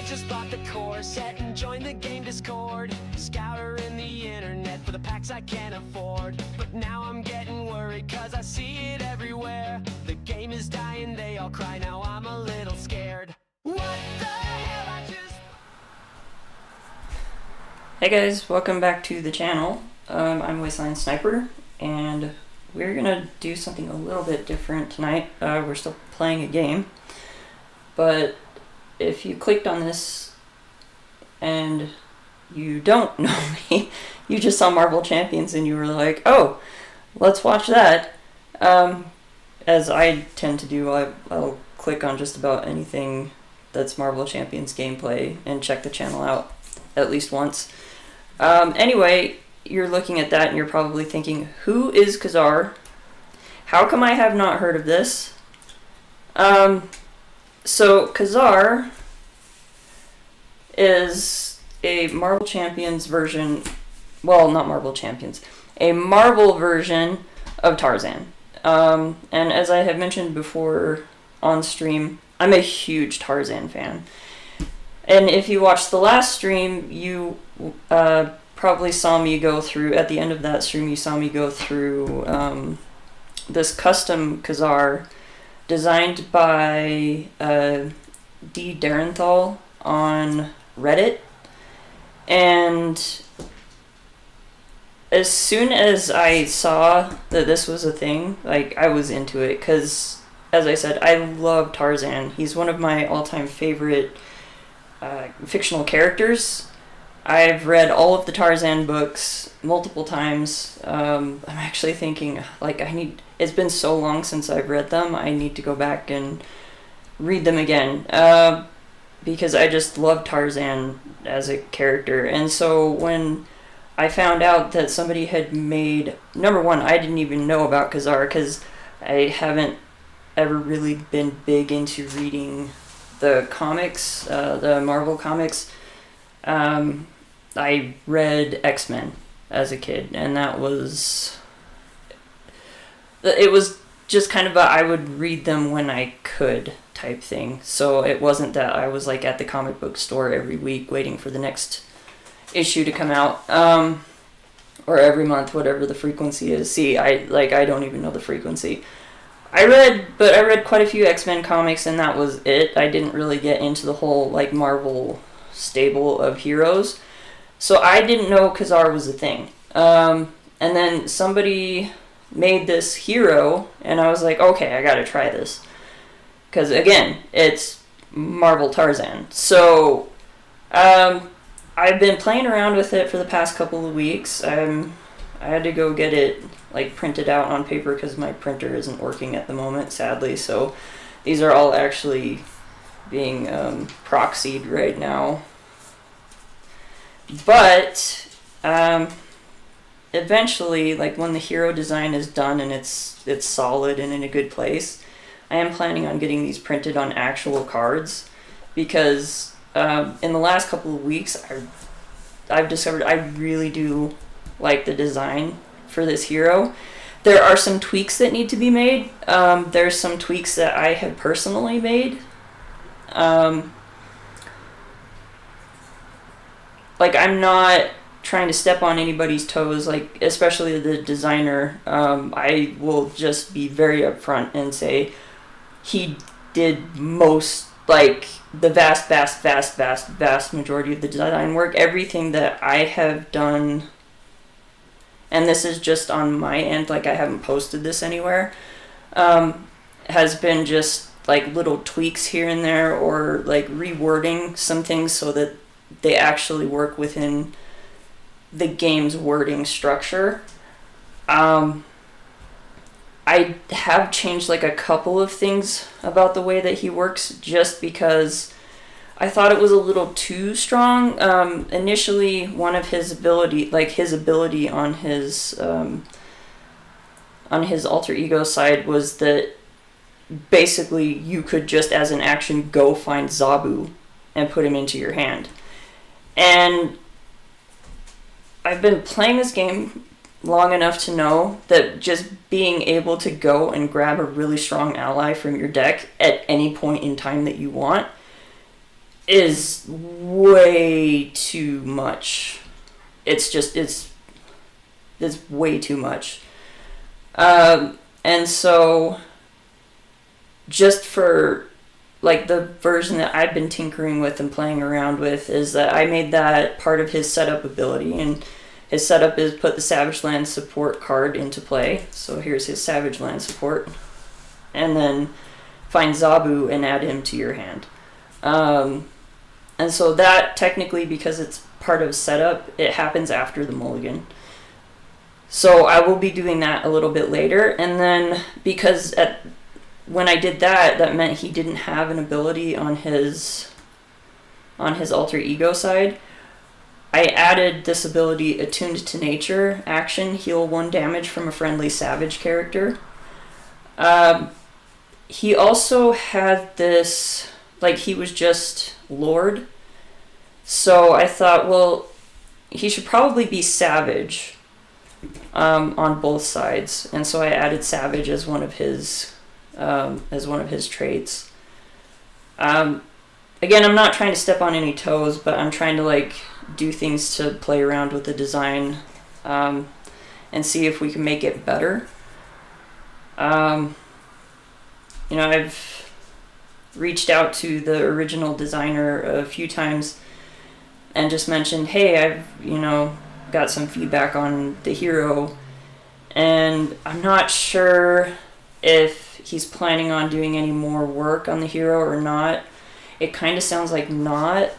just bought the core set and joined the game Discord. Scouring the internet for the packs I can't afford. But now I'm getting worried cause I see it everywhere. The game is dying, they all cry, now I'm a little scared. What the hell I just... Hey guys, welcome back to the channel. I'm Wasteland Sniper, and we're gonna do something a little bit different tonight. We're still playing a game, but if you clicked on this and you don't know me, you just saw Marvel Champions and you were like, oh, let's watch that. As I tend to do, I'll click on just about anything that's Marvel Champions gameplay and check the channel out at least once. Anyway, you're looking at that and you're probably thinking, who is Ka-Zar? How come I have not heard of this? So Ka-Zar is a Marvel Champions version, well, not Marvel Champions, a Marvel version of Tarzan. And as I have mentioned before on stream, I'm a huge Tarzan fan. And if you watched the last stream, you probably saw me go through, at the end of that stream, you saw me go through this custom Ka-Zar designed by dderenthal on Reddit. And as soon as I saw that this was a thing, like, I was into it, because, as I said, I love Tarzan. He's one of my all-time favorite fictional characters. I've read all of the Tarzan books multiple times. I'm actually thinking, like, it's been so long since I've read them, I need to go back and read them again, because I just love Tarzan as a character. And so when I found out that somebody had made, number one, I didn't even know about Ka-Zar, because I haven't ever really been big into reading the comics, the Marvel comics. I read X-Men as a kid, and it was just kind of I would read them when I could type thing. So it wasn't that I was like at the comic book store every week waiting for the next issue to come out, or every month, whatever the frequency is. See, I don't even know the frequency. I read quite a few X-Men comics, and that was it. I didn't really get into the whole like Marvel stable of heroes, so I didn't know Ka-Zar was a thing. And then somebody made this hero, and I was like, okay, I gotta try this, because again, it's Marvel Tarzan. So I've been playing around with it for the past couple of weeks. I had to go get it like printed out on paper because my printer isn't working at the moment, sadly. So these are all actually being proxied right now. But eventually, like when the hero design is done and it's solid and in a good place, I am planning on getting these printed on actual cards, because in the last couple of weeks I've discovered I really do like the design for this hero. There are some tweaks that need to be made. There's some tweaks that I have personally made. Like, I'm not trying to step on anybody's toes, like, especially the designer. I will just be very upfront and say he did most, like, the vast majority of the design work. Everything that I have done, and this is just on my end, like I haven't posted this anywhere, has been just like little tweaks here and there, or like rewording some things so that they actually work within the game's wording structure. I have changed like a couple of things about the way that he works, just because I thought it was a little too strong. Initially, one of his ability on his alter ego side was that basically you could just as an action go find Zabu and put him into your hand. And I've been playing this game long enough to know that just being able to go and grab a really strong ally from your deck at any point in time that you want is way too much. It's way too much. And so just for like the version that I've been tinkering with and playing around with is that I made that part of his setup ability, and his setup is put the Savage Land support card into play. So here's his Savage Land support, and then find Zabu and add him to your hand. And so that technically, because it's part of setup, it happens after the mulligan. So I will be doing that a little bit later, and then because when I did that, that meant he didn't have an ability on his alter ego side. I added this ability, Attuned to Nature, action, heal 1 damage from a friendly savage character. He also had this, like, he was just Lord. So I thought, well, he should probably be savage on both sides. And so I added savage as one of his traits. Again, I'm not trying to step on any toes, but I'm trying to like do things to play around with the design and see if we can make it better. I've reached out to the original designer a few times and just mentioned, hey, I've got some feedback on the hero, and I'm not sure if he's planning on doing any more work on the hero or not. It kind of sounds like not.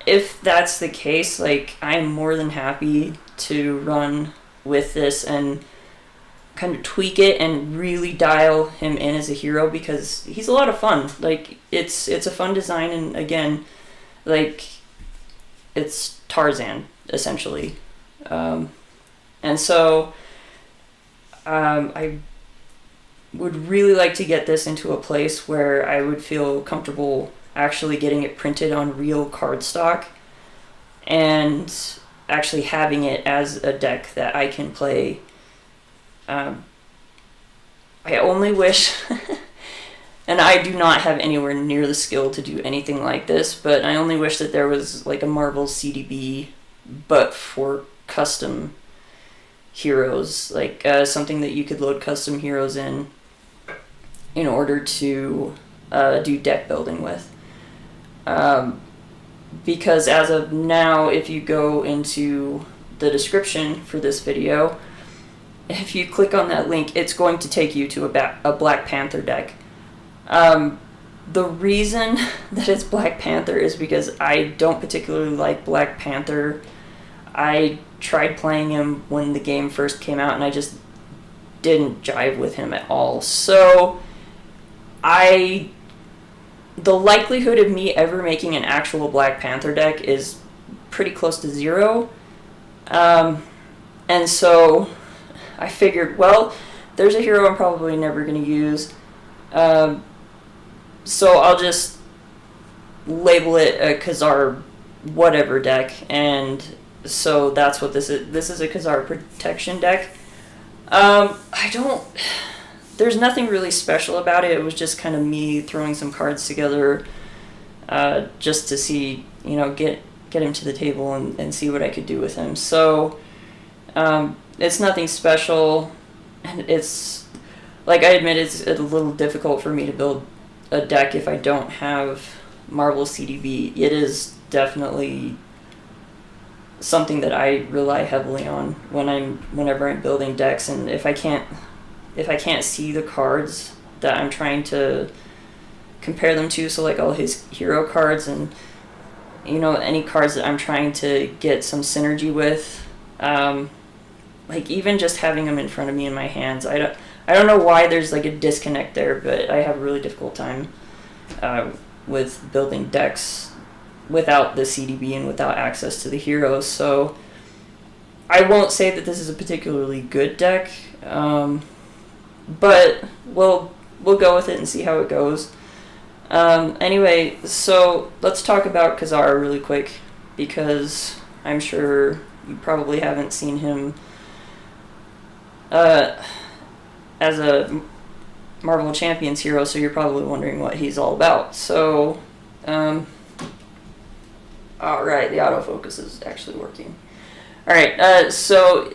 If that's the case, like, I'm more than happy to run with this and kind of tweak it and really dial him in as a hero, because he's a lot of fun. Like, it's a fun design, and again, like, it's Tarzan essentially. And so I would really like to get this into a place where I would feel comfortable actually getting it printed on real cardstock and actually having it as a deck that I can play. I only wish, and I do not have anywhere near the skill to do anything like this, but I only wish that there was like a Marvel CDB, but for custom heroes, like something that you could load custom heroes in order to do deck building with. Because as of now, if you go into the description for this video, if you click on that link, it's going to take you to a Black Panther deck. The reason that it's Black Panther is because I don't particularly like Black Panther. I tried playing him when the game first came out, and I just didn't jive with him at all. So the likelihood of me ever making an actual Black Panther deck is pretty close to 0. And so I figured, well, there's a hero I'm probably never going to use. So I'll just label it a Ka-Zar whatever deck, and so that's what this is. This is a Ka-Zar protection deck. There's nothing really special about it. It was just kind of me throwing some cards together just to see, get him to the table and see what I could do with him. So it's nothing special, and it's, like, I admit it's a little difficult for me to build a deck if I don't have Marvel CDB. It is definitely something that I rely heavily on whenever I'm building decks, and if I can't see the cards that I'm trying to compare them to, so like all his hero cards and any cards that I'm trying to get some synergy with, like even just having them in front of me in my hands, I don't know why there's like a disconnect there, but I have a really difficult time with building decks without the CDB and without access to the heroes. So I won't say that this is a particularly good deck, but we'll go with it and see how it goes. Anyway, so let's talk about Ka-Zar really quick, because I'm sure you probably haven't seen him as a Marvel Champions hero, so you're probably wondering what he's all about. So Alright, the autofocus is actually working. Alright, so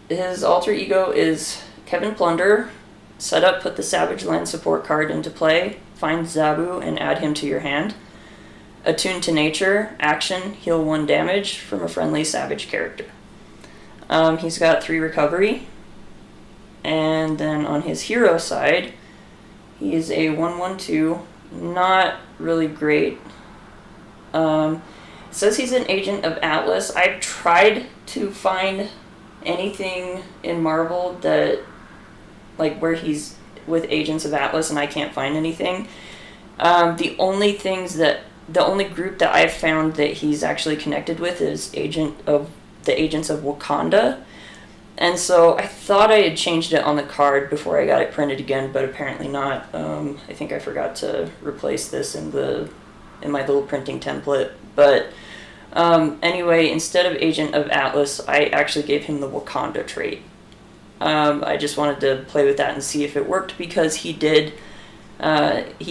his alter ego is Kevin Plunder. Set up, put the Savage Land support card into play, find Zabu and add him to your hand. Attune to nature, action, heal 1 damage from a friendly Savage character. He's got 3 recovery. And then on his hero side, he's a 1/1/2, not really great. It says he's an agent of Atlas. I've tried to find anything in Marvel that, like, where he's with Agents of Atlas, and I can't find anything. The only group that I've found that he's actually connected with is the Agents of Wakanda. And so I thought I had changed it on the card before I got it printed again, but apparently not. I think I forgot to replace this in my little printing template. But anyway, instead of Agent of Atlas, I actually gave him the Wakanda trait. I just wanted to play with that and see if it worked, because he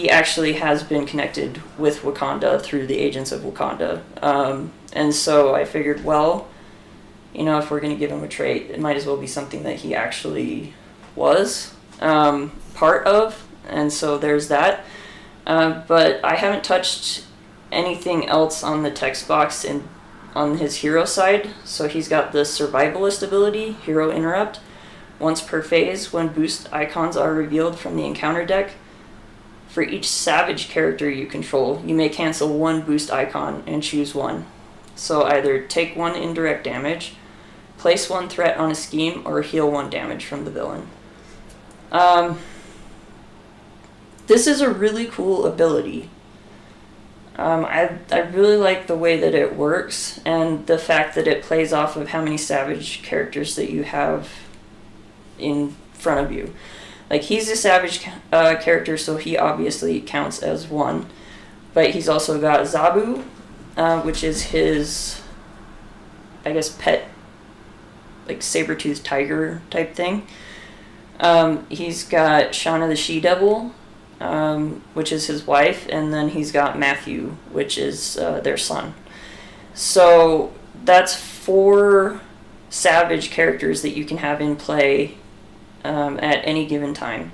actually has been connected with Wakanda through the Agents of Wakanda. And so I figured, well, if we're going to give him a trait, it might as well be something that he actually was part of. And so there's that. But I haven't touched anything else on the text box on his hero side. So he's got the Survivalist ability, Hero Interrupt. Once per phase, when boost icons are revealed from the encounter deck, for each Savage character you control, you may cancel 1 boost icon and choose 1. So either take 1 indirect damage, place 1 threat on a scheme, or heal 1 damage from the villain. This is a really cool ability. I really like the way that it works, and the fact that it plays off of how many Savage characters that you have in front of you. Like, he's a Savage character, so he obviously counts as 1. But he's also got Zabu, which is his, I guess, pet, like, saber-toothed tiger type thing. He's got Shanna the she-devil, which is his wife, and then he's got Matthew, which is their son. So that's 4 Savage characters that you can have in play at any given time.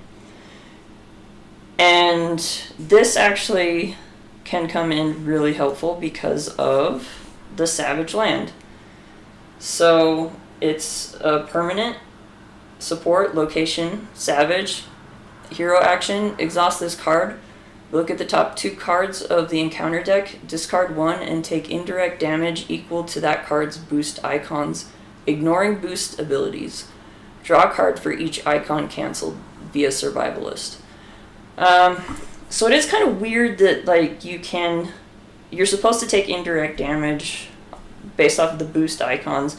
And this actually can come in really helpful because of the Savage Land. So it's a permanent support, location, Savage, hero action, exhaust this card, look at the top 2 cards of the encounter deck, discard 1, and take indirect damage equal to that card's boost icons, ignoring boost abilities. Draw a card for each icon canceled via Survivalist. So it is kind of weird that, like, you're supposed to take indirect damage based off of the boost icons,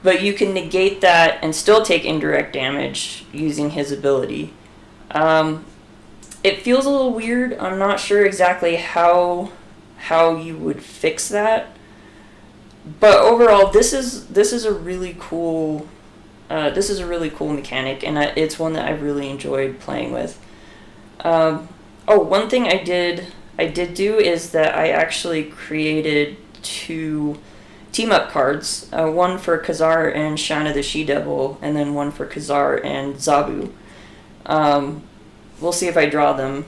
but you can negate that and still take indirect damage using his ability. It feels a little weird. I'm not sure exactly how you would fix that. But overall, this is a really cool mechanic, and it's one that I've really enjoyed playing with. One thing I did do is that I actually created 2 team-up cards, one for Ka-Zar and Shanna the She-Devil, and then one for Ka-Zar and Zabu. We'll see if I draw them.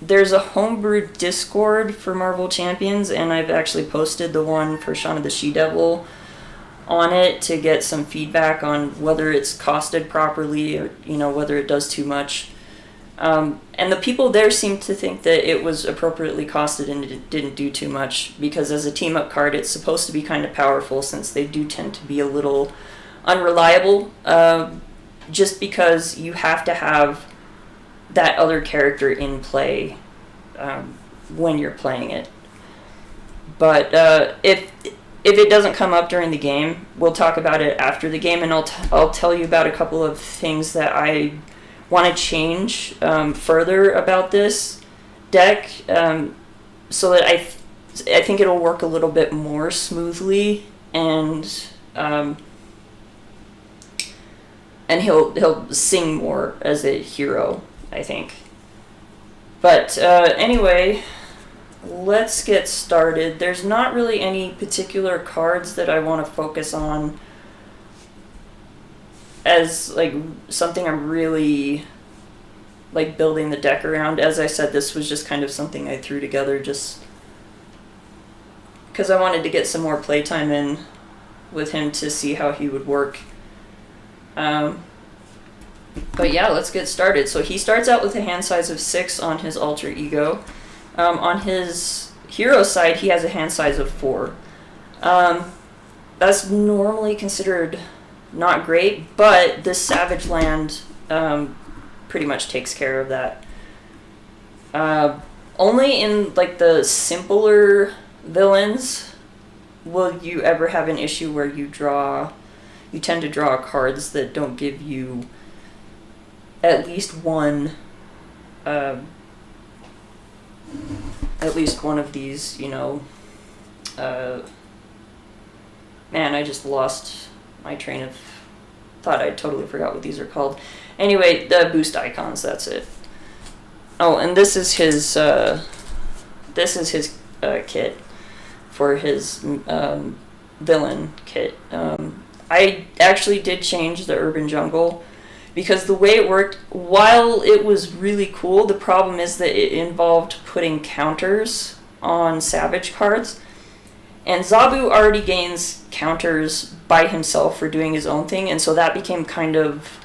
There's a homebrew Discord for Marvel Champions, and I've actually posted the one for Shanna the She-Devil on it to get some feedback on whether it's costed properly or, whether it does too much. And the people there seem to think that it was appropriately costed and it didn't do too much, because as a team-up card, it's supposed to be kind of powerful, since they do tend to be a little unreliable, just because you have to have that other character in play when you're playing it. But if it doesn't come up during the game, we'll talk about it after the game, and I'll tell you about a couple of things that I want to change further about this deck, so that I think it'll work a little bit more smoothly, and he'll sing more as a hero, I think. But anyway, let's get started. There's not really any particular cards that I want to focus on as like something I'm really like building the deck around. As I said, this was just kind of something I threw together just because I wanted to get some more playtime in with him to see how he would work. But yeah, let's get started. So he starts out with a hand size of 6 on his alter ego. On his hero side, he has a hand size of 4. That's normally considered not great, but this Savage Land pretty much takes care of that. Only in like the simpler villains will you ever have an issue where you tend to draw cards that don't give you at least one of these, man, I just lost my train of thought. I totally forgot what these are called. Anyway, the boost icons, that's it. Oh, and this is his kit for his villain kit. I actually did change the urban jungle because the way it worked, while it was really cool, the problem is that it involved putting counters on Savage cards. And Zabu already gains counters by himself for doing his own thing, and so that became kind of...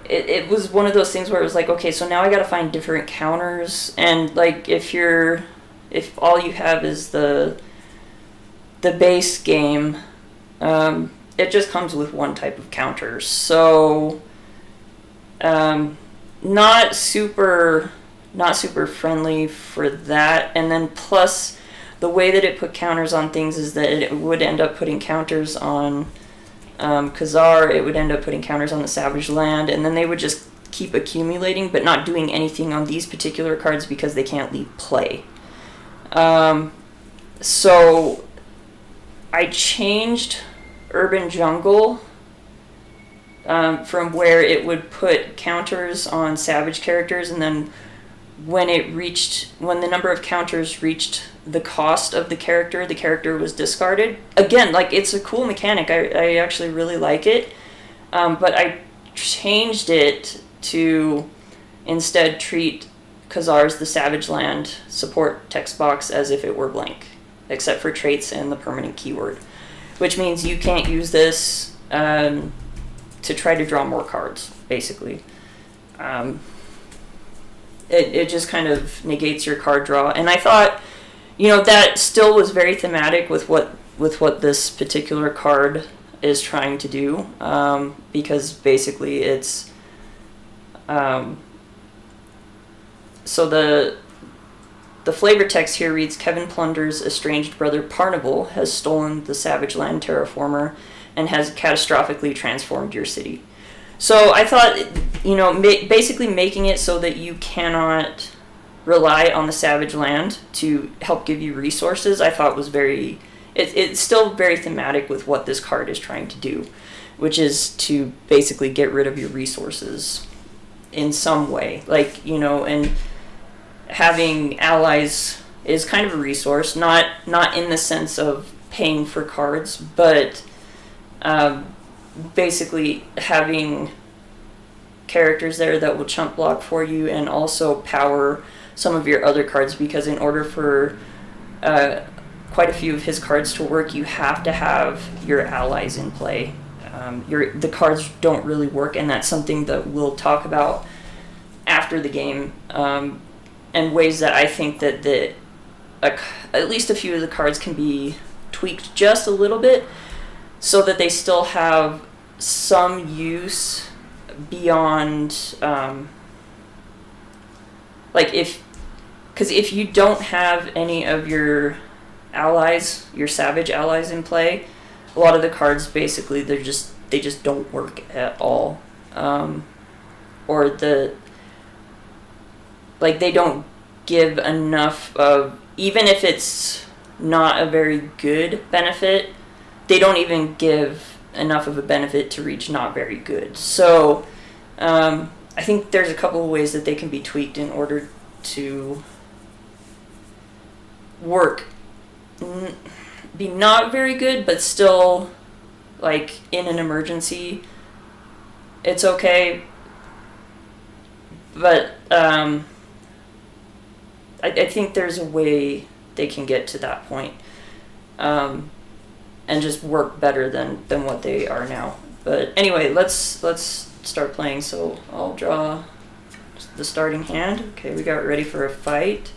It was one of those things where it was like, okay, so now I gotta find different counters, and like if all you have is the base game, it just comes with one type of counters. So not super friendly for that. And then plus the way that it put counters on things is that it would end up putting counters on Ka-Zar, it would end up putting counters on the Savage Land, and then they would just keep accumulating but not doing anything on these particular cards because they can't leave play. So I changed Urban Jungle from where it would put counters on Savage characters, and then when the number of counters reached the cost of the character was discarded. Again, like, it's a cool mechanic. I actually really like it. But I changed it to instead treat Ka-Zar's The Savage Land support text box as if it were blank, except for traits and the permanent keyword, which means you can't use this to try to draw more cards, basically. It just kind of negates your card draw. And I thought, that still was very thematic with what this particular card is trying to do, because basically it's so the flavor text here reads, Kevin Plunder's estranged brother Parnival has stolen the Savage Land terraformer and has catastrophically transformed your city. So I thought, basically making it so that you cannot rely on the Savage Land to help give you resources, I thought was it's still very thematic with what this card is trying to do, which is to basically get rid of your resources in some way. Like, and having allies is kind of a resource, not in the sense of paying for cards, but basically having characters there that will chump block for you and also power some of your other cards, because in order for quite a few of his cards to work, you have to have your allies in play. The cards don't really work, and that's something that we'll talk about after the game, and ways that I think that at least a few of the cards can be tweaked just a little bit so that they still have some use beyond, because if you don't have any of your allies, your Savage allies in play, a lot of the cards basically they just don't work at all, or they don't give enough of, even if it's not a very good benefit, they don't even give enough of a benefit to reach not very good. So I think there's a couple of ways that they can be tweaked in order to work. Be not very good, but still, like, in an emergency, it's okay. But I think there's a way they can get to that point, and just work better than what they are now. But anyway, let's start playing. So I'll draw the starting hand. Okay, we got ready for a fight.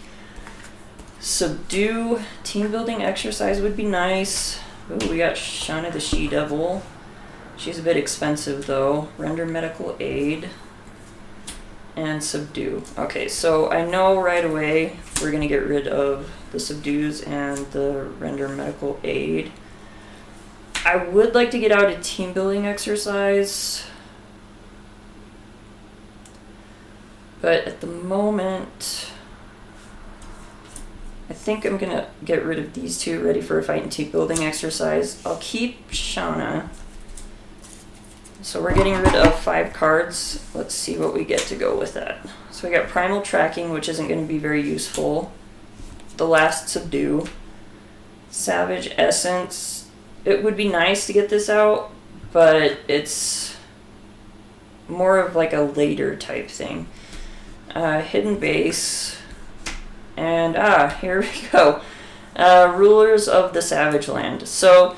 Subdue, team building exercise would be nice. Ooh, we got Shanna the She-Devil. She's a bit expensive though. Render medical aid. And subdue. Okay, so I know right away we're gonna get rid of the subdues and the render medical aid. I would like to get out a team building exercise, but at the moment I think I'm gonna get rid of these two, ready for a fight and team building exercise. I'll keep Shanna. So we're getting rid of 5 cards. Let's see what we get to go with that. So we got Primal Tracking, which isn't going to be very useful. The Last Subdue. Savage Essence. It would be nice to get this out, but it's more of like a later type thing. Hidden Base. And here we go. Rulers of the Savage Land. So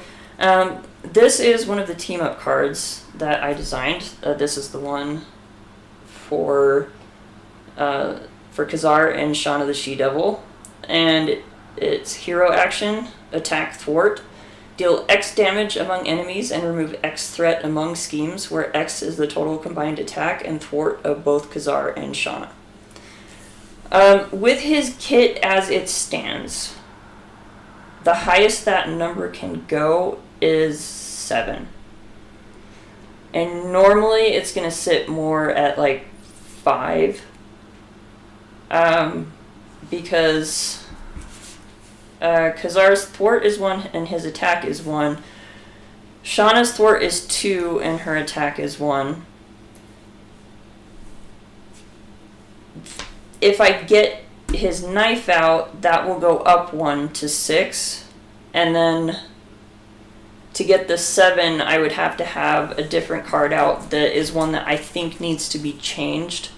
this is one of the team up cards that I designed. This is the one for Ka-Zar and Shanna the She-Devil, and it's hero action, attack thwart, deal X damage among enemies and remove X threat among schemes, where X is the total combined attack and thwart of both Ka-Zar and Shanna. With his kit as it stands, the highest that number can go is 7. And normally it's going to sit more at like 5. Because Ka-Zar's thwart is 1 and his attack is 1. Shanna's thwart is 2 and her attack is 1. If I get his knife out, that will go up 1 to 6. And then to get the 7, I would have to have a different card out that is one that I think needs to be changed.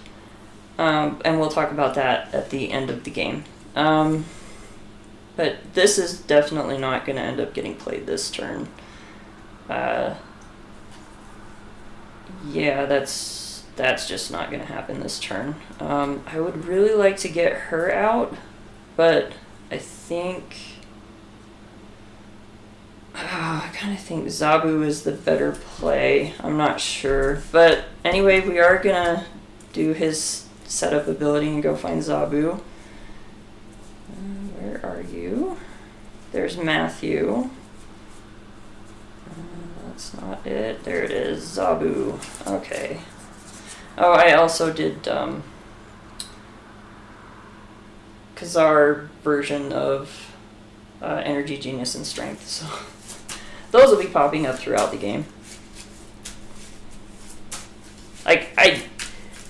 And we'll talk about that at the end of the game. But this is definitely not going to end up getting played this turn. Yeah, that's just not going to happen this turn. I would really like to get her out, but I think... I kind of think Zabu is the better play. I'm not sure. But anyway, we are going to do his setup ability and go find Zabu. Where are you? There's Matthew. That's not it. There it is. Zabu. Okay. Oh, I also did Ka-Zar version of Energy, Genius, and Strength. So those will be popping up throughout the game.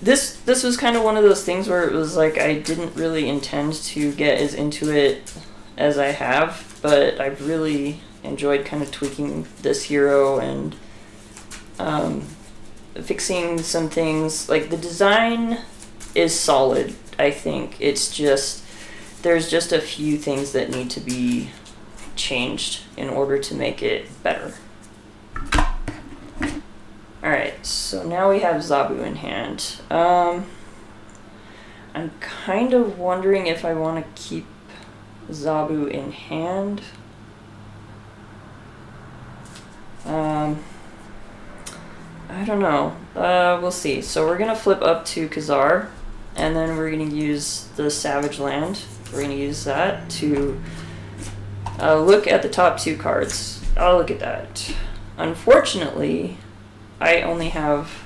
This was kind of one of those things where it was like I didn't really intend to get as into it as I have, but I've really enjoyed kind of tweaking this hero and fixing some things. Like, the design is solid, I think. It's just, there's just a few things that need to be changed in order to make it better. Alright, so now we have Zabu in hand. I'm kind of wondering if I want to keep Zabu in hand. I don't know. We'll see. So we're going to flip up to Ka-Zar, and then we're going to use the Savage Land. We're going to use that to look at the top 2 cards. I'll look at that. Unfortunately, I only have...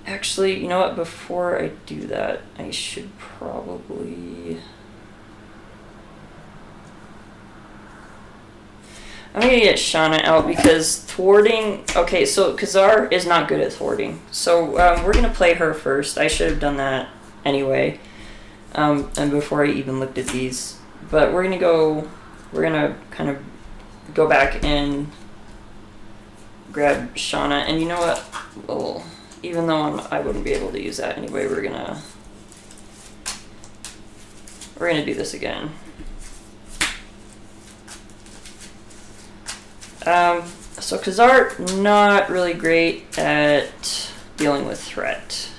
Actually, you know what? Before I do that, I should probably... I'm going to get Shanna out because thwarting... Okay, so Ka-Zar is not good at thwarting. So we're going to play her first. I should have done that anyway. and before I even looked at these. But we're gonna kind of go back and grab Shanna, and you know what? Well, even though I wouldn't be able to use that anyway, we're gonna do this again. So Ka-Zar, not really great at dealing with threat.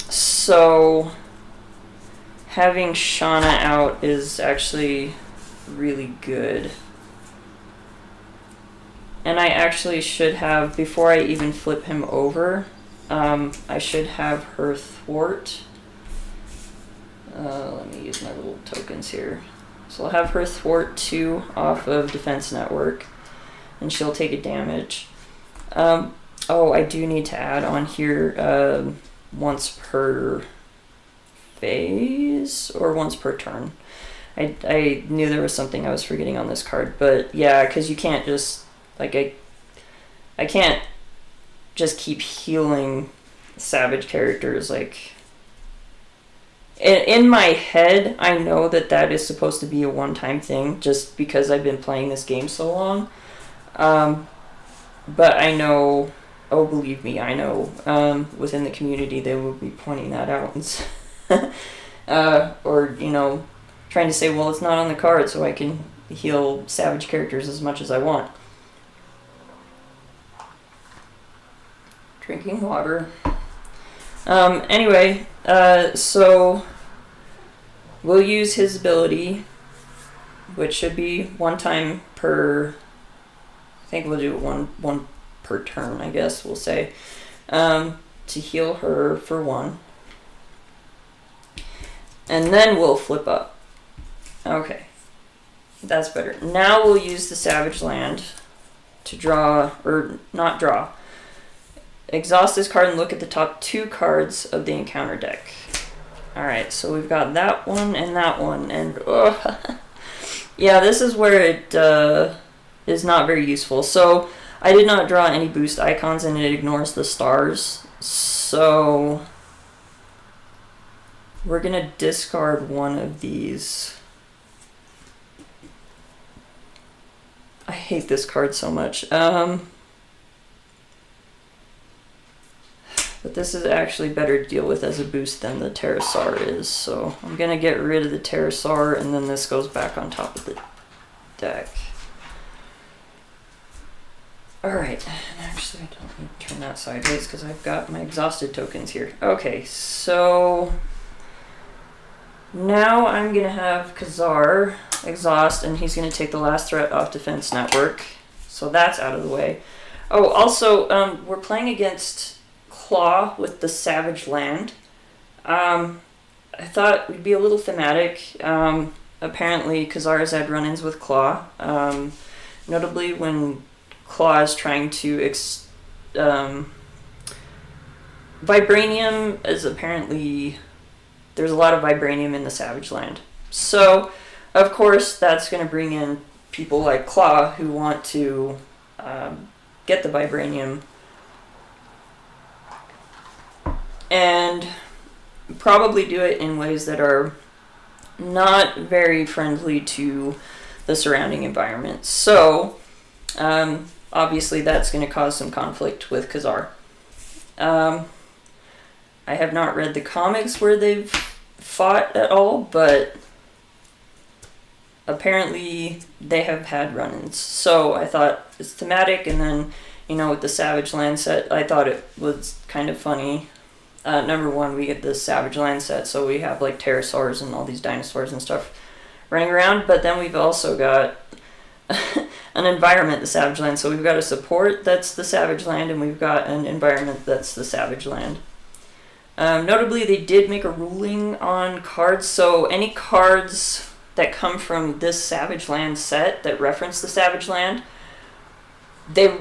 So having Shanna out is actually really good. And I actually should have, before I even flip him over, I should have her thwart. Let me use my little tokens here. So I'll have her thwart 2 off of defense network, and she'll take a damage. Oh, I do need to add on here once per phase or once per turn. I knew there was something I was forgetting on this card, but yeah, because you can't just, like, I can't just keep healing savage characters. Like, in my head, I know that is supposed to be a one-time thing, just because I've been playing this game so long. But I know, oh, believe me, I know, within the community they will be pointing that out, and or, you know, trying to say, well, it's not on the card, so I can heal savage characters as much as I want. Drinking water. Anyway, so we'll use his ability, which should be one time per, I think we'll do it one per turn, I guess we'll say, to heal her for 1. And then we'll flip up. Okay, that's better. Now we'll use the Savage Land to draw, or not draw. Exhaust this card and look at the top 2 cards of the encounter deck. Alright, so we've got that one, and yeah, this is where it is not very useful. So I did not draw any boost icons, and it ignores the stars. So we're gonna discard one of these. I hate this card so much. But this is actually better to deal with as a boost than the Pterosaur is. So I'm going to get rid of the Pterosaur, and then this goes back on top of the deck. Alright, and actually I don't need to turn that sideways because I've got my exhausted tokens here. Okay, so now I'm going to have Ka-Zar exhaust, and he's going to take the last threat off defense network. So that's out of the way. Oh, also, we're playing against Klaw with the Savage Land. I thought it would be a little thematic. Apparently, Ka-Zar has had run-ins with Klaw. Notably, when Klaw is trying to Vibranium is apparently, there's a lot of Vibranium in the Savage Land. So, of course, that's going to bring in people like Klaw who want to get the Vibranium and probably do it in ways that are not very friendly to the surrounding environment. So, obviously that's going to cause some conflict with Ka-Zar. I have not read the comics where they've fought at all, but apparently they have had run-ins. So I thought it's thematic, and then, you know, with the Savage Land set, I thought it was kind of funny. Number one, we get the Savage Land set, so we have like pterosaurs and all these dinosaurs and stuff running around, but then we've also got an environment, the Savage Land. So we've got a support that's the Savage Land, and we've got an environment that's the Savage Land. Notably, they did make a ruling on cards, so any cards that come from this Savage Land set that reference the Savage Land, they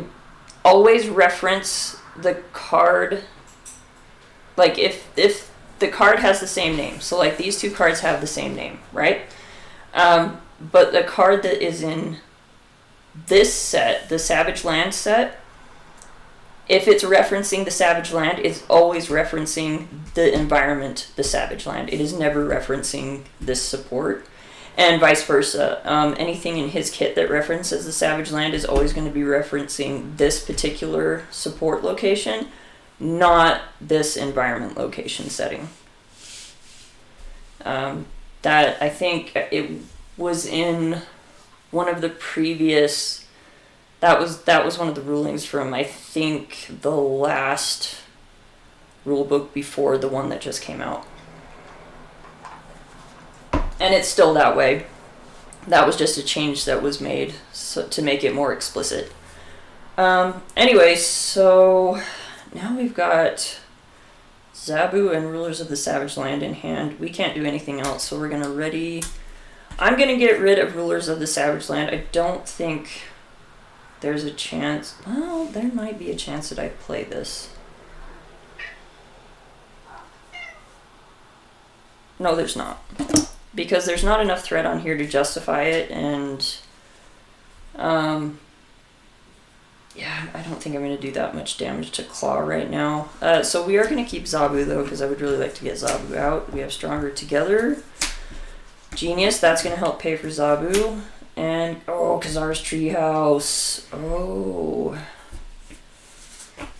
always reference the card. Like, if the card has the same name, so like these two cards have the same name, right? But the card that is in this set, the Savage Land set, if it's referencing the Savage Land, it's always referencing the environment, the Savage Land. It is never referencing this support, and vice versa. Anything in his kit that references the Savage Land is always going to be referencing this particular support location, not this environment location setting. That, I think it was in one of the previous... That was one of the rulings from, I think, the last rule book before the one that just came out. And it's still that way. That was just a change that was made to make it more explicit. Anyway, so now we've got Zabu and Rulers of the Savage Land in hand. We can't do anything else, so we're going to ready... I'm going to get rid of Rulers of the Savage Land. I don't think... There's a chance... Well, there might be a chance that I play this. No, there's not. Because there's not enough threat on here to justify it, and... yeah, I don't think I'm going to do that much damage to Klaw right now. So we are going to keep Zabu, though, because I would really like to get Zabu out. We have Stronger Together. Genius, that's going to help pay for Zabu. And, oh, Ka-Zar's Treehouse. Oh.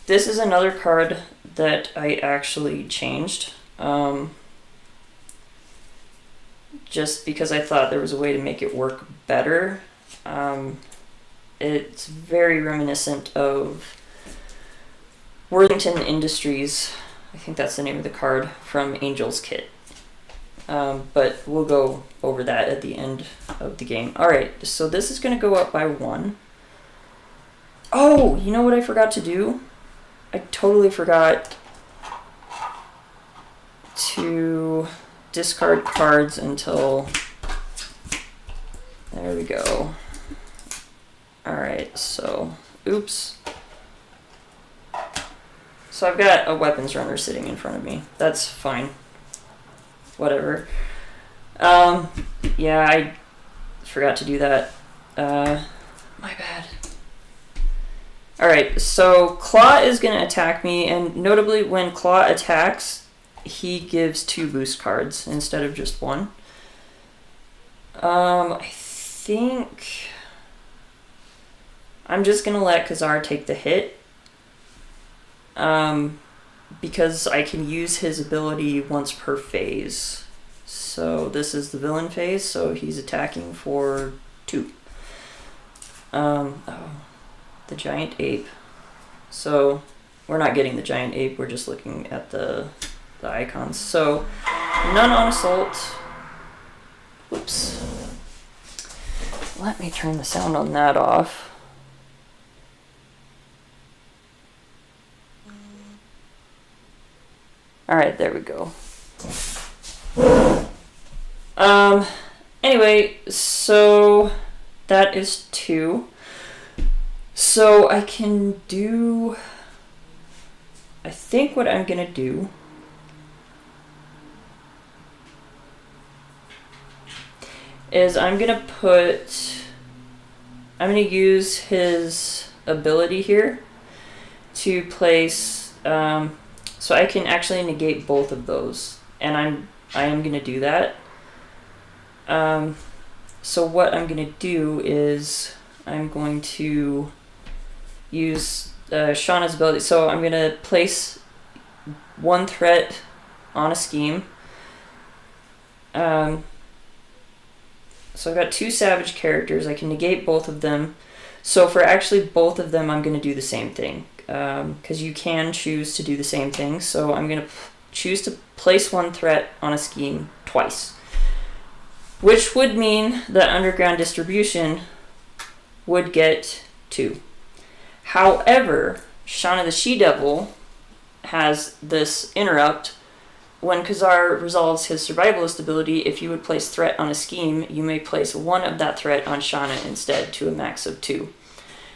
This is another card that I actually changed. Just because I thought there was a way to make it work better. It's very reminiscent of Worthington Industries. I think that's the name of the card from Angel's Kit. But we'll go over that at the end of the game. Alright, so this is going to go up by 1. Oh, you know what I forgot to do? I totally forgot to discard cards until... There we go. Alright, so... Oops. So I've got a weapons runner sitting in front of me. That's fine. Whatever. Yeah, I forgot to do that. My bad. Alright, so Klaw is going to attack me, and notably when Klaw attacks, he gives 2 boost cards instead of just 1. I think I'm just going to let Ka-Zar take the hit. Because I can use his ability once per phase. So this is the villain phase, so he's attacking for 2. Oh, the giant ape. So we're not getting the giant ape, we're just looking at the icons. So none on assault. Whoops. Let me turn the sound on that off. Alright, there we go. Anyway, so that is 2. So I can do... I think what I'm gonna do is I'm gonna use his ability here to place... so I can actually negate both of those, and I am going to do that. So what I'm going to do is I'm going to use Shanna's ability. So I'm going to place 1 threat on a scheme. So I've got 2 savage characters. I can negate both of them. So for actually both of them, I'm going to do the same thing. Because you can choose to do the same thing. So I'm going to choose to place 1 threat on a scheme twice. Which would mean that Underground Distribution would get 2. However, Shanna the She-Devil has this interrupt. When Ka-Zar resolves his survivalist ability, if you would place threat on a scheme, you may place 1 of that threat on Shanna instead to a max of 2.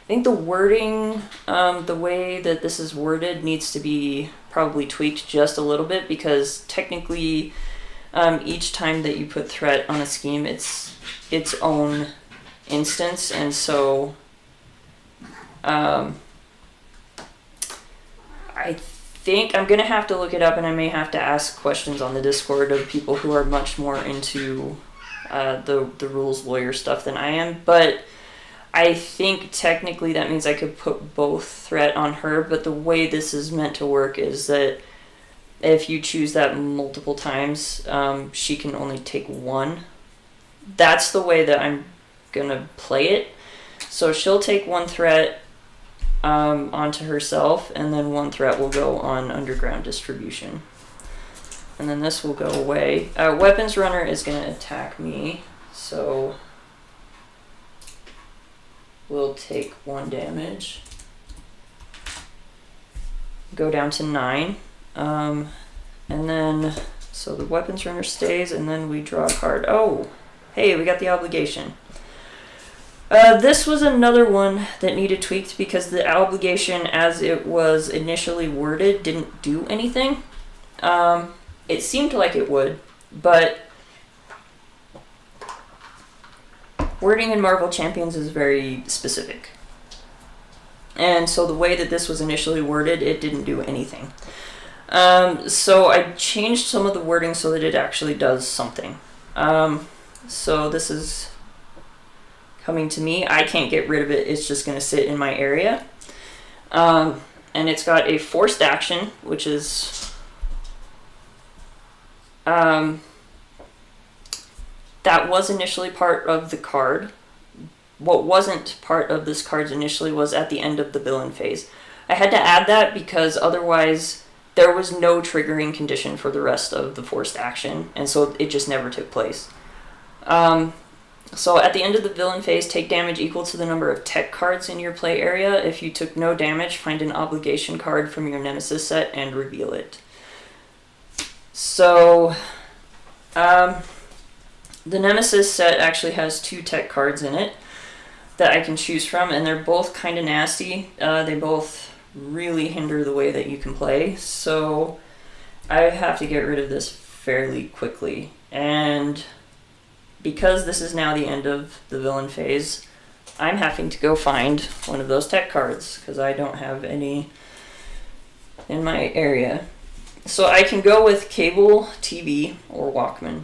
I think the wording, the way that this is worded needs to be probably tweaked just a little bit, because technically each time that you put threat on a scheme, it's its own instance, and so I think I'm going to have to look it up, and I may have to ask questions on the Discord of people who are much more into the rules lawyer stuff than I am. But I think technically that means I could put both threat on her, but the way this is meant to work is that if you choose that multiple times, she can only take one. That's the way that I'm going to play it. So she'll take one threat onto herself, and then one threat will go on underground distribution. And then this will go away. Weapons Runner is going to attack me, so we'll take 1 damage. Go down to 9. And then, so the Weapons Runner stays, and then we draw a card. Oh, hey, we got the Obligation. This was another one that needed tweaked because the obligation, as it was initially worded, didn't do anything. It seemed like it would, but wording in Marvel Champions is very specific. And so the way that this was initially worded, it didn't do anything. So I changed some of the wording so that it actually does something. So this is coming to me. I can't get rid of it. It's just going to sit in my area. And it's got a forced action, which is that was initially part of the card. What wasn't part of this card initially was at the end of the villain phase. I had to add that because otherwise there was no triggering condition for the rest of the forced action, and so it just never took place. So at the end of the villain phase, take damage equal to the number of tech cards in your play area. If you took no damage, find an obligation card from your Nemesis set and reveal it. So the Nemesis set actually has 2 tech cards in it that I can choose from, and they're both kind of nasty. They both really hinder the way that you can play, so I have to get rid of this fairly quickly. And because this is now the end of the villain phase, I'm having to go find one of those tech cards because I don't have any in my area. So I can go with cable, TV, or Walkman.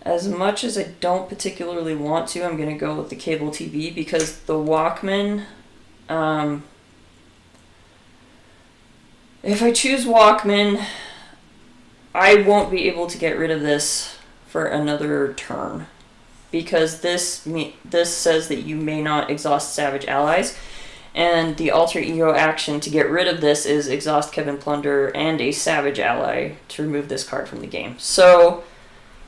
As much as I don't particularly want to, I'm going to go with the cable TV because the Walkman, if I choose Walkman, I won't be able to get rid of this for another turn because this says that you may not exhaust savage allies, and the alter ego action to get rid of this is exhaust Kevin Plunder and a savage ally to remove this card from the game. So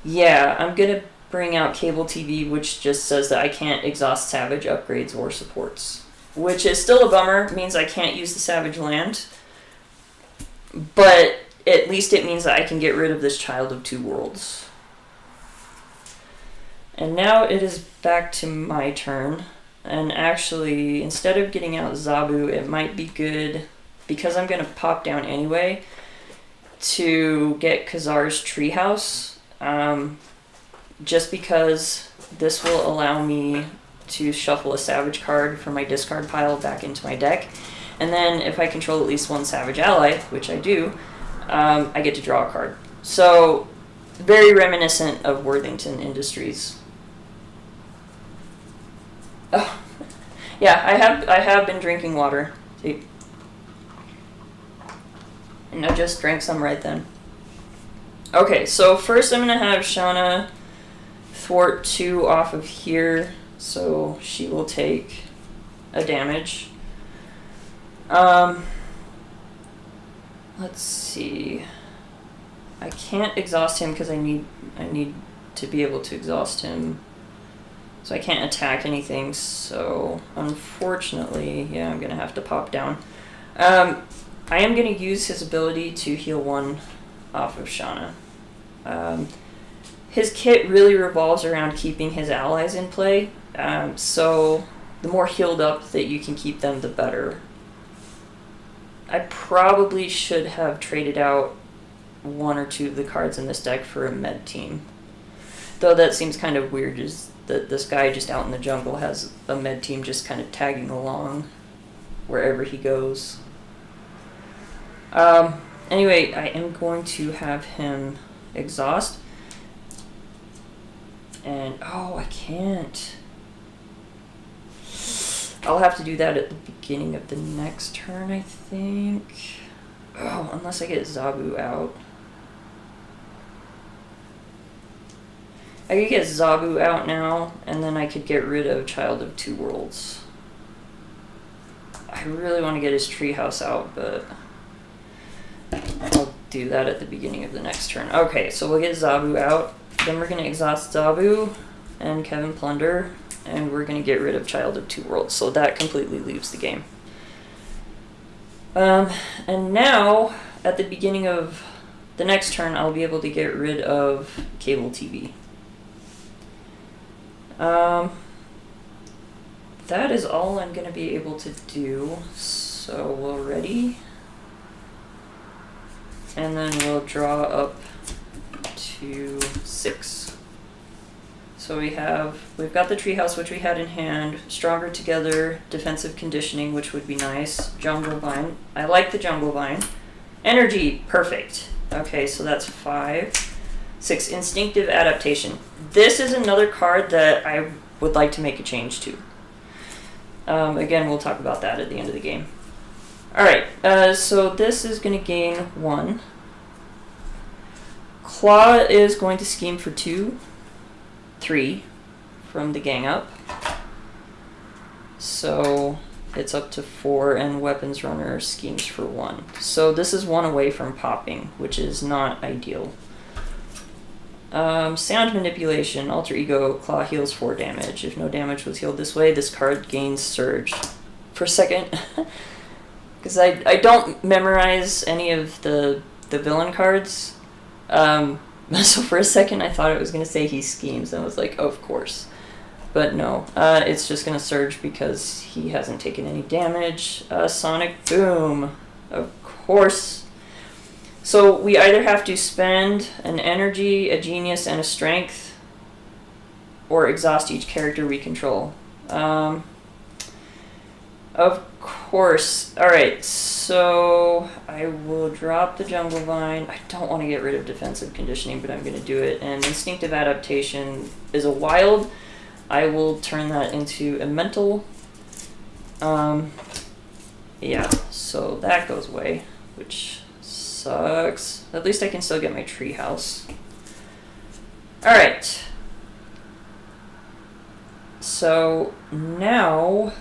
yeah, I'm gonna bring out cable TV, which just says that I can't exhaust savage upgrades or supports, which is still a bummer. It means I can't use the savage land, but at least it means that I can get rid of this Child of Two Worlds. And now it is back to my turn. And actually, instead of getting out Zabu, it might be good, because I'm going to pop down anyway, to get Ka-Zar's Treehouse. Just because this will allow me to shuffle a savage card from my discard pile back into my deck. And then if I control at least one savage ally, which I do, I get to draw a card. So, very reminiscent of Worthington Industries. Oh, yeah, I have been drinking water. See? And I just drank some right then. Okay, so first I'm going to have Shanna thwart 2 off of here, so she will take a damage. Let's see. I can't exhaust him because I need to be able to exhaust him. So I can't attack anything, so unfortunately, yeah, I'm going to have to pop down. I am going to use his ability to heal 1 off of Shanna. His kit really revolves around keeping his allies in play, so the more healed up that you can keep them, the better. I probably should have traded out 1 or 2 of the cards in this deck for a med team. Though that seems kind of weird, is that this guy just out in the jungle has a med team just kind of tagging along. wherever he goes. Anyway, I am going to have him exhaust. And, oh, I can't. I'll have to do that at the beginning of the next turn, I think. Oh, unless I get Zabu out. I could get Zabu out now, and then I could get rid of Child of Two Worlds. I really want to get his treehouse out, but I'll do that at the beginning of the next turn. Okay, so we'll get Zabu out. Then we're going to exhaust Zabu and Kevin Plunder, and we're going to get rid of Child of Two Worlds. So that completely leaves the game. And now, at the beginning of the next turn, I'll be able to get rid of cable TV. That is all I'm going to be able to do. So we'll ready. And then we'll draw up to 6. So we've got the treehouse, which we had in hand, Stronger Together, Defensive Conditioning, which would be nice, Jungle Vine. I like the Jungle Vine. Energy, perfect. Okay, so that's 5. 6, Instinctive Adaptation. This is another card that I would like to make a change to. Again, we'll talk about that at the end of the game. Alright, so this is going to gain 1. Klaw is going to scheme for 2, 3 from the gang up. So it's up to 4, and Weapons Runner schemes for 1. So this is 1 away from popping, which is not ideal. Sound Manipulation, Alter Ego, Klaw heals 4 damage. If no damage was healed this way, this card gains Surge. For a second, because I don't memorize any of the villain cards, so for a second I thought it was going to say he schemes, and I was like, oh, of course. But no, it's just going to Surge because he hasn't taken any damage. Sonic Boom, of course. So we either have to spend an energy, a genius, and a strength, or exhaust each character we control. Of course. Alright, so I will drop the Jungle Vine. I don't want to get rid of Defensive Conditioning, but I'm going to do it. And Instinctive Adaptation is a wild. I will turn that into a mental. Yeah, so that goes away, which sucks. At least I can still get my treehouse. Alright. So now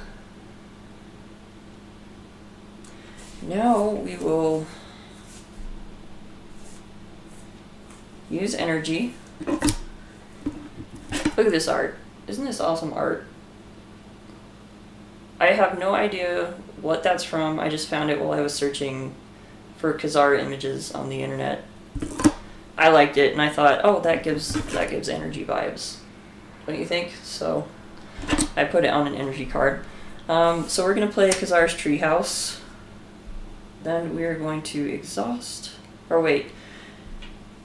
we will use energy. Look at this art. Isn't this awesome art? I have no idea what that's from. I just found it while I was searching for Ka-Zar images on the internet. I liked it, and I thought, oh, that gives energy vibes. Don't you think? So I put it on an energy card. So we're gonna play Ka-Zar's Treehouse. Then we are going to exhaust. Or wait,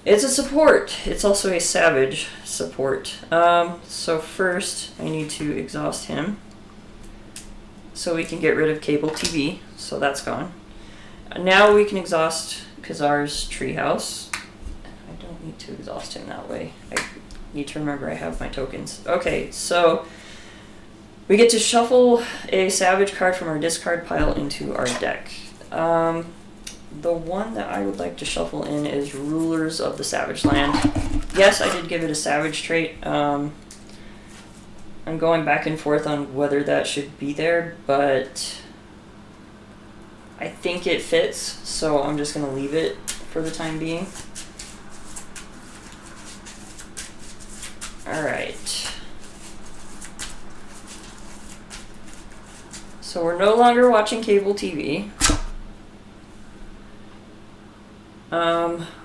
it's a support. It's also a savage support. So first I need to exhaust him, so we can get rid of cable TV. So that's gone. Now we can exhaust Ka-Zar's Treehouse. I don't need to exhaust him that way. I need to remember I have my tokens. Okay, so we get to shuffle a savage card from our discard pile into our deck. The one that I would like to shuffle in is Rulers of the Savage Land. Yes, I did give it a savage trait. I'm going back and forth on whether that should be there, but I think it fits, so I'm just going to leave it for the time being. Alright. So we're no longer watching cable TV.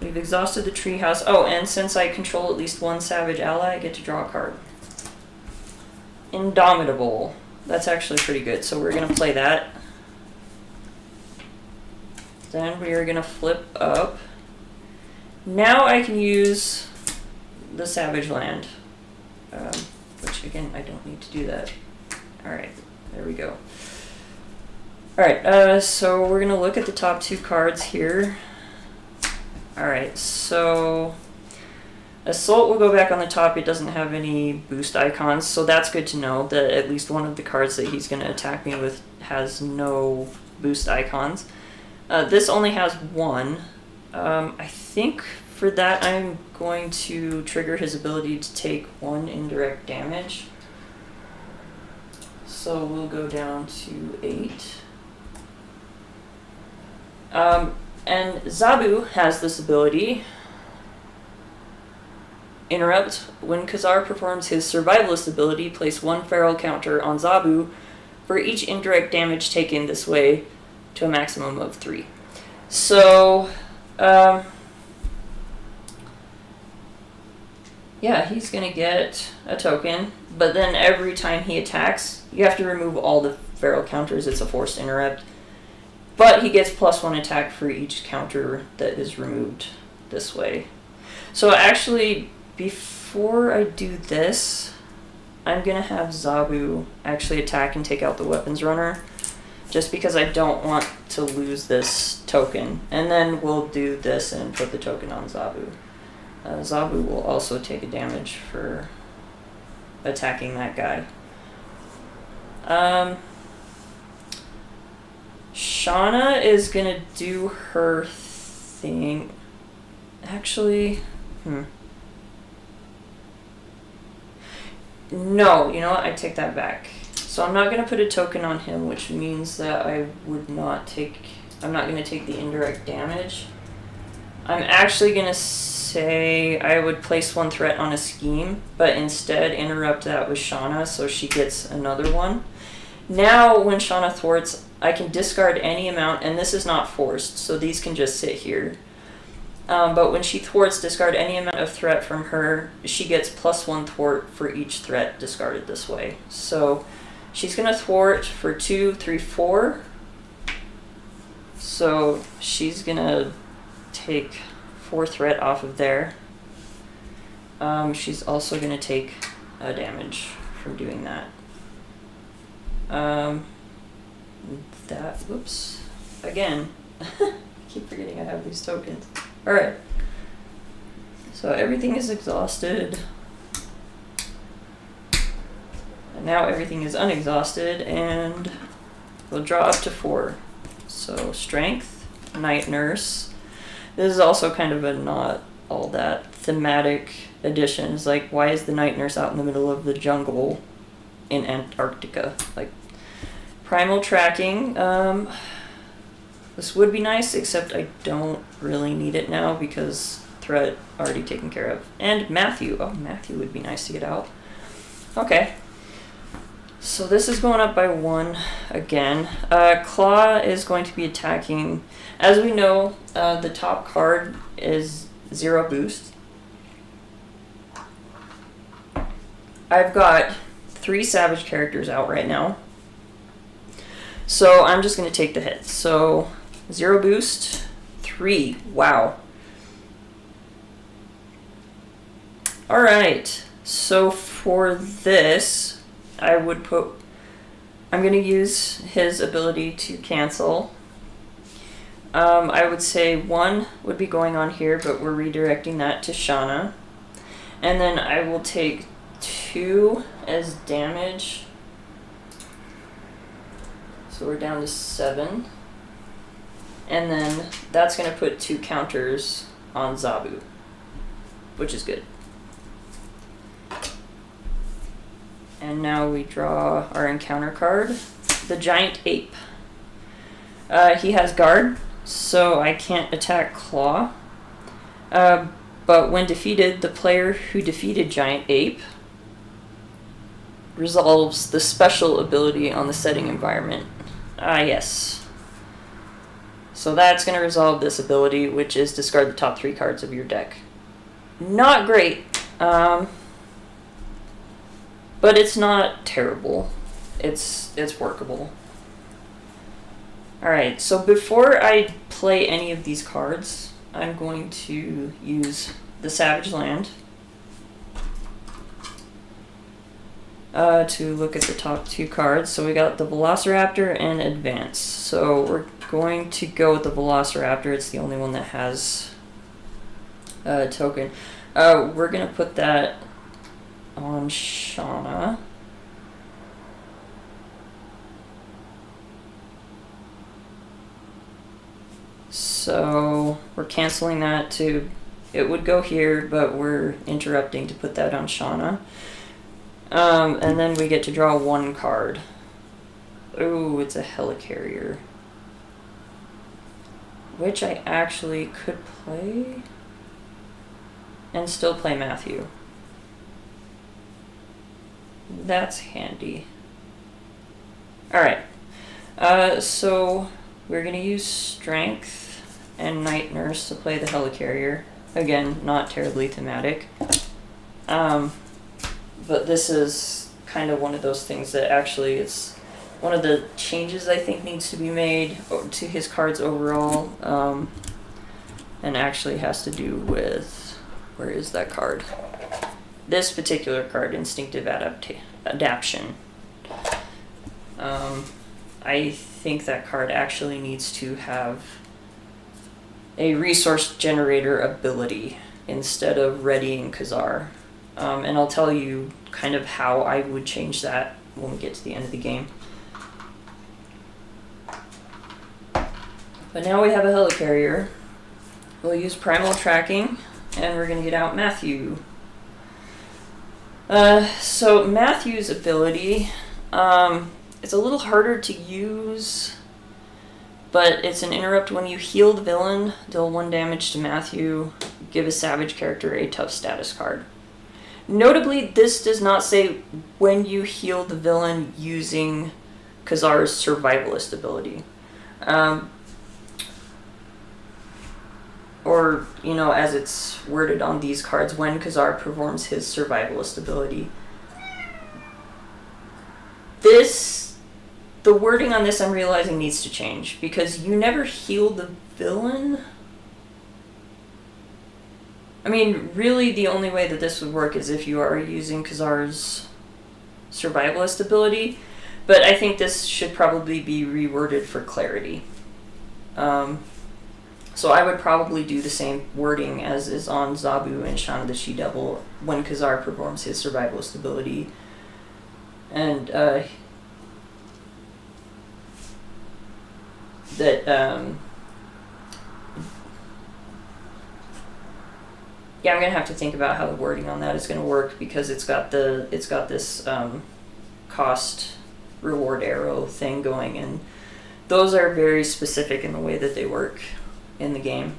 We've exhausted the treehouse. Oh, and since I control at least one savage ally, I get to draw a card. Indomitable. That's actually pretty good, so we're going to play that. Then we are going to flip up. Now I can use the Savage Land, which again, I don't need to do that. Alright, there we go. Alright, so we're gonna look at the top 2 cards here. Alright, so Assault will go back on the top. It doesn't have any boost icons, so that's good to know that at least one of the cards that he's gonna attack me with has no boost icons. This only has 1. I think for that I'm going to trigger his ability to take 1 indirect damage. So we'll go down to 8. And Zabu has this ability. Interrupt. When Ka-Zar performs his survivalist ability, place 1 feral counter on Zabu for each indirect damage taken this way to a maximum of 3. So, yeah, he's going to get a token, but then every time he attacks, you have to remove all the feral counters. It's a forced interrupt. But he gets +1 attack for each counter that is removed this way. So actually, before I do this, I'm going to have Zabu actually attack and take out the weapons runner, just because I don't want to lose this token. And then we'll do this and put the token on Zabu. Zabu will also take a damage for attacking that guy. Shanna is gonna do her thing. Actually, no, you know what? I take that back. So I'm not gonna put a token on him, which means that I'm not gonna take the indirect damage. I'm actually gonna say I would place 1 threat on a scheme, but instead interrupt that with Shanna so she gets another one. Now, when Shanna thwarts, I can discard any amount, and this is not forced, so these can just sit here. But when she thwarts, discard any amount of threat from her. She gets +1 thwart for each threat discarded this way. So she's going to thwart for 2, 3, 4. So she's going to take 4 threat off of there. She's also going to take a damage from doing that. Whoops, again, I keep forgetting I have these tokens. Alright, so everything is exhausted, and now everything is unexhausted, and we'll draw up to 4. So Strength, Night Nurse. This is also kind of a not all that thematic addition. It's like, why is the Night Nurse out in the middle of the jungle in Antarctica? Like, Primal Tracking. This would be nice, except I don't really need it now because threat already taken care of. And Matthew. Oh, Matthew would be nice to get out. Okay. So this is going up by 1 again. Klaw is going to be attacking. As we know, the top card is 0 boost. I've got 3 savage characters out right now. So I'm just going to take the hit. So 0 boost, 3. Wow. Alright. So for this, I'm going to use his ability to cancel. I would say 1 would be going on here, but we're redirecting that to Shanna. And then I will take 2 as damage. So we're down to 7. And then that's going to put 2 counters on Zabu, which is good. And now we draw our encounter card, the Giant Ape. He has guard, so I can't attack Klaw. But when defeated, the player who defeated Giant Ape resolves the special ability on the setting environment. Yes. So that's going to resolve this ability, which is discard the top 3 cards of your deck. Not great, but it's not terrible. It's workable. Alright, so before I play any of these cards, I'm going to use the Savage Land. to look at the top 2 cards. So we got the Velociraptor and Advance. So we're going to go with the Velociraptor. It's the only one that has a token. We're going to put that on Shanna. So we're canceling that to, it would go here, but we're interrupting to put that on Shanna. And then we get to draw 1 card. Ooh, it's a Helicarrier. Which I actually could play. And still play Matthew. That's handy. Alright. So we're going to use Strength and Night Nurse to play the Helicarrier. Again, not terribly thematic. But this is kind of one of those things that actually it's one of the changes I think needs to be made to his cards overall. And actually has to do with, where is that card? This particular card, Instinctive Adaptation. I think that card actually needs to have a resource generator ability instead of readying Ka-Zar. And I'll tell you kind of how I would change that when we get to the end of the game. But now we have a Helicarrier. We'll use Primal Tracking, and we're going to get out Matthew. So Matthew's ability, it's a little harder to use, but it's an interrupt when you heal the villain, deal 1 damage to Matthew, give a savage character a tough status card. Notably, this does not say when you heal the villain using Ka-Zar's survivalist ability. Or, you know, as it's worded on these cards, when Ka-Zar performs his survivalist ability. The wording on this I'm realizing needs to change, because you never heal the villain. I mean, really the only way that this would work is if you are using Ka-Zar's survivalist ability, but I think this should probably be reworded for clarity. So I would probably do the same wording as is on Zabu and Shanna the She-Devil when Ka-Zar performs his survivalist ability. And yeah, I'm gonna have to think about how the wording on that is gonna work, because it's got this cost reward arrow thing going, and those are very specific in the way that they work in the game.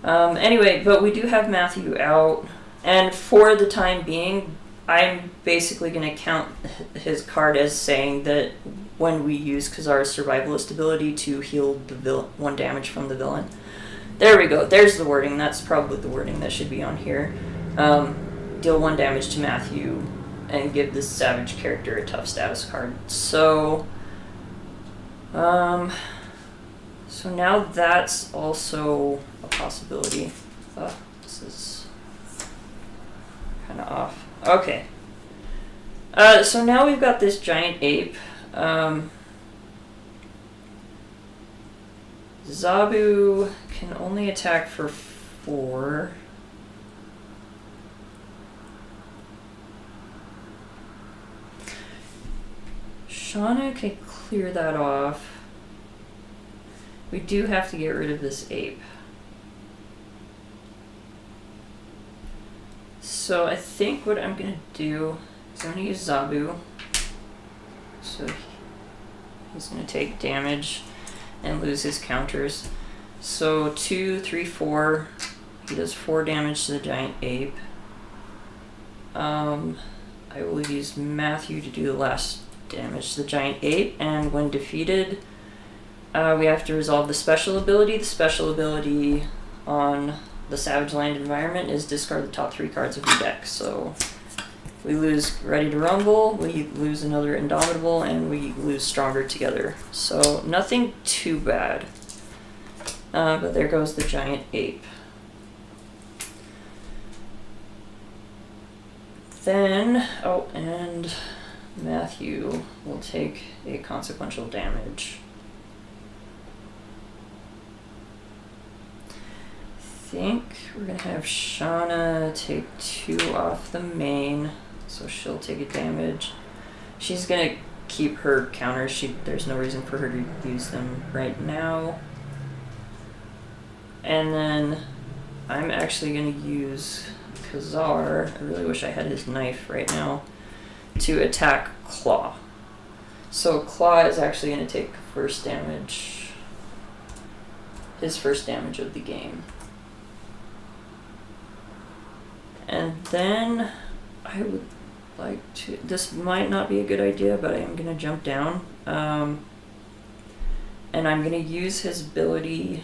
Anyway, but we do have Matthew out, and for the time being, I'm basically going to count his card as saying that when we use Ka-Zar's survivalist ability to heal the 1 damage from the villain. There we go. There's the wording. That's probably the wording that should be on here. Deal 1 damage to Matthew and give this savage character a tough status card. So now that's also a possibility. This is kind of off. Okay. So now we've got this giant ape. Zabu can only attack for 4. Shanna can clear that off. We do have to get rid of this ape. So I think what I'm going to do is I'm going to use Zabu. So he's going to take damage and lose his counters. So 2, 3, 4. He does 4 damage to the giant ape. I will use Matthew to do the last damage to the giant ape, and when defeated, we have to resolve the special ability. The special ability on the Savage Land environment is discard the top 3 cards of your deck. So we lose Ready to Rumble, we lose another Indomitable, and we lose Stronger Together. So nothing too bad. But there goes the giant ape. then, oh, and Matthew will take a consequential damage. I think we're gonna have Shanna take 2 off the main, so she'll take a damage. She's gonna keep her counters. There's no reason for her to use them right now. And then I'm actually gonna use Ka-Zar. I really wish I had his knife right now to attack Klaw. So Klaw is actually gonna take first damage. His first damage of the game. And then I would like to, this might not be a good idea, but I am going to jump down. And I'm going to use his ability.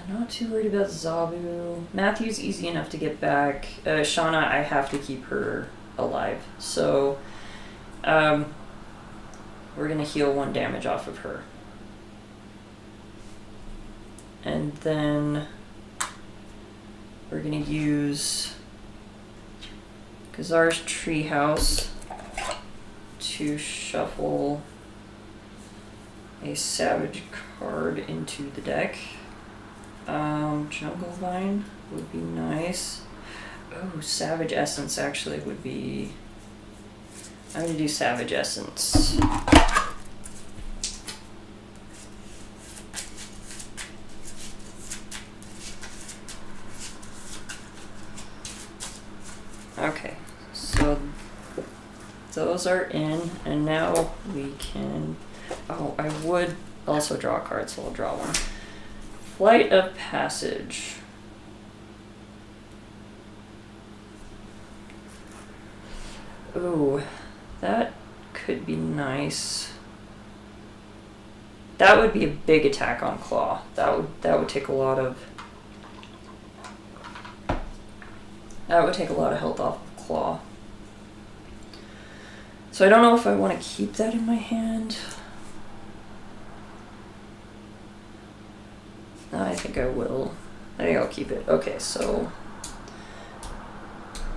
Not too worried about Zabu. Matthew's easy enough to get back. Shanna, I have to keep her alive. So we're going to heal 1 damage off of her. And then we're going to use Ka-Zar's Treehouse to shuffle a Savage card into the deck. Jungle Vine would be nice. Oh, Savage Essence actually would be... I'm going to do Savage Essence. Okay, so those are in, and now we can... Oh, I would also draw a card, so I'll draw one. Flight of Passage. Ooh, that could be nice. That would be a big attack on Klaw. That would take a lot of... That would take a lot of health off of Klaw. So I don't know if I want to keep that in my hand. No, I think I will. I think I'll keep it. Okay, so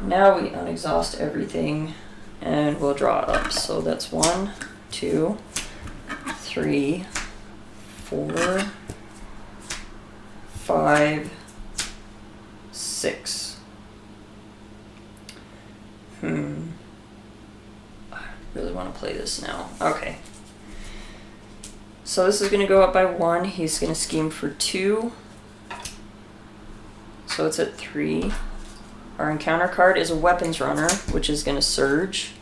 now we unexhaust everything and we'll draw it up. So that's 1, 2, 3, 4, 5, 6. I really want to play this now. Okay. So this is going to go up by 1. He's going to scheme for 2. So it's at 3. Our encounter card is a Weapons Runner, which is going to surge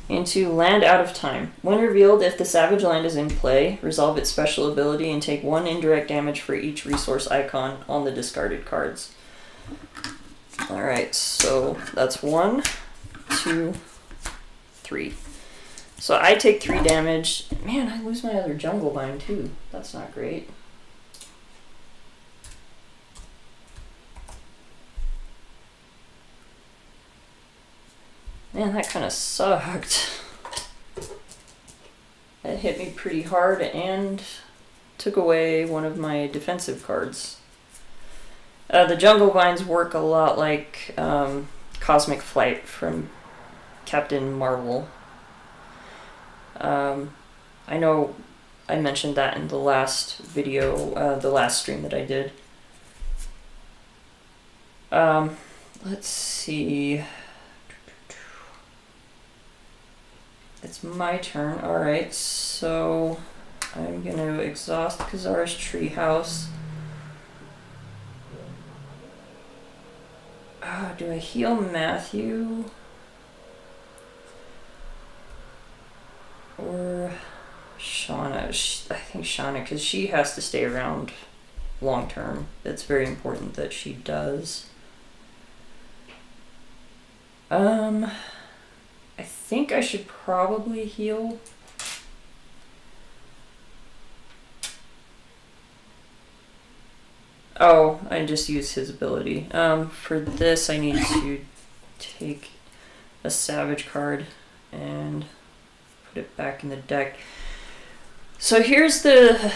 into Land Out of Time. When revealed, if the Savage Land is in play, resolve its special ability and take 1 indirect damage for each resource icon on the discarded cards. Alright, so that's 1, 2, 3. So I take 3 damage. Man, I lose my other Jungle Vine too. That's not great. Man, that kind of sucked. That hit me pretty hard and took away one of my defensive cards. The Jungle Vines work a lot like Cosmic Flight from Captain Marvel. I know I mentioned that in the last video, the last stream that I did. Let's see. It's my turn. Alright, so I'm going to exhaust Ka-Zar's Treehouse. Do I heal Matthew? Or Shanna? I think Shanna, because she has to stay around long term. It's very important that she does. I think I should probably heal. Oh, I just used his ability. For this, I need to take a Savage card and put it back in the deck. So here's the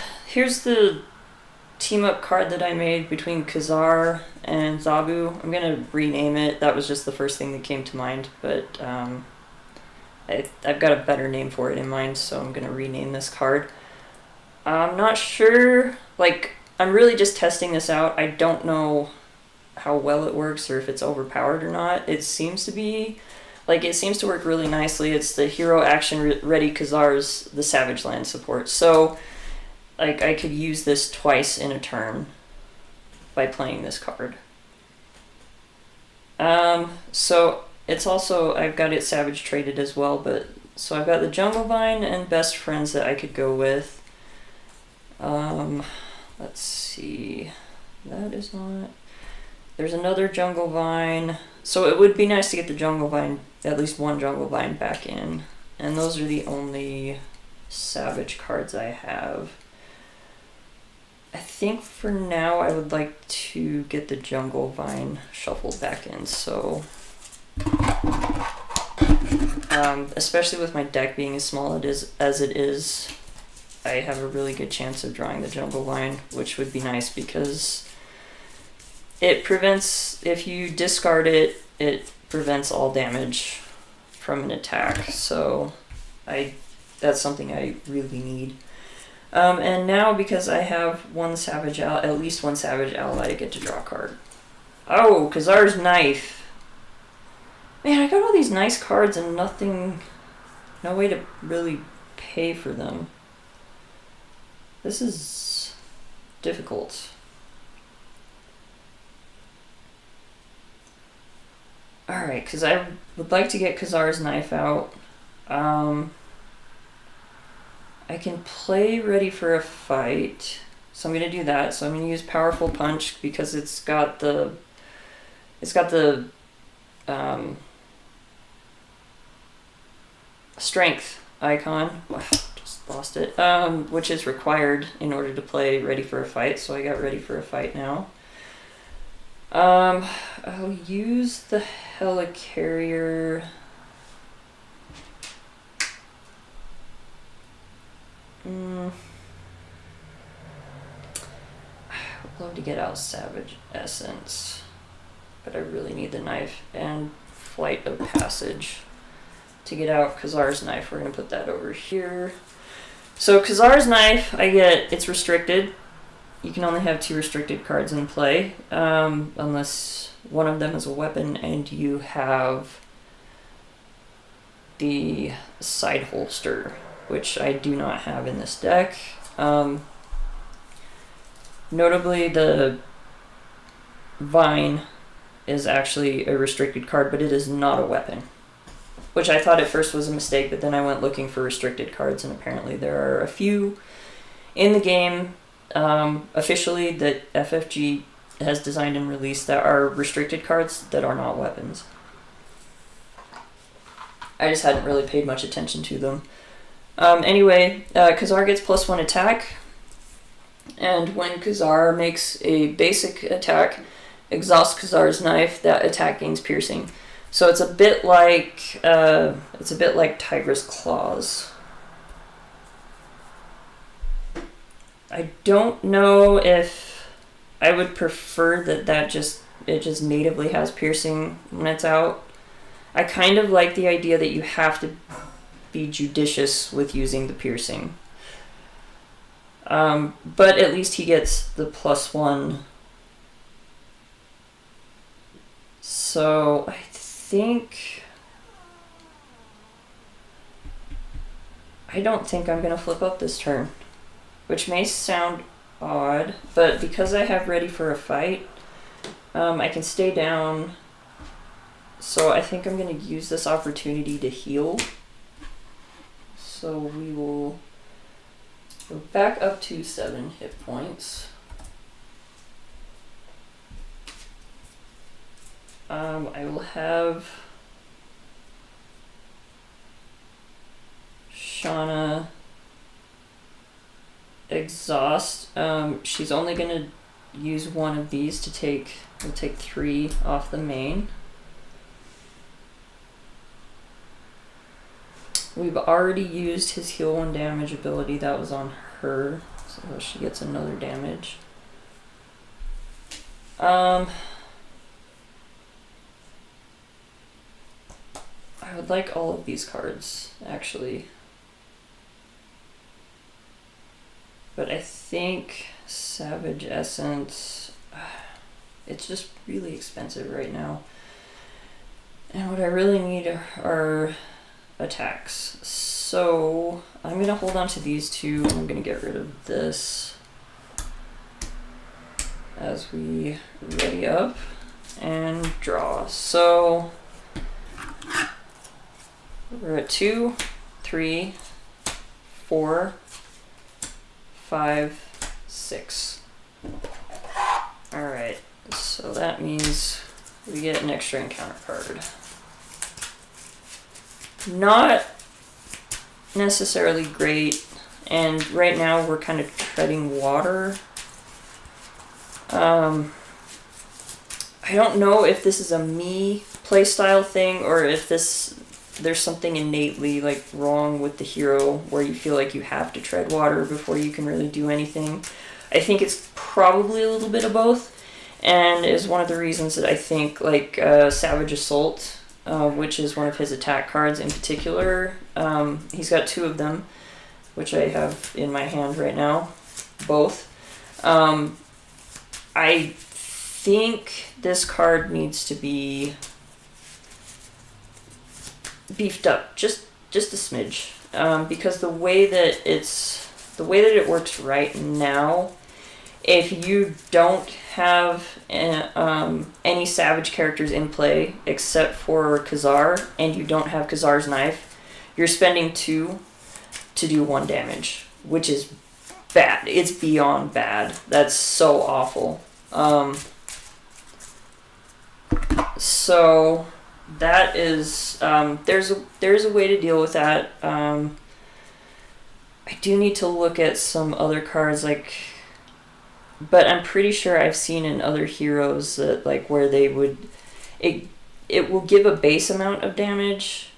team up card that I made between Ka-Zar and Zabu. I'm gonna rename it. That was just the first thing that came to mind, but I've got a better name for it in mind, so I'm gonna rename this card. I'm not sure, like, I'm really just testing this out. I don't know how well it works or if it's overpowered or not. It seems to be, like, it seems to work really nicely. It's the Hero Action Ready Ka-Zar's the Savage Land support. So, like, I could use this twice in a turn by playing this card. So it's also, I've got it Savage traded as well, but, so I've got the Jungle Vine and Best Friends that I could go with. Let's see, that is not, there's another Jungle Vine, so it would be nice to get the Jungle Vine, at least one Jungle Vine back in, and those are the only Savage cards I have. I think for now I would like to get the Jungle Vine shuffled back in, so especially with my deck being as small as it is, I have a really good chance of drawing the Jungle Vine, which would be nice because it prevents, if you discard it, it prevents all damage from an attack, so that's something I really need. And now, because I have one Savage at least one Savage ally, I get to draw a card. Oh, Ka-Zar's Knife. Man, I got all these nice cards and no way to really pay for them. This is difficult. Alright, because I would like to get Ka-Zar's Knife out. I can play Ready for a Fight, so I'm going to do that. So I'm going to use Powerful Punch because it's got the strength icon. Lost it, which is required in order to play Ready for a Fight, so I got Ready for a Fight now. I'll use the Helicarrier. I would love to get out Savage Essence, but I really need the Knife and Flight of Passage to get out Ka-Zar's Knife. We're going to put that over here. So Ka-Zar's Knife, it's restricted. You can only have 2 restricted cards in play, unless one of them is a weapon and you have the Side Holster, which I do not have in this deck. Notably, the Vine is actually a restricted card, but it is not a weapon, which I thought at first was a mistake, but then I went looking for restricted cards, and apparently there are a few in the game officially that FFG has designed and released that are restricted cards that are not weapons. I just hadn't really paid much attention to them. Anyway, Ka-Zar gets +1 attack, and when Ka-Zar makes a basic attack, exhausts Ka-Zar's Knife, that attack gains piercing. So it's a bit like Tiger's Claws. I don't know if I would prefer that it just natively has piercing when it's out. I kind of like the idea that you have to be judicious with using the piercing. But at least he gets the +1. So I don't think I'm going to flip up this turn, which may sound odd, but because I have Ready for a Fight, I can stay down. So I think I'm going to use this opportunity to heal. So we will go back up to 7 hit points. I will have Shanna exhaust. She's only going to use one of these to we'll take 3 off the main. We've already used his heal 1 damage ability. That was on her, so she gets another damage. I would like all of these cards, actually. But I think Savage Essence, it's just really expensive right now. And what I really need are attacks. So I'm going to hold on to these two. I'm going to get rid of this as we ready up and draw. So we're at 2, 3, 4, 5, 6. Alright, so that means we get an extra encounter card. Not necessarily great, and right now we're kind of treading water. I don't know if this is a me playstyle thing or if there's something innately like wrong with the hero where you feel like you have to tread water before you can really do anything. I think it's probably a little bit of both, and is one of the reasons that I think like Savage Assault, which is one of his attack cards in particular, he's got 2 of them, which I have in my hand right now, both. I think this card needs to be beefed up just a smidge, because the way that it works right now, if you don't have any Savage characters in play except for Ka-Zar, and you don't have Ka-Zar's knife, you're spending 2 to do 1 damage, which is bad. It's beyond bad. That's so awful. So that is there's a way to deal with that. I do need to look at some other cards, like, but I'm pretty sure I've seen in other heroes that like where they would it will give a base amount of damage,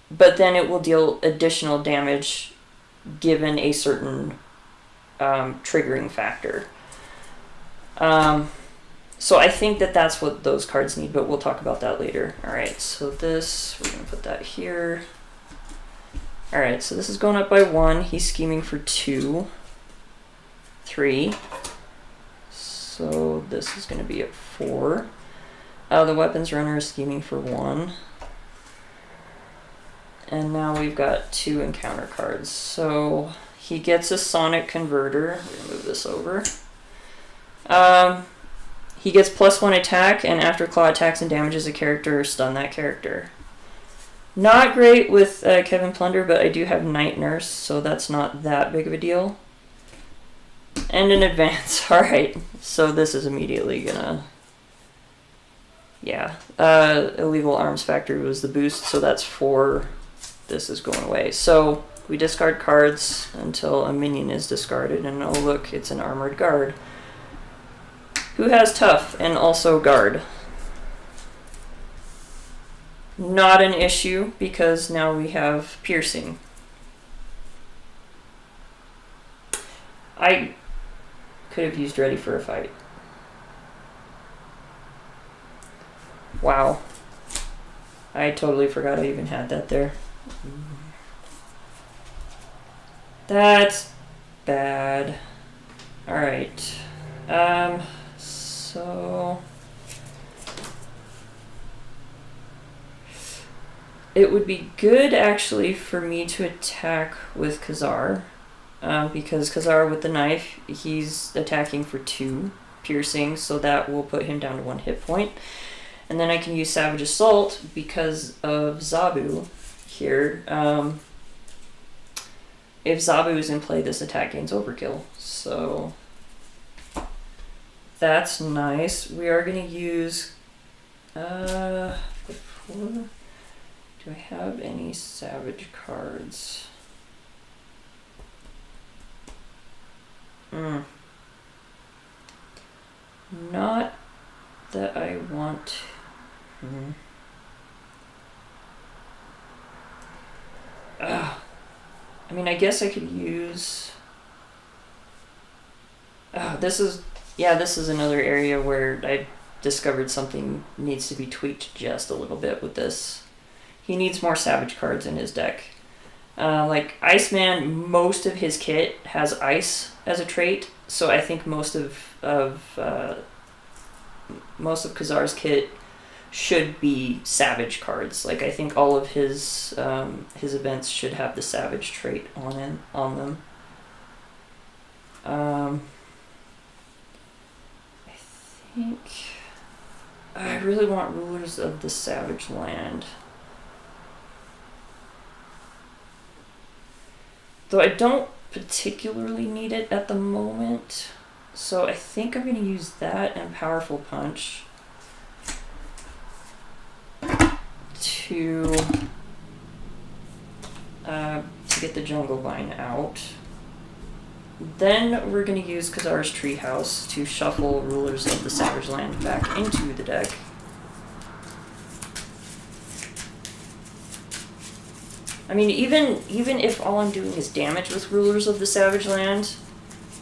but then it will deal additional damage given a certain triggering factor. So I think that that's what those cards need, but we'll talk about that later. Alright, so this, we're going to put that here. Alright, so this is going up by 1. He's scheming for 2. 3. So this is going to be at 4. The weapons runner is scheming for 1. And now we've got 2 encounter cards. So he gets a sonic converter. We're going to move this over. He gets +1 attack, and after Klaw attacks and damages a character, stun that character. Not great with Kevin Plunder, but I do have Night Nurse, so that's not that big of a deal. And an advance. Alright, so this is immediately gonna... Yeah. Illegal Arms Factory was the boost, so that's 4. This is going away. So we discard cards until a minion is discarded, and oh look, it's an armored guard. Who has tough and also guard? Not an issue, because now we have piercing. I could have used ready for a fight. Wow. I totally forgot I even had that there. That's bad. Alright. So it would be good actually for me to attack with Ka-Zar, because Ka-Zar with the knife, he's attacking for 2 piercing, so that will put him down to 1 hit point. And then I can use Savage Assault because of Zabu here. If Zabu is in play, this attack gains overkill, so that's nice. We are going to use, before, do I have any Savage cards? Not that I want. I mean, I guess I could use, this is, yeah, this is another area where I discovered something needs to be tweaked just a little bit with this. He needs more Savage cards in his deck. Like Iceman, most of his kit has ice as a trait, so I think most of Ka-Zar's kit should be Savage cards. Like I think all of his events should have the Savage trait on them. I think I really want Rulers of the Savage Land. Though I don't particularly need it at the moment. So I think I'm going to use that and Powerful Punch to get the Jungle Vine out. Then we're going to use Ka-Zar's Treehouse to shuffle Rulers of the Savage Land back into the deck. I mean, even if all I'm doing is damage with Rulers of the Savage Land,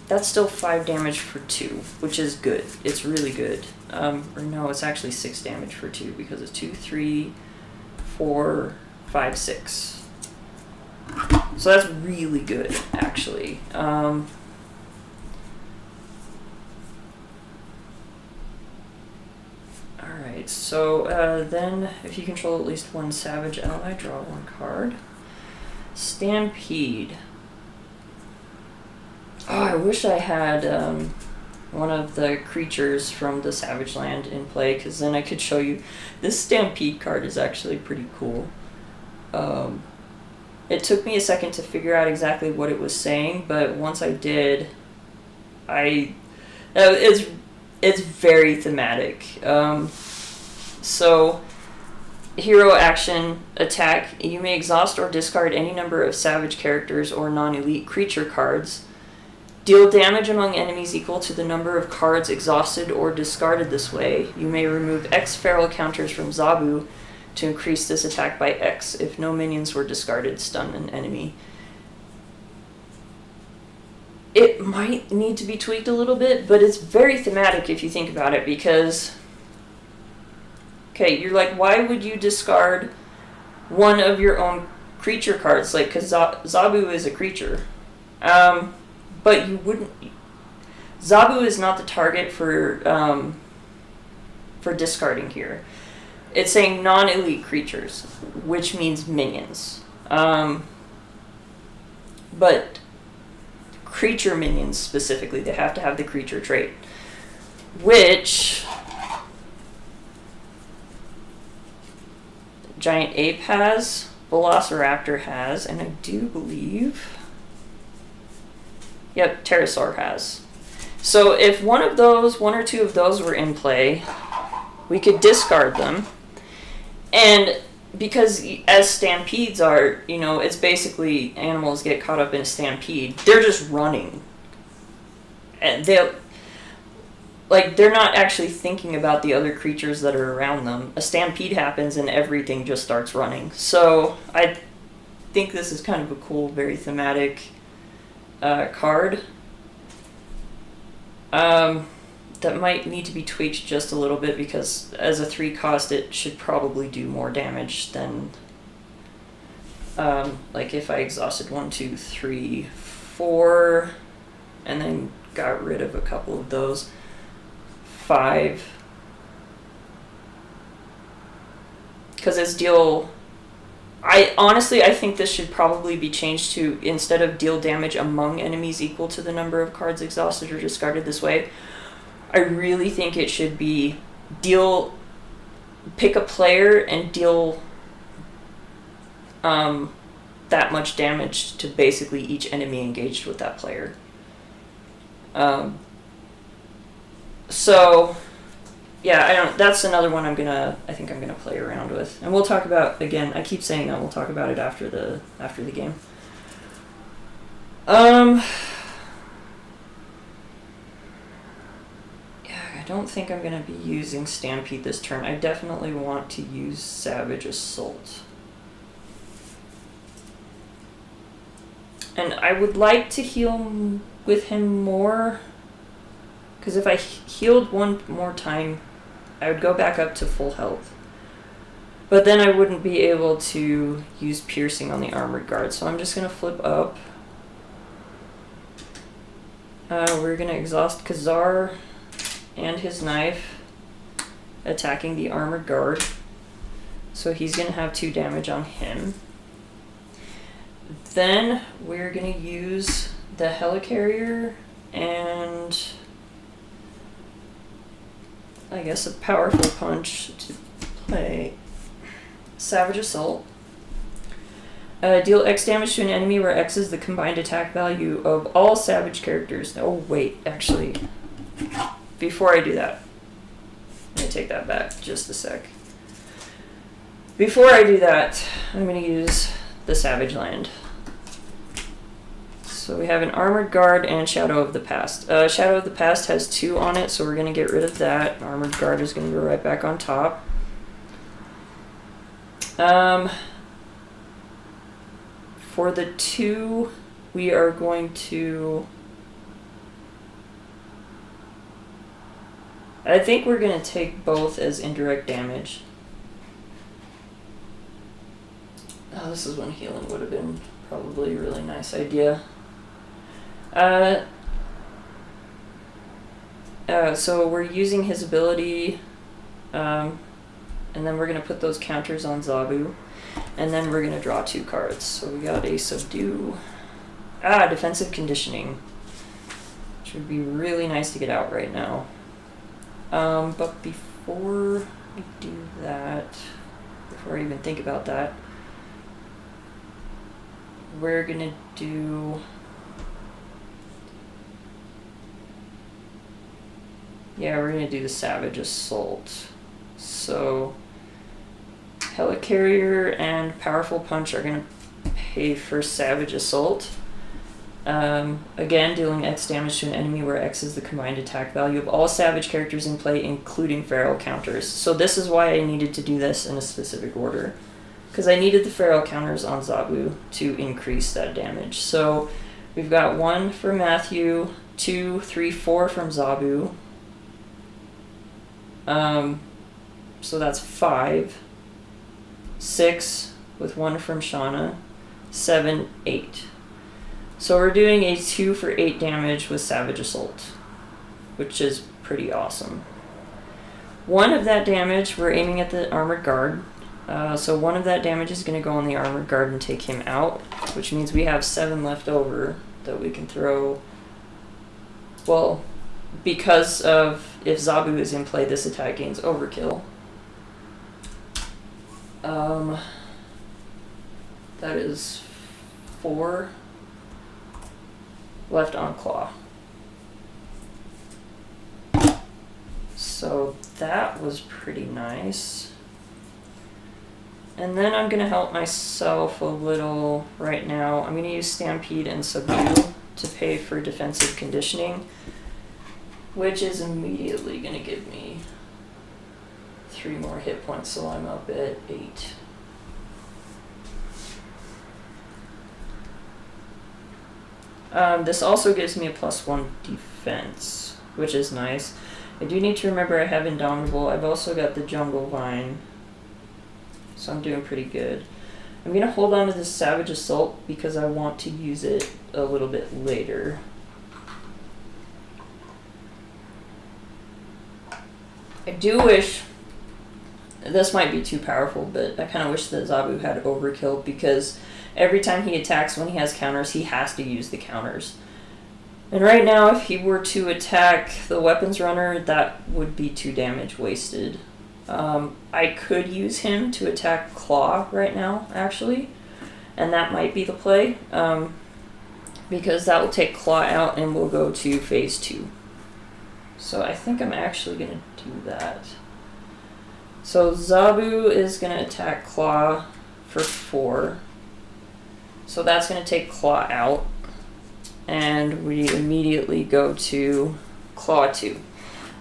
that's still 5 damage for 2, which is good. It's really good. Or no, it's actually 6 damage for 2 because it's 2, 3, 4, 5, 6. So that's really good, actually. Alright, so then if you control at least one Savage ally, draw 1 card. Stampede. Oh, I wish I had one of the creatures from the Savage Land in play, because then I could show you. This Stampede card is actually pretty cool. It took me a second to figure out exactly what it was saying, but once I did, it's very thematic. So, hero action attack. You may exhaust or discard any number of Savage characters or non-elite creature cards. Deal damage among enemies equal to the number of cards exhausted or discarded this way. You may remove X feral counters from Zabu to increase this attack by X. If no minions were discarded, stun an enemy. It might need to be tweaked a little bit, but it's very thematic if you think about it, because okay, you're like, why would you discard one of your own creature cards? Like, because Zabu is a creature. But you wouldn't... Zabu is not the target for discarding here. It's saying non-elite creatures, which means minions. But creature minions specifically, they have to have the creature trait. Which... Giant Ape has, Velociraptor has, and I do believe... Yep, Pterosaur has. So if one or two of those were in play, we could discard them. And because as stampedes are, it's basically animals get caught up in a stampede, they're just running. And they're not actually thinking about the other creatures that are around them. A stampede happens and everything just starts running. So I think this is kind of a cool, very thematic card. That might need to be tweaked just a little bit, because as a 3 cost it should probably do more damage than like if I exhausted 1, 2, 3, 4 and then got rid of a couple of those. 5, because it's deal... I think this should probably be changed to, instead of deal damage among enemies equal to the number of cards exhausted or discarded this way, I really think it should be pick a player and deal that much damage to basically each enemy engaged with that player. So yeah, that's another one I think I'm gonna play around with, and we'll talk about, again, I keep saying that we'll talk about it after the game. Yeah, I don't think I'm gonna be using Stampede this turn. I definitely want to use Savage Assault. And I would like to heal with him more. Because if I healed one more time, I would go back up to full health. But then I wouldn't be able to use piercing on the armored guard. So I'm just going to flip up. We're going to exhaust Ka-Zar and his knife, attacking the armored guard. So he's going to have 2 damage on him. Then we're going to use the helicarrier and I guess a powerful punch to play Savage Assault. Deal X damage to an enemy where X is the combined attack value of all Savage characters. Oh wait, actually, before I do that, let me take that back just a sec. Before I do that, I'm going to use the Savage Land. So we have an Armored Guard and Shadow of the Past. Shadow of the Past has 2 on it, so we're going to get rid of that. Armored Guard is going to go right back on top. For the 2, we are going to... I think we're going to take both as indirect damage. Oh, this is when healing would have been probably a really nice idea. So we're using his ability, and then we're going to put those counters on Zabu, and then we're going to draw 2 cards. So we got a Subdue, Defensive Conditioning, which would be really nice to get out right now. But before we do that, before I even think about that, we're going to do... Yeah, we're going to do the Savage Assault. So, Helicarrier and Powerful Punch are going to pay for Savage Assault. Again, dealing X damage to an enemy where X is the combined attack value of all Savage characters in play, including feral counters. So this is why I needed to do this in a specific order. Because I needed the feral counters on Zabu to increase that damage. So, we've got 1 for Matthew, 2, 3, 4 from Zabu. So that's 5, 6 with 1 from Shanna, 7, 8. So we're doing a 2 for 8 damage with Savage Assault, which is pretty awesome. 1 of that damage, we're aiming at the Armored Guard. So 1 of that damage is going to go on the Armored Guard and take him out, which means we have 7 left over that we can throw. Well, because of if Zabu is in play, this attack gains overkill. That is 4 left on Klaw. So that was pretty nice. And then I'm going to help myself a little right now. I'm going to use Stampede and Subdue to pay for defensive conditioning, which is immediately going to give me 3 more hit points, so I'm up at 8. This also gives me a +1 defense, which is nice. I do need to remember I have Indomitable. I've also got the Jungle Vine, so I'm doing pretty good. I'm going to hold on to this Savage Assault because I want to use it a little bit later. I do wish, this might be too powerful, but I kind of wish that Zabu had overkill, because every time he attacks when he has counters, he has to use the counters. And right now, if he were to attack the weapons runner, that would be 2 damage wasted. I could use him to attack Klaw right now, actually, and that might be the play, because that will take Klaw out and we'll go to phase 2. So I think I'm actually going to do that. So Zabu is going to attack Klaw for 4. So that's going to take Klaw out. And we immediately go to Klaw 2.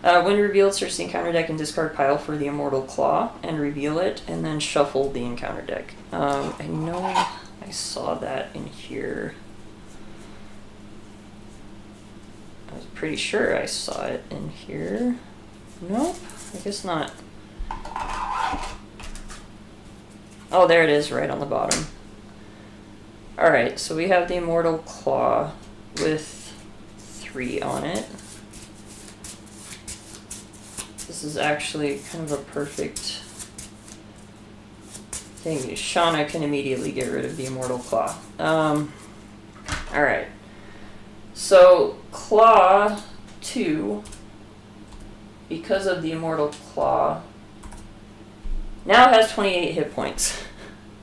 When revealed, search the encounter deck and discard pile for the Immortal Klaw and reveal it, and then shuffle the encounter deck. I know I saw that in here. I was pretty sure I saw it in here. Nope, I guess not. Oh, there it is, right on the bottom. Alright, so we have the Immortal Klaw with 3 on it. This is actually kind of a perfect thing. Shanna can immediately get rid of the Immortal Klaw. Alright. So, Klaw 2, because of the Immortal Klaw, now has 28 hit points.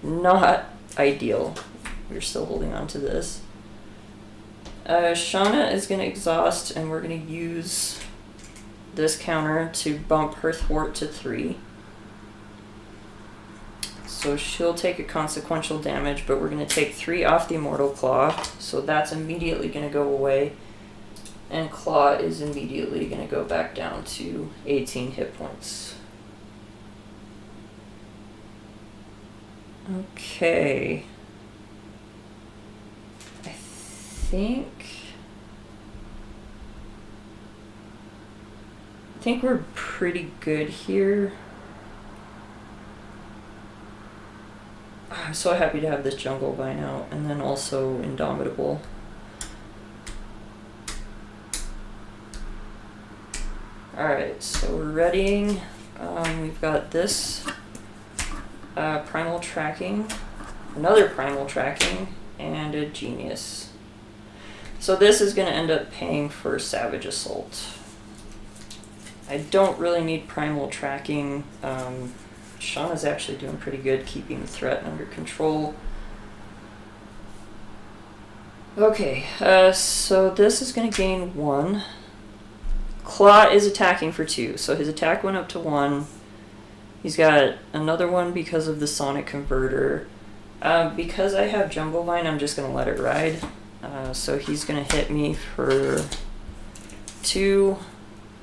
Not ideal. We're still holding on to this. Shanna is going to exhaust, and we're going to use this counter to bump her thwart to 3. So she'll take a consequential damage, but we're going to take 3 off the Immortal Klaw, so that's immediately going to go away. And Klaw is immediately going to go back down to 18 hit points. Okay. I think we're pretty good here. I'm so happy to have this Jungle Vine out, and then also Indomitable. Alright, so we're readying. We've got this Primal Tracking, another Primal Tracking, and a Genius. So this is going to end up paying for Savage Assault. I don't really need Primal Tracking. Shanna's actually doing pretty good keeping the threat under control. Okay, so this is going to gain 1. Klaw is attacking for 2, so his attack went up to 1. He's got another one because of the Sonic Converter. Because I have Jungle Vine, I'm just going to let it ride. So he's going to hit me for 2,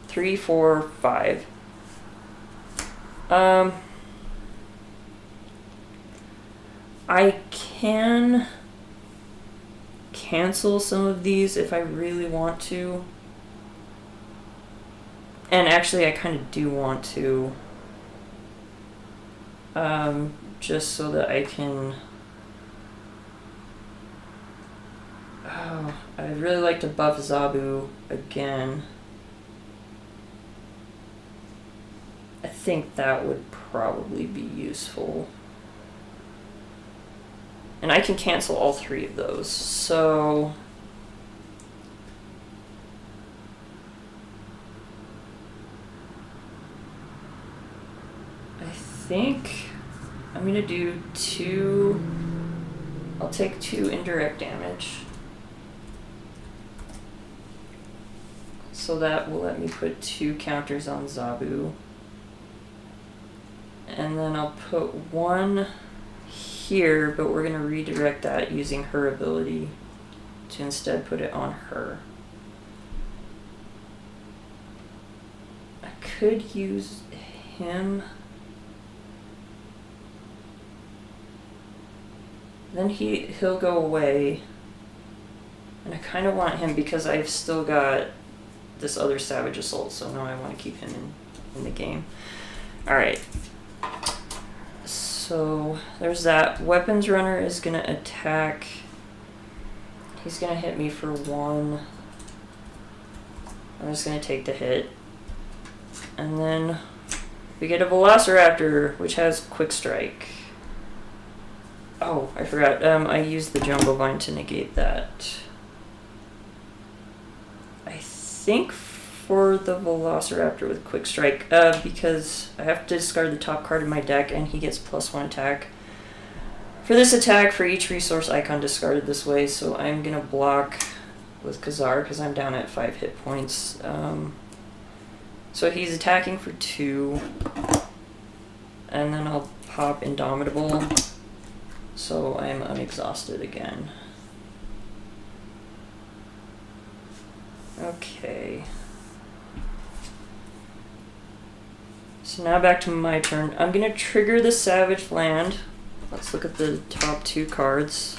3, 4, 5. I can cancel some of these if I really want to. And actually, I kind of do want to. Just so that I can... Oh, I'd really like to buff Zabu again. I think that would probably be useful. And I can cancel all 3 of those, so... I think I'm gonna do 2... I'll take 2 indirect damage. So that will let me put 2 counters on Zabu. And then I'll put 1 here, but we're going to redirect that using her ability to instead put it on her. I could use him. Then he'll go away. And I kind of want him because I've still got this other Savage Assault, so now I want to keep him in the game. Alright. So there's that. Weapons Runner is going to attack. He's going to hit me for 1. I'm just going to take the hit. And then we get a Velociraptor, which has Quick Strike. Oh, I forgot. I used the Jungle Vine to negate that. I think for the Velociraptor with Quick Strike, because I have to discard the top card of my deck and he gets +1 attack. For this attack, for each resource icon discarded this way, so I'm going to block with Ka-Zar because I'm down at 5 hit points. So he's attacking for 2, and then I'll pop Indomitable, so I'm unexhausted again. Okay. So now back to my turn. I'm going to trigger the Savage Land. Let's look at the top 2 cards.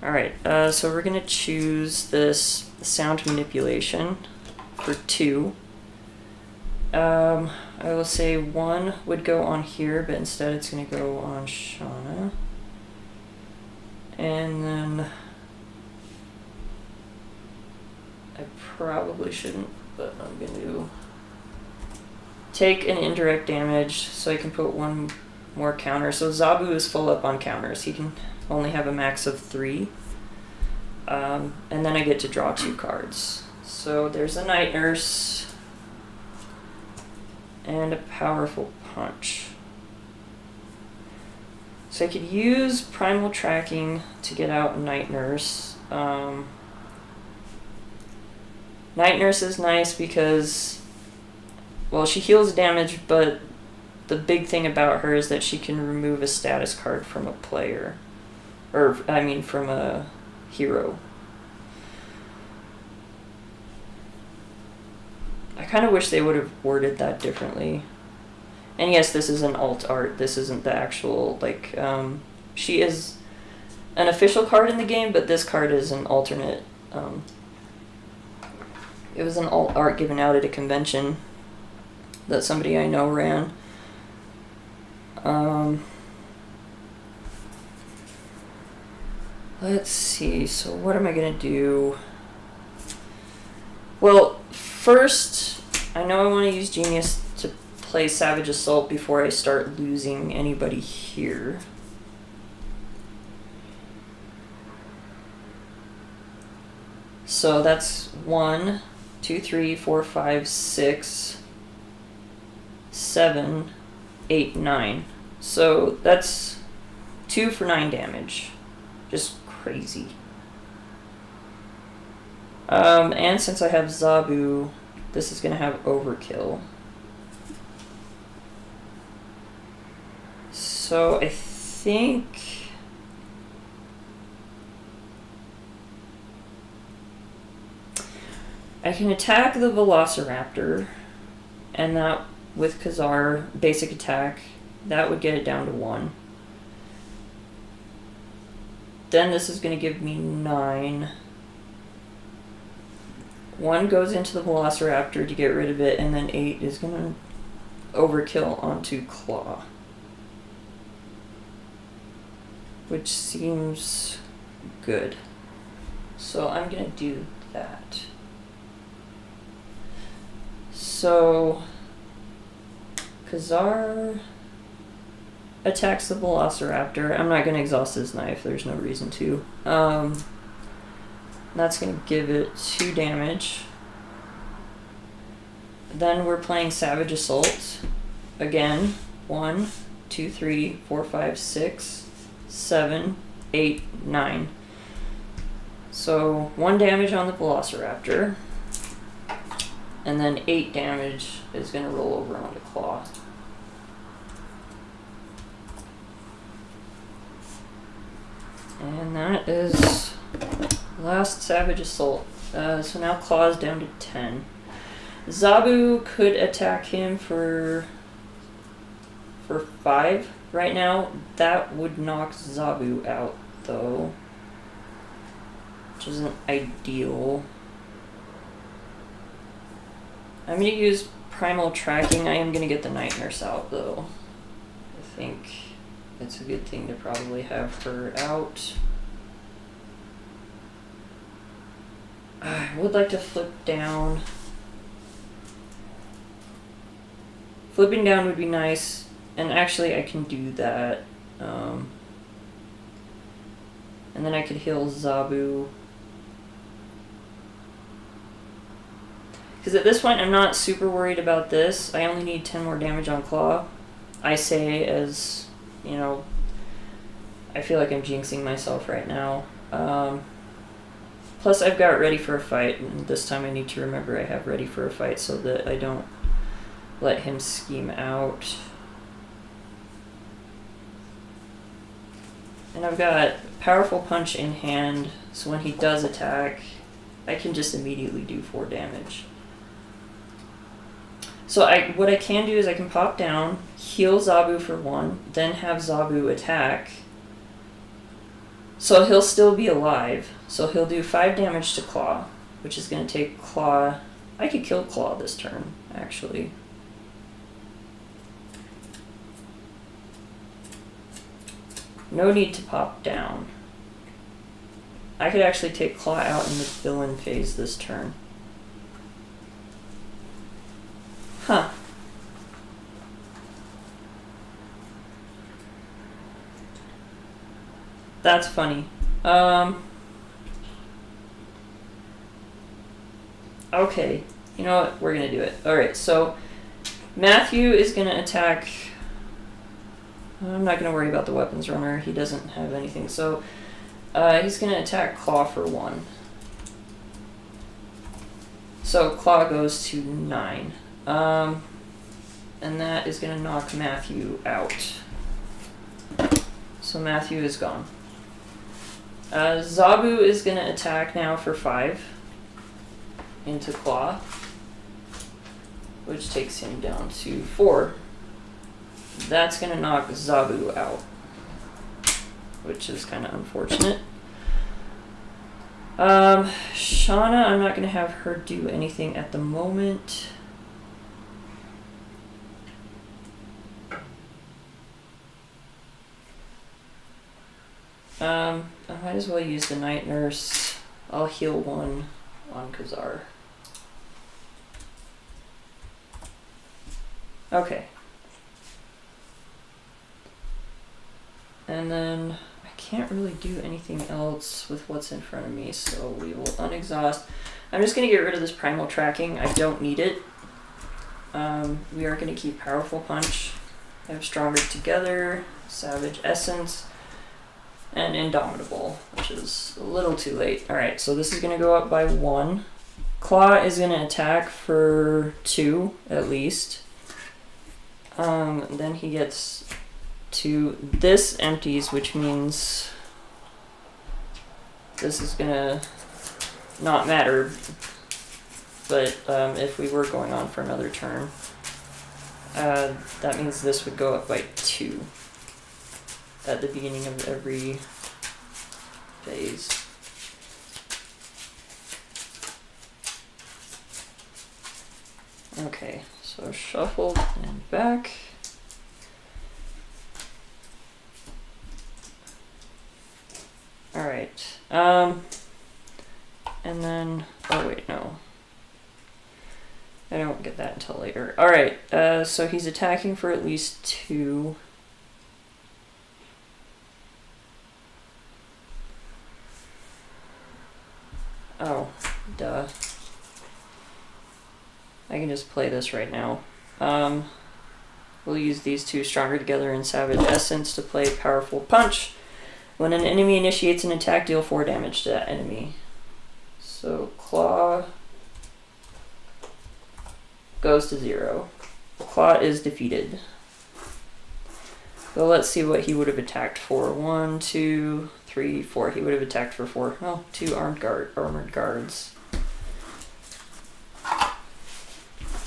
Alright, so we're going to choose this sound manipulation for 2. I will say 1 would go on here, but instead it's going to go on Shanna. And then I probably shouldn't, but I'm going to take an indirect damage so I can put 1 more counter. So Zabu is full up on counters. He can only have a max of 3. And then I get to draw 2 cards. So there's a Night Nurse and a Powerful Punch. So I could use Primal Tracking to get out Night Nurse. Night Nurse is nice because, well, she heals damage, but the big thing about her is that she can remove a status card from a player. Or, I mean, from a hero. I kind of wish they would have worded that differently. And yes, this is an alt art. This isn't the actual, like, she is an official card in the game, but this card is an alternate. It was an alt art given out at a convention that somebody I know ran. Let's see, so what am I going to do? Well, first, I know I want to use Genius to play Savage Assault before I start losing anybody here. So that's 1, 2, 3, 4, 5, 6, 7, 8, 9. So that's 2 for 9 damage. Just crazy. And since I have Zabu, this is going to have Overkill. So I think I can attack the Velociraptor, and that with Ka-Zar, basic attack, that would get it down to 1. Then this is going to give me 9. 1 goes into the Velociraptor to get rid of it, and then 8 is going to overkill onto Klaw. Which seems good. So I'm going to do that. So Ka-Zar attacks the Velociraptor. I'm not going to exhaust his knife. There's no reason to. That's going to give it 2 damage. Then we're playing Savage Assault. Again, 1, 2, 3, 4, 5, 6, 7, 8, 9. So 1 damage on the Velociraptor. And then 8 damage is going to roll over onto Klaw. And that is last Savage Assault. So now Klaw's down to 10. Zabu could attack him for 5 right now. That would knock Zabu out, though, which isn't ideal. I'm going to use Primal Tracking. I am going to get the Night Nurse out, though. I think it's a good thing to probably have her out. I would like to flip down. Flipping down would be nice, and actually I can do that. And then I could heal Zabu. Because at this point I'm not super worried about this. I only need 10 more damage on Klaw. I say as, you know, I feel like I'm jinxing myself right now. Plus I've got Ready for a Fight, and this time I need to remember I have Ready for a Fight so that I don't let him scheme out. And I've got Powerful Punch in hand, so when he does attack, I can just immediately do 4 damage. So what I can do is I can pop down, heal Zabu for 1, then have Zabu attack. So he'll still be alive. So he'll do 5 damage to Klaw. which is going to take Klaw. I could kill Klaw this turn, actually. No need to pop down. I could actually take Klaw out in the villain phase this turn. Huh. That's funny. Okay. You know what? We're gonna do it. Alright, so Matthew is gonna attack. I'm not gonna worry about the weapons runner. He doesn't have anything. So he's gonna attack Klaw for 1. So Klaw goes to 9. And that is gonna knock Matthew out. So Matthew is gone. Zabu is gonna attack now for 5 into Klaw, which takes him down to 4. That's gonna knock Zabu out, which is kind of unfortunate. Shanna, I'm not gonna have her do anything at the moment. I might as well use the Night Nurse. I'll heal 1 on Ka-Zar. Okay. And then I can't really do anything else with what's in front of me, so we will unexhaust. I'm just going to get rid of this primal tracking. I don't need it. We are going to keep Powerful Punch. I have Stronger Together, Savage Essence, and Indomitable, which is a little too late. Alright, so this is going to go up by 1. Klaw is going to attack for 2, at least. Then he gets to this empties, which means this is going to not matter. But if we were going on for another turn, that means this would go up by 2. At the beginning of every phase. Okay, so shuffled and back. Alright, and then, oh wait, no. I don't get that until later. Alright, so he's attacking for at least 2. Oh, duh. I can just play this right now. We'll use these 2, Stronger Together and Savage Essence, to play Powerful Punch. When an enemy initiates an attack, deal 4 damage to that enemy. So Klaw goes to 0. Klaw is defeated. So let's see what he would have attacked for. 1, 2, 3, 4. He would have attacked for 4. Oh, 2 armored guards.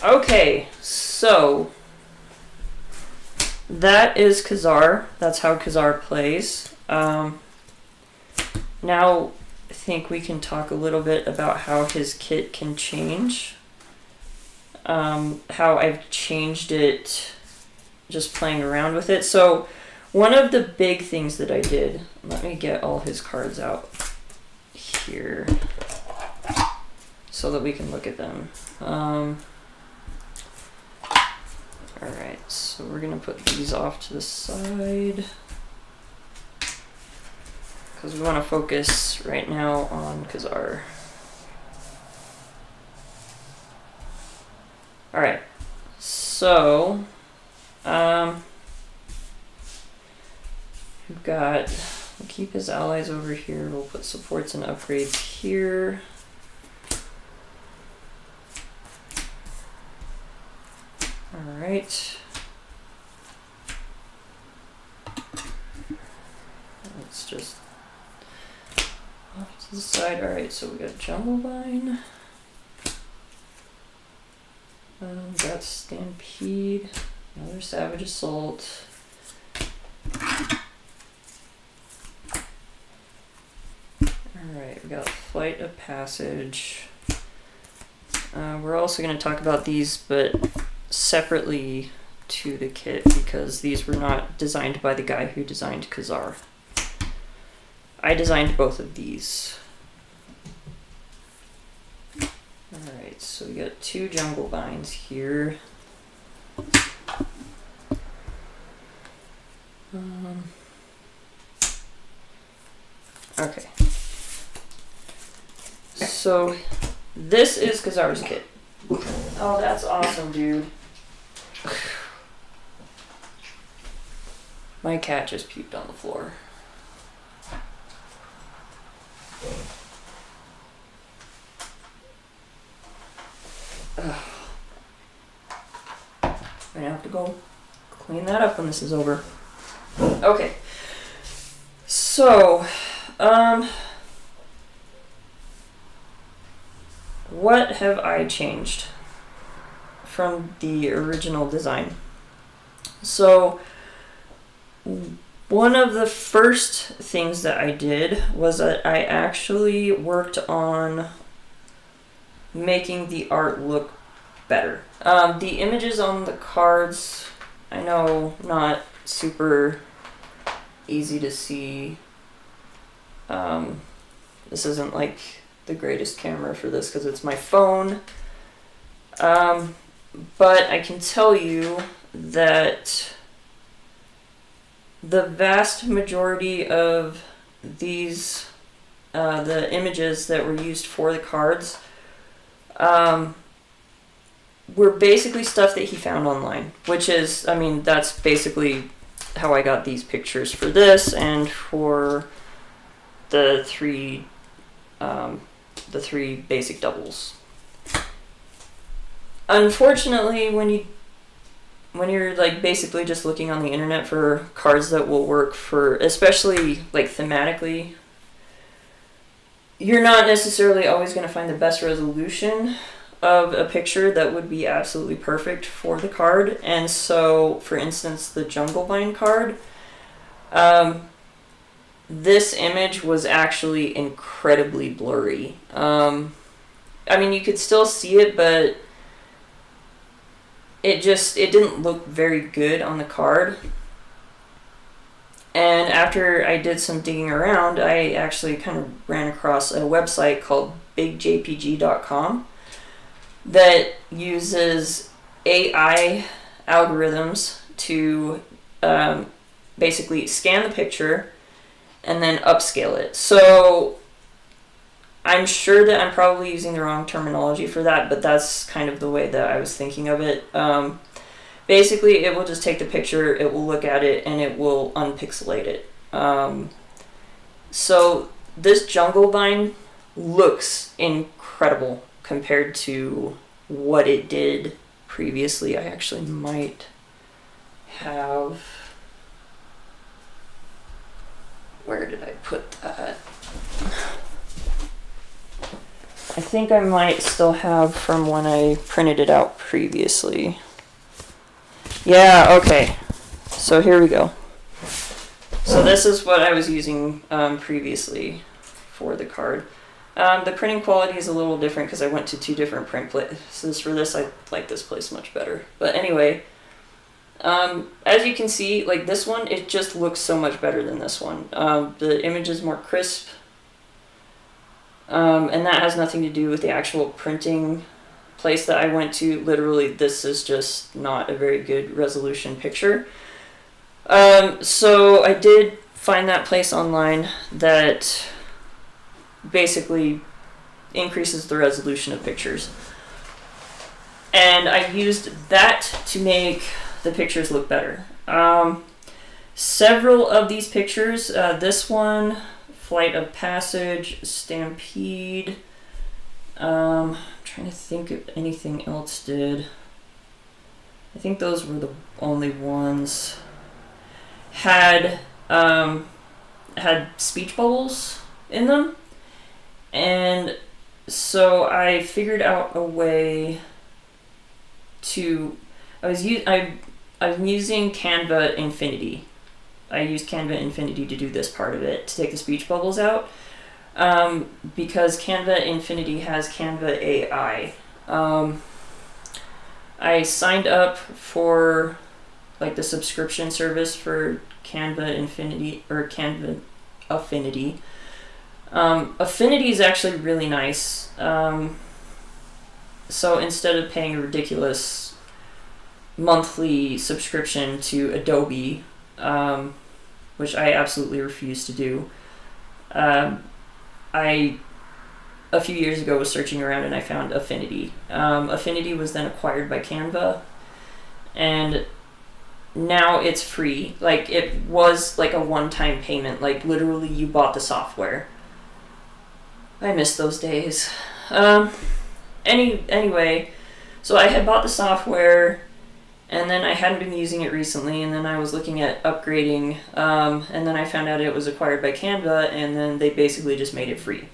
Okay, so that is Ka-Zar. That's how Ka-Zar plays. Now I think we can talk a little bit about how his kit can change. How I've changed it just playing around with it. So one of the big things that I did, let me get all his cards out here so that we can look at them. Alright, so we're going to put these off to the side because we want to focus right now on Ka-Zar. Alright, so we've got, we'll keep his allies over here, we'll put supports and upgrades here. Alright. Let's just off to the side. Alright, so we got Jumblevine. Got Stampede. Another Savage Assault. Alright, we got Flight of Passage. We're also going to talk about these, but separately to the kit, because these were not designed by the guy who designed Ka-Zar. I designed both of these. Alright, so we got 2 jungle vines here. Okay. So this is Ka-Zar's kit. Oh, that's awesome, dude. My cat just puked on the floor. Ugh. I'm gonna have to go clean that up when this is over. Okay. So, what have I changed from the original design? So, one of the first things that I did was that I actually worked on making the art look better. The images on the cards, I know, not super easy to see. This isn't like the greatest camera for this because it's my phone. But I can tell you that the vast majority of these, the images that were used for the cards, were basically stuff that he found online, which is, I mean, that's basically how I got these pictures for this and for the three basic doubles. Unfortunately, when you're like basically just looking on the internet for cards that will work for, especially like thematically, you're not necessarily always going to find the best resolution of a picture that would be absolutely perfect for the card. And so, for instance, the Jungle Vine card, this image was actually incredibly blurry. I mean, you could still see it, but it didn't look very good on the card. And after I did some digging around, I actually kind of ran across a website called bigjpg.com that uses AI algorithms to basically scan the picture and then upscale it. So I'm sure that I'm probably using the wrong terminology for that, but that's kind of the way that I was thinking of it. Basically, it will just take the picture, it will look at it, and it will unpixelate it. So this Jungle Vine looks incredible compared to what it did previously. I actually might have... Where did I put that? I think I might still have from when I printed it out previously. Yeah, okay. So here we go. So this is what I was using previously for the card. The printing quality is a little different because I went to 2 different print places for this. I like this place much better. But anyway, as you can see, like this one, it just looks so much better than this one. The image is more crisp. And that has nothing to do with the actual printing place that I went to. Literally, this is just not a very good resolution picture. So I did find that place online that basically increases the resolution of pictures. And I used that to make the pictures look better. Several of these pictures, this one, Flight of Passage, Stampede, I'm trying to think if anything else did. I think those were the only ones. Had speech bubbles in them, and so I figured out a way to. I'm using Canva Infinity. I used Canva Infinity to do this part of it, to take the speech bubbles out, because Canva Infinity has Canva AI I signed up for like the subscription service for Canva Infinity or Canva Affinity. Affinity is actually really nice. So instead of paying a ridiculous monthly subscription to Adobe, which I absolutely refuse to do, I a few years ago was searching around and I found Affinity. Affinity was then acquired by Canva, and now it's free. Like, it was like a one-time payment, like literally you bought the software. I miss those days. Anyway, so I had bought the software, and then I hadn't been using it recently, and then I was looking at upgrading, and then I found out it was acquired by Canva, and then they basically just made it free.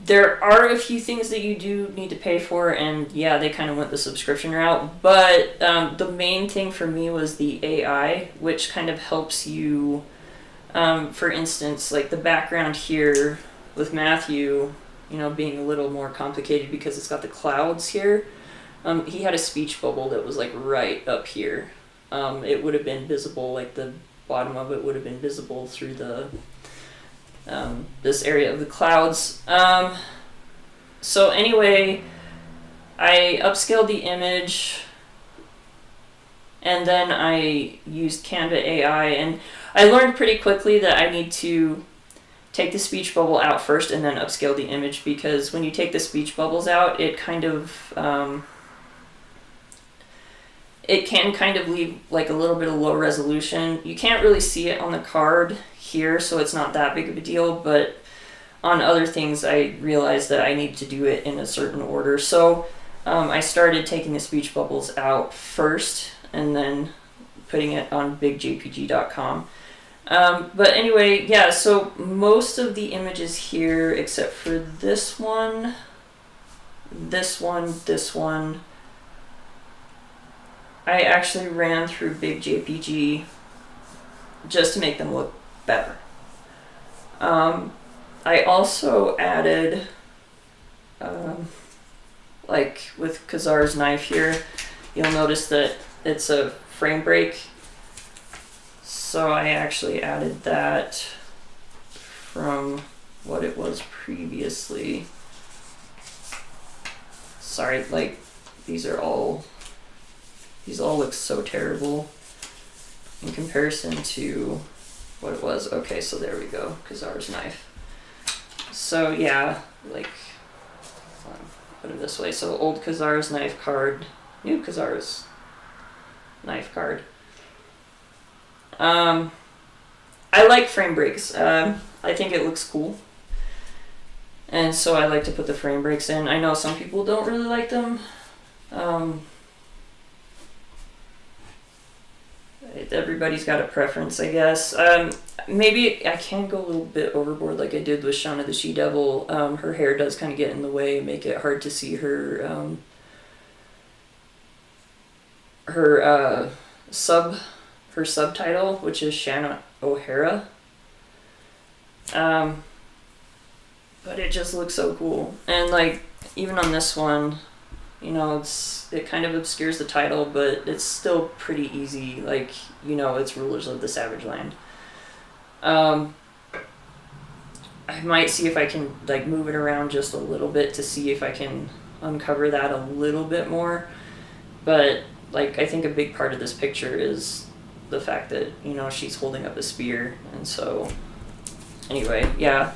There are a few things that you do need to pay for, and yeah, they kind of went the subscription route, but the main thing for me was the AI, which kind of helps you, for instance, like the background here with Matthew, you know, being a little more complicated because it's got the clouds here. He had a speech bubble that was like right up here. It would have been visible, like the bottom of it would have been visible through the this area of the clouds. So anyway, I upscaled the image, and then I used Canva AI, and I learned pretty quickly that I need to take the speech bubble out first and then upscale the image, because when you take the speech bubbles out, it kind of it can kind of leave like a little bit of low resolution. You can't really see it on the card here, so it's not that big of a deal, but on other things I realized that I need to do it in a certain order. So I started taking the speech bubbles out first and then putting it on bigjpg.com. But anyway, yeah, so most of the images here, except for this one, I actually ran through BigJPG just to make them look better. I also added, like with Ka-Zar's knife here, you'll notice that it's a frame break. So I actually added that from what it was previously. Sorry, like these all look so terrible in comparison to what it was. Okay, so there we go, Ka-Zar's knife. So yeah, like, put it this way. So old Ka-Zar's knife card, new Ka-Zar's knife card. I like frame breaks. I think it looks cool. And so I like to put the frame breaks in. I know some people don't really like them. Everybody's got a preference, I guess. Maybe I can go a little bit overboard like I did with Shanna the She-Devil. Her hair does kind of get in the way, make it hard to see her subtitle, which is Shanna O'Hara. But it just looks so cool. And like, even on this one, you know, it kind of obscures the title, but it's still pretty easy. Like, you know, it's Rulers of the Savage Land. I might see if I can like move it around just a little bit to see if I can uncover that a little bit more. But like, I think a big part of this picture is the fact that, you know, she's holding up a spear. And so anyway, yeah,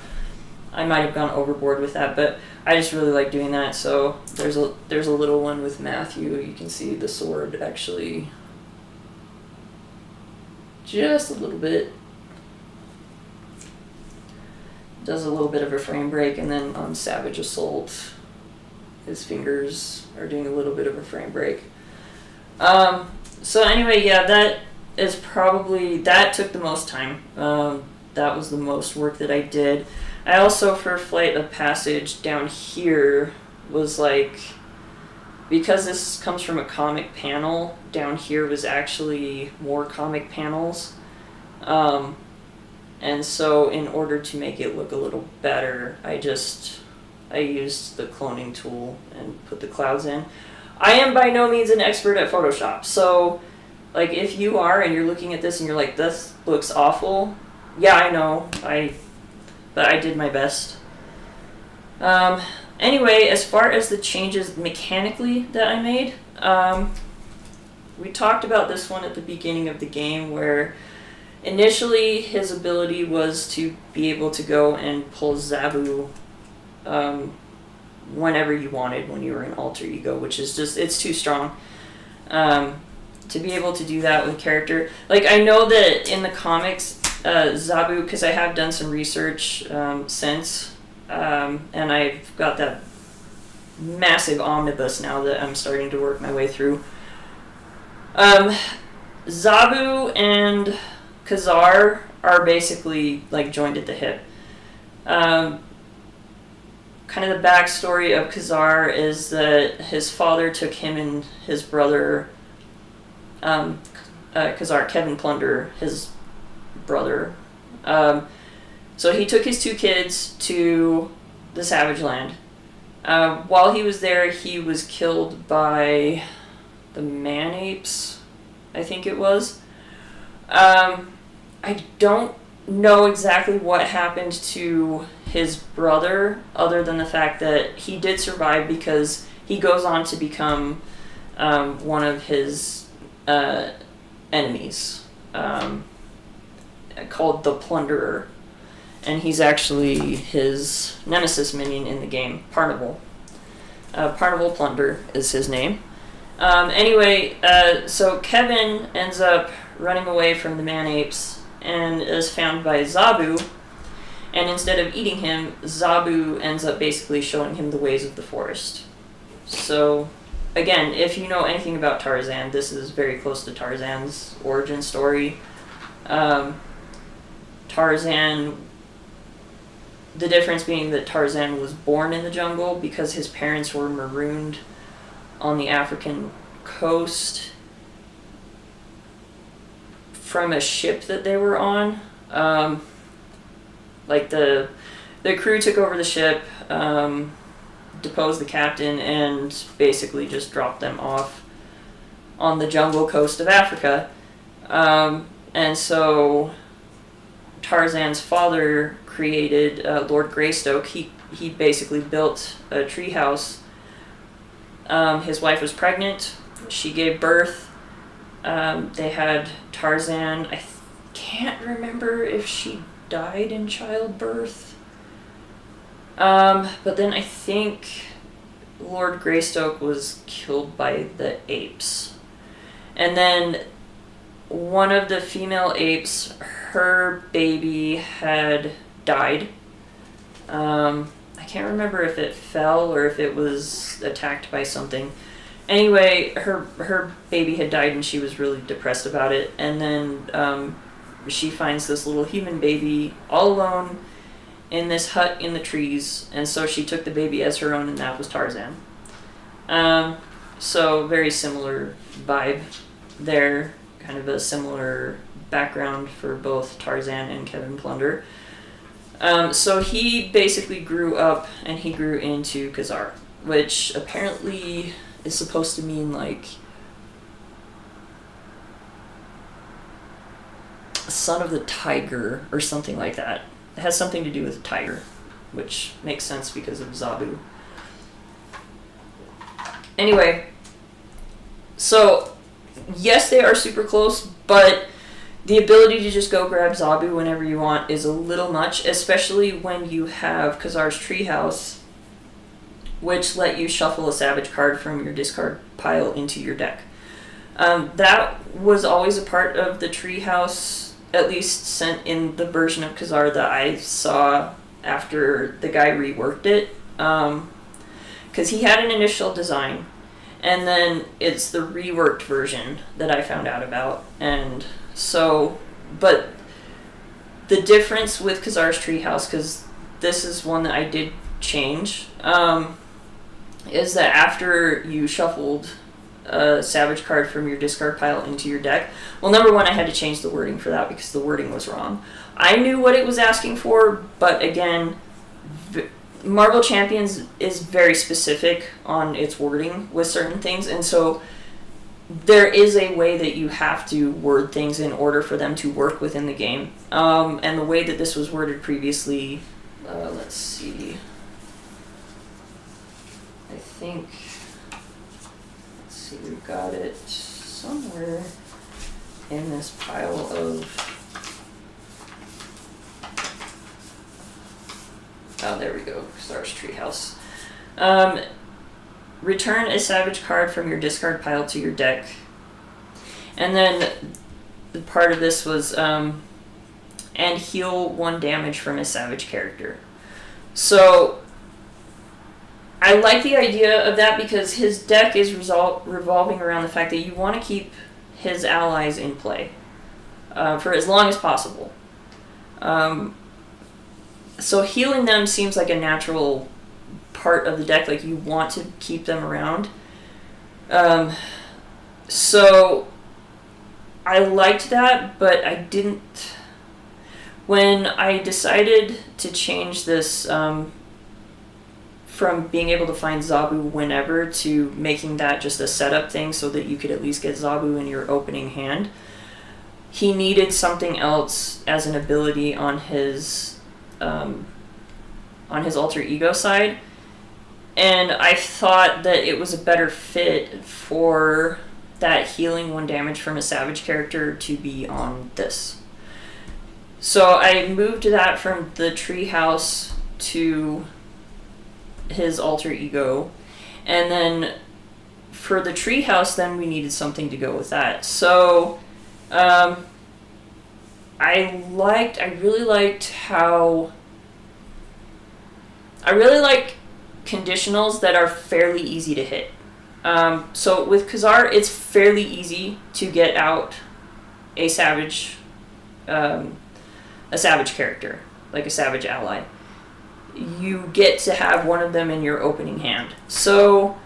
I might have gone overboard with that, but I just really like doing that. So there's a little one with Matthew. You can see the sword actually just a little bit. Does a little bit of a frame break, and then on Savage Assault, his fingers are doing a little bit of a frame break. So anyway, yeah, that took the most time. That was the most work that I did. I also, for Flight of Passage down here, was like, because this comes from a comic panel, down here was actually more comic panels. And so in order to make it look a little better, I I used the cloning tool and put the clouds in. I am by no means an expert at Photoshop, so like if you are and you're looking at this and you're like, this looks awful, yeah, I know, but I did my best. Anyway, as far as the changes mechanically that I made, we talked about this one at the beginning of the game where initially his ability was to be able to go and pull Zabu whenever you wanted when you were in alter ego, which is just, it's too strong. To be able to do that with character. Like, I know that in the comics, Zabu, because I have done some research since, and I've got that massive omnibus now that I'm starting to work my way through. Zabu and Ka-Zar are basically like joined at the hip. Kind of the backstory of Ka-Zar is that his father took him and his brother, Ka-Zar, Kevin Plunder, his brother. So he took his two kids to the Savage Land. While he was there, he was killed by the man-apes, I think it was. I don't know exactly what happened to his brother, other than the fact that he did survive because he goes on to become one of his enemies, called the Plunderer. And he's actually his nemesis minion in the game, Parnival. Parnival Plunder is his name. Anyway, so Kevin ends up running away from the man-apes and is found by Zabu, and instead of eating him, Zabu ends up basically showing him the ways of the forest. So, again, if you know anything about Tarzan, this is very close to Tarzan's origin story. Tarzan, the difference being that Tarzan was born in the jungle because his parents were marooned on the African coast from a ship that they were on. Like the crew took over the ship, deposed the captain, and basically just dropped them off on the jungle coast of Africa. And so Tarzan's father created Lord Greystoke. He basically built a treehouse. His wife was pregnant. She gave birth. They had Tarzan. I can't remember if she died in childbirth. But then I think Lord Greystoke was killed by the apes. And then one of the female apes, her baby had died. I can't remember if it fell or if it was attacked by something. Anyway, her baby had died and she was really depressed about it. And then she finds this little human baby all alone in this hut in the trees. And so she took the baby as her own, and that was Tarzan. So very similar vibe there. Kind of a similar background for both Tarzan and Kevin Plunder. So he basically grew up and he grew into Ka-Zar, which apparently is supposed to mean like son of the tiger or something like that. It has something to do with tiger, which makes sense because of Zabu. Anyway, so yes, they are super close, but the ability to just go grab Zabu whenever you want is a little much, especially when you have Ka-Zar's Treehouse, which let you shuffle a Savage card from your discard pile into your deck. That was always a part of the Treehouse, at least sent in the version of Ka-Zar that I saw after the guy reworked it. Because he had an initial design, and then it's the reworked version that I found out about. And so, but the difference with Ka-Zar's Treehouse, because this is one that I did change, is that after you shuffled a Savage card from your discard pile into your deck, well, number one, I had to change the wording for that because the wording was wrong. I knew what it was asking for, but again, Marvel Champions is very specific on its wording with certain things, and so there is a way that you have to word things in order for them to work within the game. And the way that this was worded previously, let's see. I think, let's see, we've got it somewhere in this pile of, oh, there we go, Ka-Zar's Treehouse. Return a savage card from your discard pile to your deck. And then part of this was, and heal 1 damage from a savage character. So, I like the idea of that because his deck is revolving around the fact that you want to keep his allies in play for as long as possible. So healing them seems like a natural part of the deck, like you want to keep them around. So I liked that, but I didn't. When I decided to change this from being able to find Zabu whenever to making that just a setup thing so that you could at least get Zabu in your opening hand, he needed something else as an ability on his alter ego side, and I thought that it was a better fit for that healing 1 damage from a savage character to be on this. So I moved that from the treehouse to his alter ego, and then for the treehouse, then we needed something to go with that. So I really like conditionals that are fairly easy to hit. So with Ka-Zar, it's fairly easy to get out a savage character, like a savage ally. You get to have one of them in your opening hand. So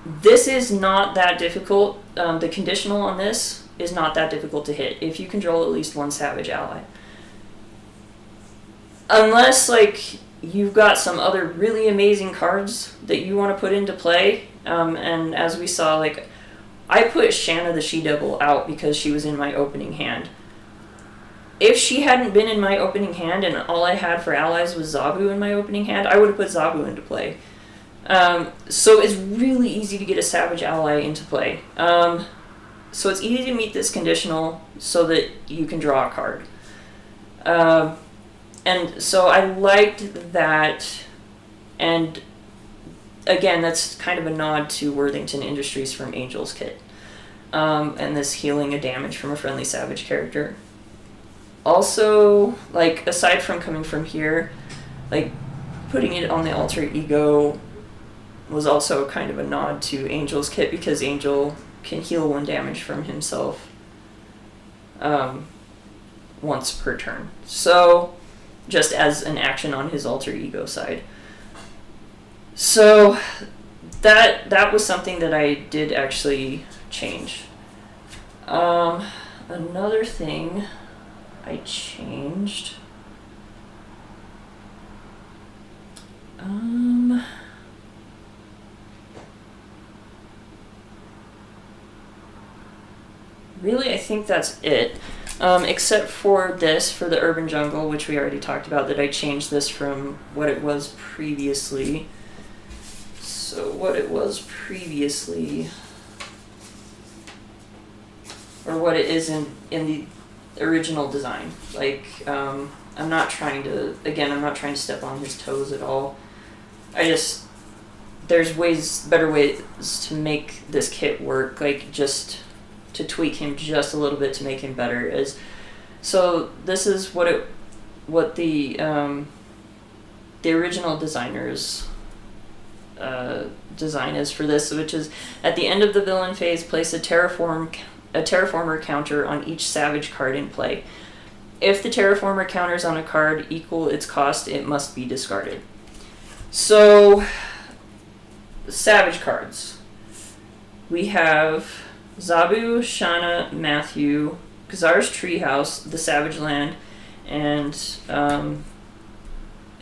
this is not that difficult. The conditional on this is not that difficult to hit if you control at least 1 savage ally. Unless, like, you've got some other really amazing cards that you want to put into play. And as we saw, like, I put Shanna the She-Devil out because she was in my opening hand. If she hadn't been in my opening hand and all I had for allies was Zabu in my opening hand, I would have put Zabu into play. So it's really easy to get a savage ally into play. So it's easy to meet this conditional so that you can draw a card. And so I liked that, and again, that's kind of a nod to Worthington Industries from Angel's Kit, and this healing a damage from a friendly savage character. Also, like, aside from coming from here, like, putting it on the alter ego was also kind of a nod to Angel's Kit because Angel can heal 1 damage from himself once per turn. So, just as an action on his alter ego side. So, that was something that I did actually change. Another thing I changed. Really, I think that's it. Except for this, for the Urban Jungle, which we already talked about, that I changed this from what it was previously. So what it was previously, or what it is in the original design. Like, I'm not trying to step on his toes at all. There's better ways to make this kit work, like just to tweak him just a little bit to make him better. So this is what the original designer's design is for this, which is at the end of the villain phase, place a terraformer counter on each savage card in play. If the terraformer counters on a card equal its cost, it must be discarded. So, savage cards. We have Zabu, Shanna, Matthew, Ka-Zar's Treehouse, the Savage Land, and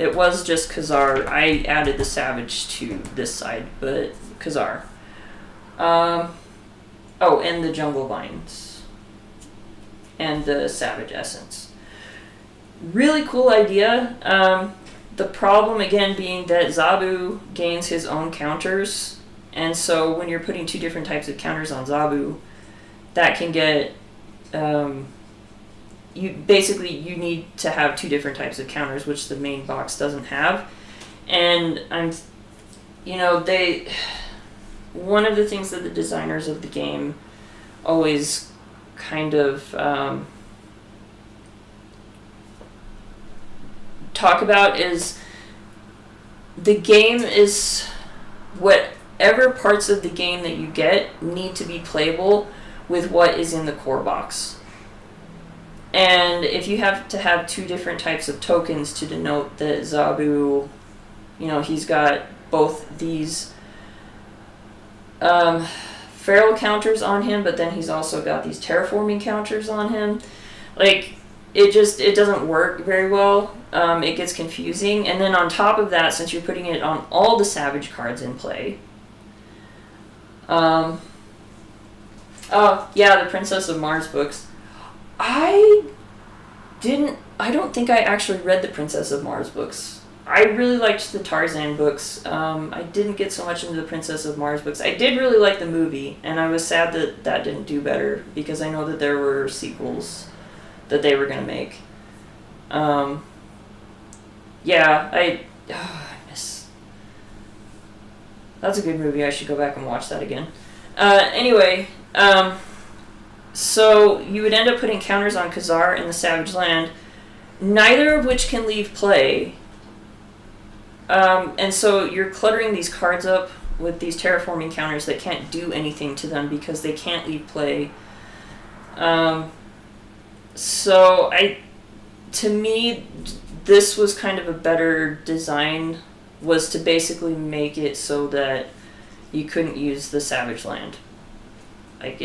It was just Ka-Zar. I added the Savage to this side, but Ka-Zar. Oh, and the Jungle Vines. And the Savage Essence. Really cool idea. The problem, again, being that Zabu gains his own counters. And so when you're putting two different types of counters on Zabu, that can get... you need to have two different types of counters, which the main box doesn't have. And one of the things that the designers of the game always kind of talk about is the game is whatever parts of the game that you get need to be playable with what is in the core box. And if you have to have two different types of tokens to denote that Zabu, he's got both these feral counters on him, but then he's also got these terraforming counters on him. Like, it doesn't work very well. It gets confusing. And then on top of that, since you're putting it on all the Savage cards in play, oh, yeah, the Princess of Mars books. I don't think I actually read the Princess of Mars books. I really liked the Tarzan books. I didn't get so much into the Princess of Mars books. I did really like the movie, and I was sad that didn't do better, because I know that there were sequels that they were going to make. Yeah, I miss... That's a good movie. I should go back and watch that again. Anyway, so you would end up putting counters on Ka-Zar in the Savage Land, neither of which can leave play. And so you're cluttering these cards up with these terraforming counters that can't do anything to them because they can't leave play. So to me, this was kind of a better design, was to basically make it so that you couldn't use the Savage Land. Like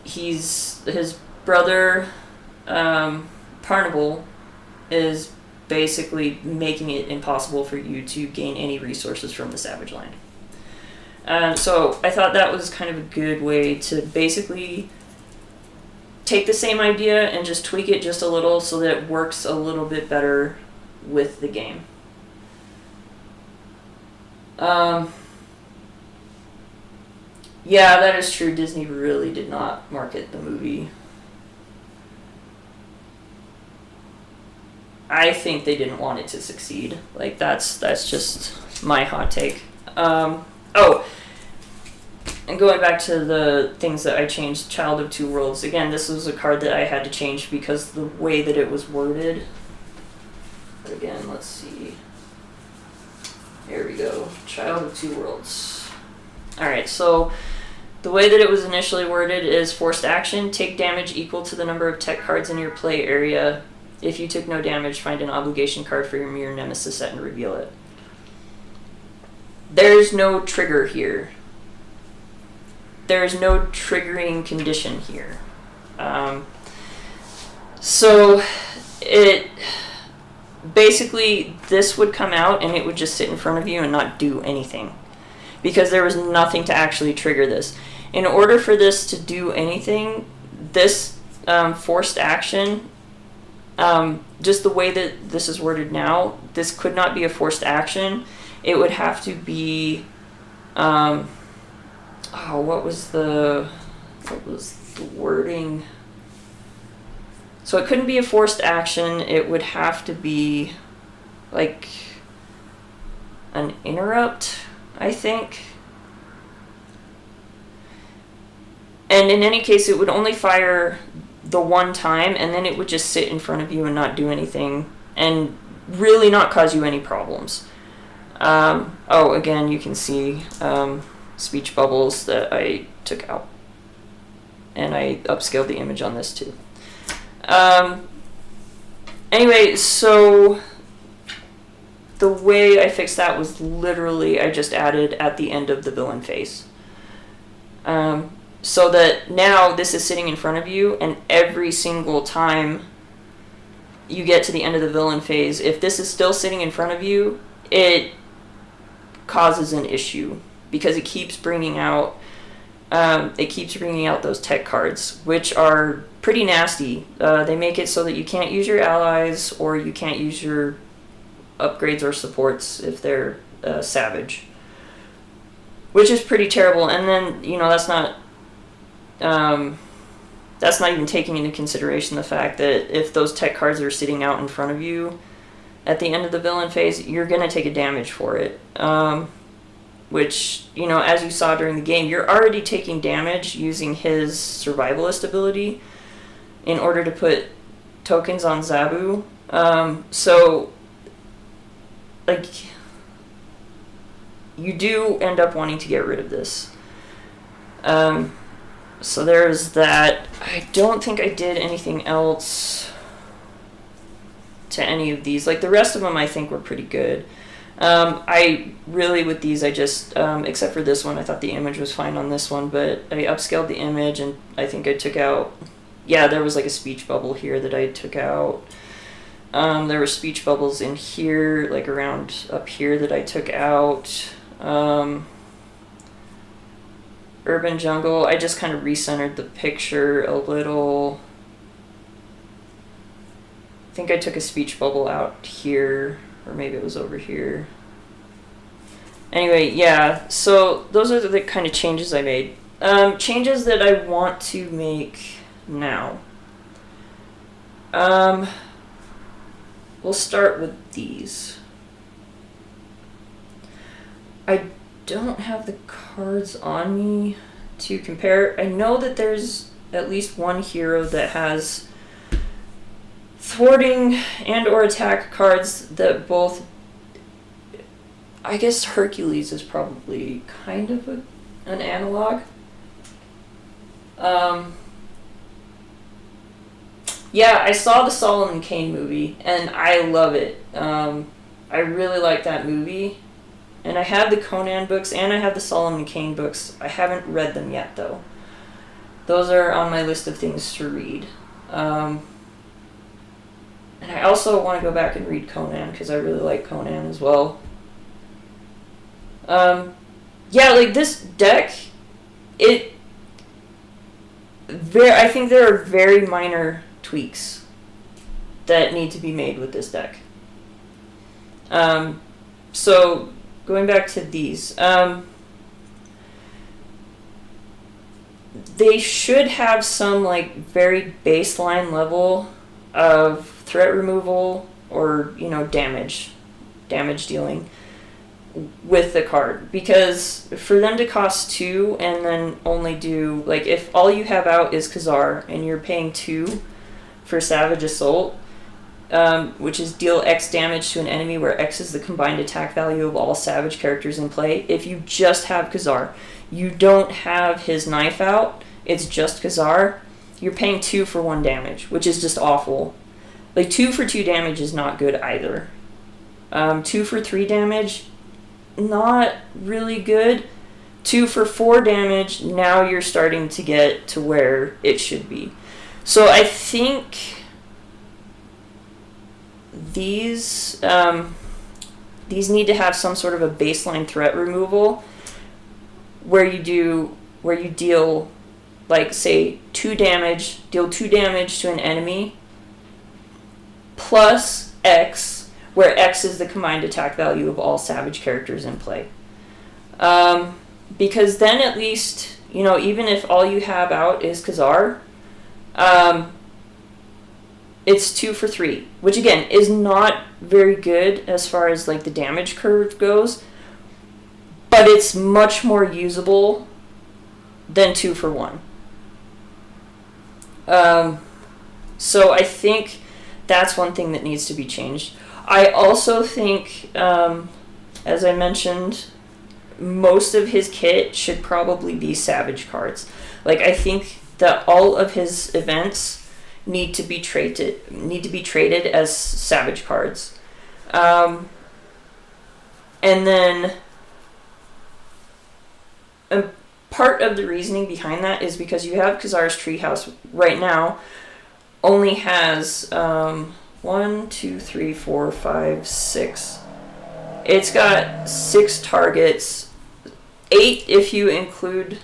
his brother, Parnival, is basically making it impossible for you to gain any resources from the Savage Land. So I thought that was kind of a good way to basically take the same idea and just tweak it just a little so that it works a little bit better with the game. Yeah, that is true. Disney really did not market the movie. I think they didn't want it to succeed. Like, that's just my hot take. Oh, and going back to the things that I changed, Child of Two Worlds. Again, this was a card that I had to change because the way that it was worded. But again, let's see. Here we go. Child of Two Worlds. Alright, so the way that it was initially worded is forced action. Take damage equal to the number of tech cards in your play area. If you took no damage, find an obligation card for your mirror nemesis set and reveal it. There's no trigger here. There's no triggering condition here. So it basically, this would come out and it would just sit in front of you and not do anything, because there was nothing to actually trigger this. In order for this to do anything, this forced action, just the way that this is worded now, this could not be a forced action. It would have to be, what was the wording? So it couldn't be a forced action. It would have to be like an interrupt, I think. And in any case, it would only fire the one time, and then it would just sit in front of you and not do anything, and really not cause you any problems. Again, you can see speech bubbles that I took out. And I upscaled the image on this too. Anyway, so the way I fixed that was literally I just added at the end of the villain phase. So that now this is sitting in front of you, and every single time you get to the end of the villain phase, if this is still sitting in front of you, it causes an issue because it keeps bringing out those tech cards, which are pretty nasty. They make it so that you can't use your allies or you can't use your upgrades or supports if they're savage, which is pretty terrible. And then that's not even taking into consideration the fact that if those tech cards are sitting out in front of you at the end of the villain phase, you're going to take a damage for it. Which, as you saw during the game, you're already taking damage using his survivalist ability in order to put tokens on Zabu. So, you do end up wanting to get rid of this. So there's that. I don't think I did anything else to any of these. The rest of them I think were pretty good. With these, I just, except for this one, I thought the image was fine on this one, but I upscaled the image and I think I took out, there was a speech bubble here that I took out. There were speech bubbles in here, around up here that I took out. Urban jungle, I just kind of recentered the picture a little. I think I took a speech bubble out here, or maybe it was over here. Anyway, so those are the kind of changes I made. Changes that I want to make now. We'll start with these. I don't have the cards on me to compare. I know that there's at least one hero that has thwarting and or attack cards that both, I guess Hercules is probably kind of an analog. I saw the Solomon Kane movie and I love it. I really like that movie. And I have the Conan books and I have the Solomon Kane books. I haven't read them yet though. Those are on my list of things to read. And I also want to go back and read Conan because I really like Conan as well. This deck, I think there are very minor tweaks that need to be made with this deck. So going back to these, they should have some very baseline level of threat removal or damage dealing with the card, because for them to cost 2 and then only do if all you have out is Ka-Zar and you're paying 2 for Savage Assault, which is deal X damage to an enemy where X is the combined attack value of all Savage characters in play. If you just have Ka-Zar, you don't have his knife out, it's just Ka-Zar, you're paying 2 for 1 damage, which is just awful. 2 for 2 damage is not good either. 2 for 3 damage, not really good. 2 for 4 damage, now you're starting to get to where it should be. So I think these need to have some sort of a baseline threat removal where you deal say 2 damage, deal 2 damage to an enemy plus X, where X is the combined attack value of all Savage characters in play. Because then at least, even if all you have out is Ka-Zar, it's 2 for 3, which again is not very good as far as the damage curve goes, but it's much more usable than 2 for 1. So I think that's one thing that needs to be changed. I also think, as I mentioned, most of his kit should probably be Savage cards. I think that all of his events need to be traded as Savage cards. And then part of the reasoning behind that is because you have Ka-Zar's Treehouse right now only has 1, 2, 3, 4, 5, 6. It's got 6 targets, 8 if you include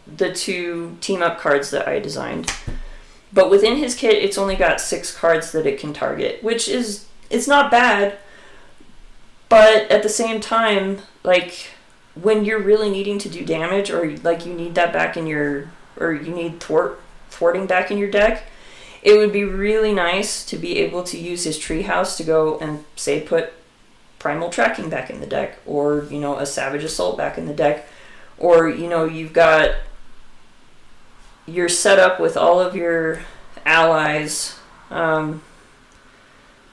the 2 team-up cards that I designed. But within his kit, it's only got 6 cards that it can target, which is, it's not bad. But at the same time, like, when you're really needing to do damage, or like you need that back in your, or you need thwarting back in your deck, it would be really nice to be able to use his treehouse to go and, say, put Primal Tracking back in the deck, or, you know, a Savage Assault back in the deck, or, you know, you've got, you're set up with all of your allies.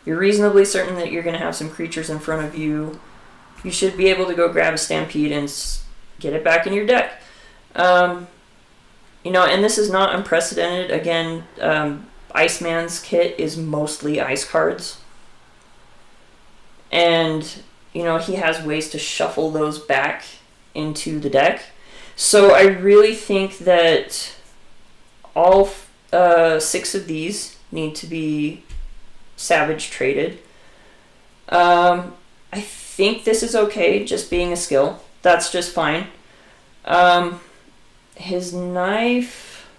You're reasonably certain that you're going to have some creatures in front of you. You should be able to go grab a Stampede and get it back in your deck. You know, and this is not unprecedented. Again, Iceman's kit is mostly ice cards. And, you know, he has ways to shuffle those back into the deck. So I really think that all 6 of these need to be Savage traded. I think this is okay, just being a skill. That's just fine. His knife,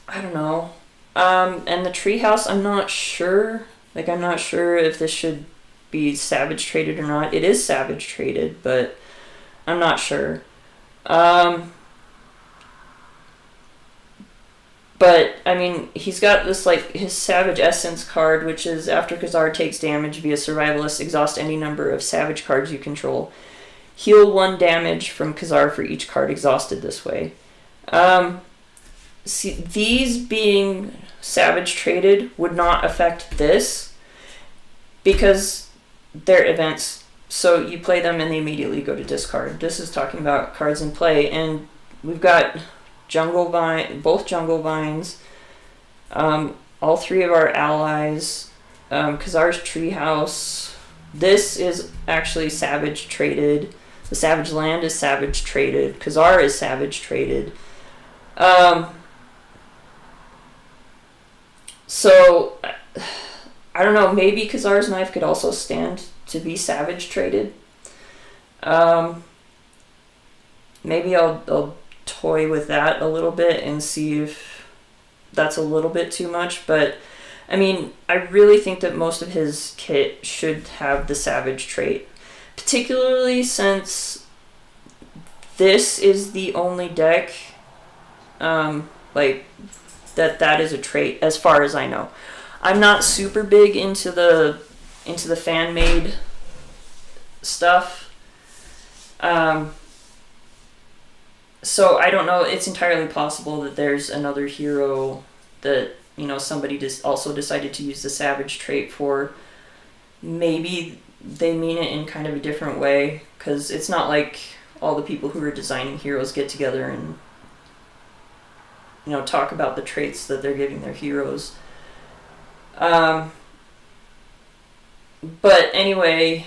I don't know. And the treehouse, I'm not sure. Like, I'm not sure if this should be Savage traded or not. It is Savage traded, but I'm not sure. But, I mean, he's got this, like, his Savage Essence card, which is after Ka-Zar takes damage via Survivalist, exhaust any number of Savage cards you control. Heal 1 damage from Ka-Zar for each card exhausted this way. See, these being Savage traded would not affect this, because they're events, so you play them and they immediately go to discard. This is talking about cards in play, and we've got both Jungle Vines, all 3 of our allies, Ka-Zar's Treehouse. This is actually Savage traded. The Savage Land is Savage traded. Ka-Zar is Savage traded. So, I don't know, maybe Ka-Zar's Knife could also stand to be Savage traded. Maybe I'll toy with that a little bit and see if that's a little bit too much, but I mean, I really think that most of his kit should have the Savage trait, particularly since this is the only deck like that is a trait, as far as I know. I'm not super big into the fan made stuff. So I don't know. It's entirely possible that there's another hero that, you know, somebody just also decided to use the Savage trait for. Maybe they mean it in kind of a different way, because it's not like all the people who are designing heroes get together and, you know, talk about the traits that they're giving their heroes. But anyway,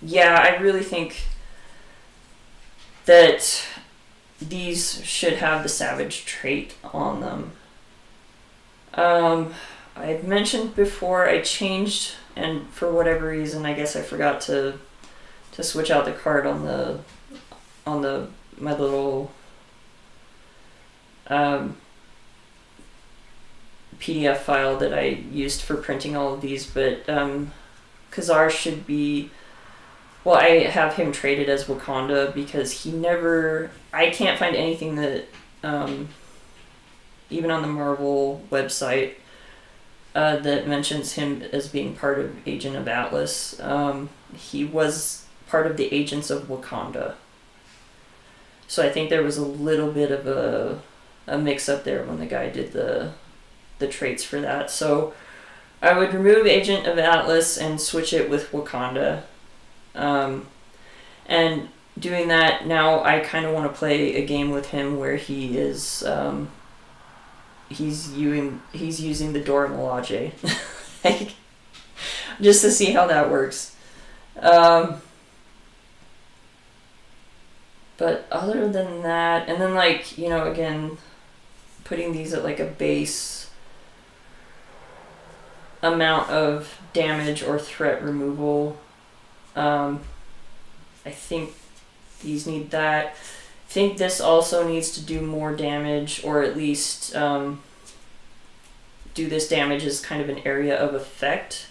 yeah, I really think that these should have the Savage trait on them. I had mentioned before I changed, and for whatever reason, I guess I forgot to switch out the card on my little PDF file that I used for printing all of these, but Ka-Zar should be, well, I have him traded as Wakanda because I can't find anything that, even on the Marvel website, that mentions him as being part of Agent of Atlas. He was part of the Agents of Wakanda. So I think there was a little bit of a mix-up there when the guy did the traits for that. So I would remove Agent of Atlas and switch it with Wakanda. And doing that, now I kind of want to play a game with him where he is he's using the Dora Milaje, like, just to see how that works. But other than that, and then, like, you know, again, putting these at like a base, amount of damage or threat removal. I think these need that. I think this also needs to do more damage, or at least do this damage as kind of an area of effect,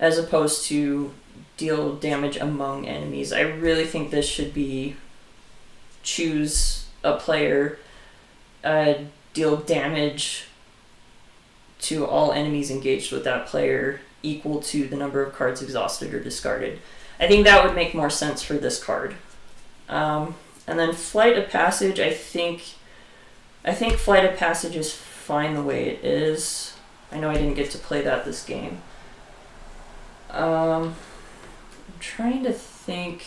as opposed to deal damage among enemies. I really think this should be choose a player, deal damage to all enemies engaged with that player equal to the number of cards exhausted or discarded. I think that would make more sense for this card. And then Flight of Passage, I think Flight of Passage is fine the way it is. I know I didn't get to play that this game. I'm trying to think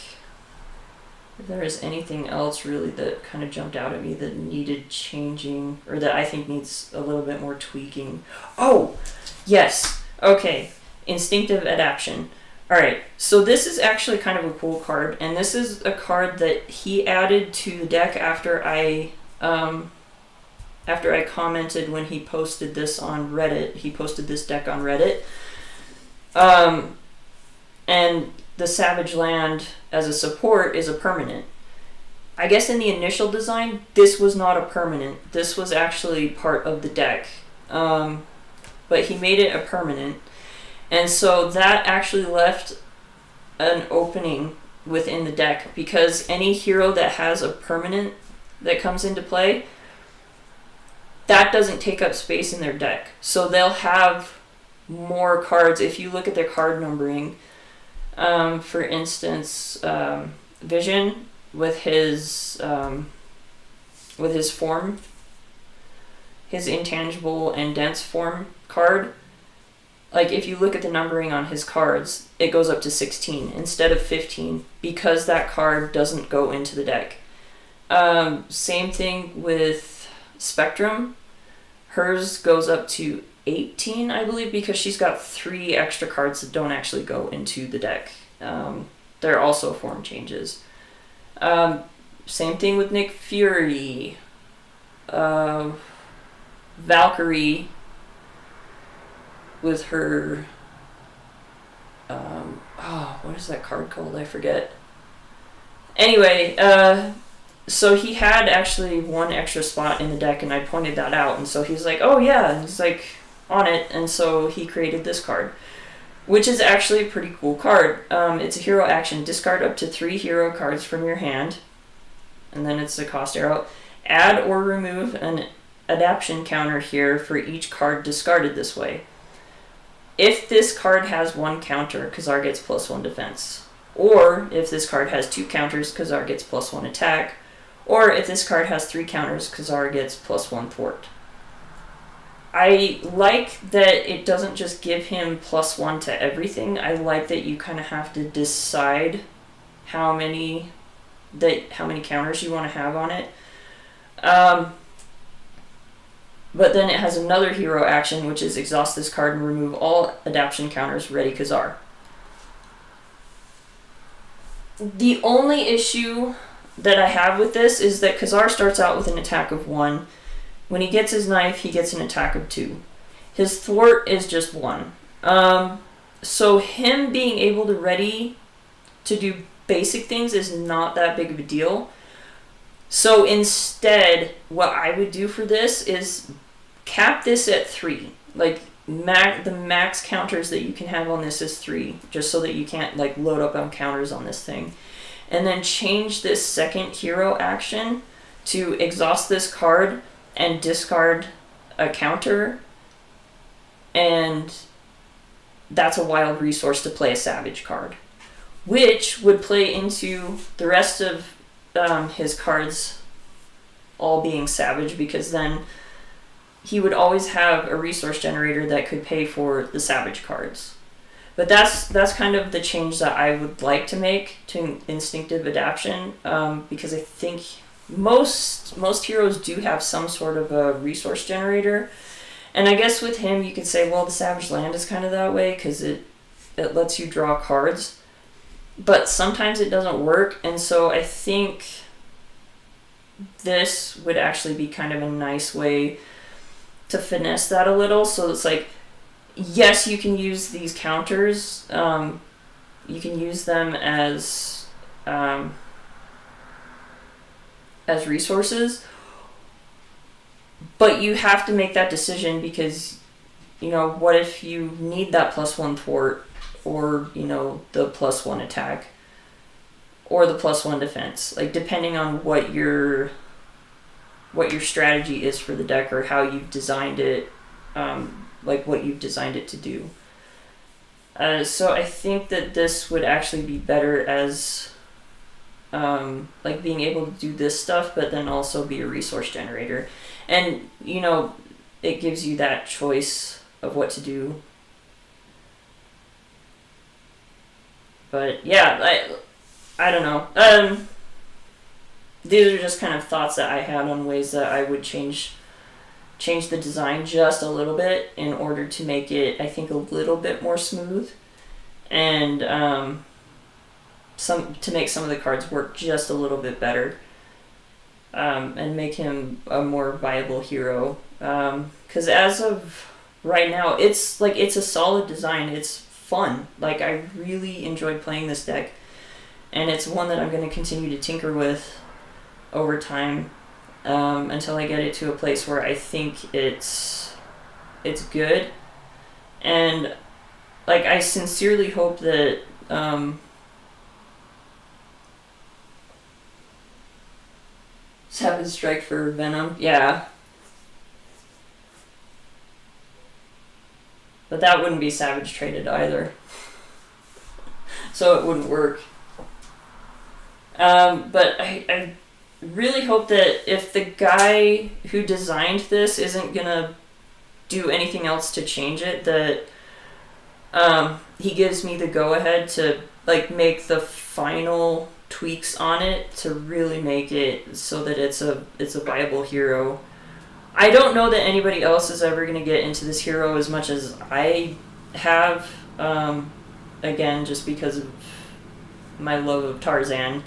if there is anything else really that kind of jumped out at me that needed changing, or that I think needs a little bit more tweaking. Oh, yes. Okay. Instinctive Adaption. Alright, so this is actually kind of a cool card, and this is a card that he added to the deck after I commented when he posted this on Reddit. He posted this deck on Reddit. And the Savage Land as a support is a permanent. I guess in the initial design, this was not a permanent. This was actually part of the deck. But he made it a permanent. And so that actually left an opening within the deck, because any hero that has a permanent that comes into play, that doesn't take up space in their deck. So they'll have more cards. If you look at their card numbering, for instance, Vision with his form, his intangible and dense form card, like if you look at the numbering on his cards, it goes up to 16 instead of 15 because that card doesn't go into the deck. Same thing with Spectrum. Hers goes up to 18, I believe, because she's got 3 extra cards that don't actually go into the deck. They're also form changes. Same thing with Nick Fury. Valkyrie with her what is that card called? I forget. Anyway, so he had actually 1 extra spot in the deck, and I pointed that out, and so he's like, oh yeah, and he's like on it, and so he created this card, which is actually a pretty cool card. It's a hero action. Discard up to 3 hero cards from your hand, and then it's a cost arrow. Add or remove an adaptation counter here for each card discarded this way. If this card has 1 counter, Ka-Zar gets +1 defense. Or if this card has 2 counters, Ka-Zar gets +1 attack. Or if this card has 3 counters, Ka-Zar gets +1 thwart. I like that it doesn't just give him +1 to everything. I like that you kind of have to decide how many counters you want to have on it. But then it has another hero action, which is exhaust this card and remove all adaptation counters. Ready, Ka-Zar. The only issue that I have with this is that Ka-Zar starts out with an attack of 1. When he gets his knife, he gets an attack of 2. His thwart is just 1. So him being able to ready to do basic things is not that big of a deal. So instead, what I would do for this is cap this at 3. Like the max counters that you can have on this is 3, just so that you can't like load up on counters on this thing. And then change this second hero action to exhaust this card and discard a counter, and that's a wild resource to play a savage card, which would play into the rest of his cards all being savage, because then he would always have a resource generator that could pay for the savage cards. But that's kind of the change that I would like to make to instinctive adaptation, because I think most heroes do have some sort of a resource generator. And I guess with him you could say, well, the Savage Land is kind of that way because it lets you draw cards. But sometimes it doesn't work, and so I think this would actually be kind of a nice way to finesse that a little. So it's like, yes, you can use these counters. You can use them as resources, but you have to make that decision because, what if you need that +1 thwart, or, the +1 attack, or the +1 defense, like depending on what your strategy is for the deck or how you've designed it, like what you've designed it to do. So I think that this would actually be better as like being able to do this stuff, but then also be a resource generator. And, it gives you that choice of what to do. But yeah, I don't know. These are just kind of thoughts that I had on ways that I would change the design just a little bit in order to make it, I think, a little bit more smooth, and to make some of the cards work just a little bit better, and make him a more viable hero. Because as of right now, it's a solid design. It's fun. Like, I really enjoyed playing this deck, and it's one that I'm going to continue to tinker with over time, until I get it to a place where I think it's good. And like, I sincerely hope that Savage Strike for Venom, yeah, but that wouldn't be Savage traded either, so it wouldn't work. But I really hope that if the guy who designed this isn't gonna do anything else to change it, that he gives me the go-ahead to like make the final tweaks on it to really make it so that it's a viable hero. I don't know that anybody else is ever gonna get into this hero as much as I have, again, just because of my love of Tarzan.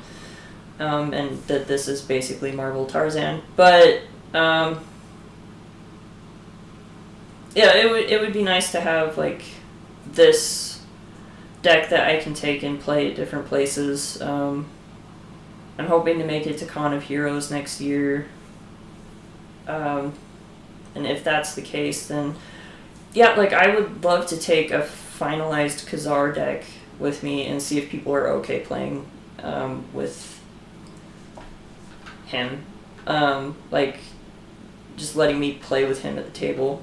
And that this is basically Marvel Tarzan, but yeah, it would be nice to have like this deck that I can take and play at different places. I'm hoping to make it to Con of Heroes next year, and if that's the case, then yeah, like I would love to take a finalized Ka-Zar deck with me and see if people are okay playing with him, like just letting me play with him at the table.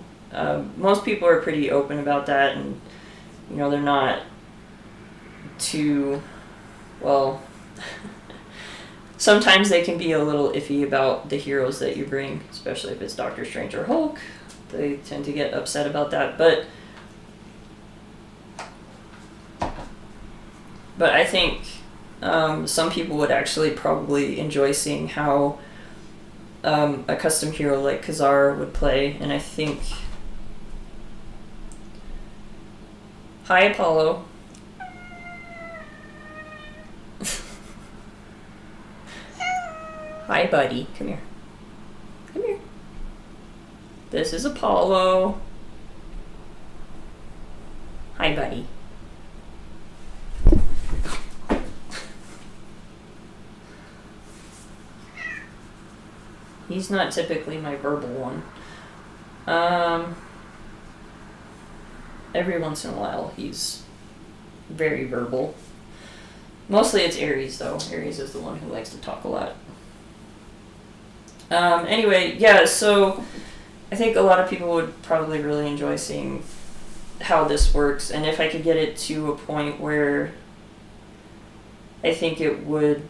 Most people are pretty open about that, and they're not too, well, sometimes they can be a little iffy about the heroes that you bring, especially if it's Doctor Strange or Hulk. They tend to get upset about that, but I think some people would actually probably enjoy seeing how a custom hero like Ka-Zar would play, and I think... Hi, Apollo. Hi, buddy. Come here. Come here. This is Apollo. Hi, buddy. He's not typically my verbal one. Every once in a while, he's very verbal. Mostly it's Aries, though. Aries is the one who likes to talk a lot. Anyway, yeah, so I think a lot of people would probably really enjoy seeing how this works, and if I could get it to a point where I think it would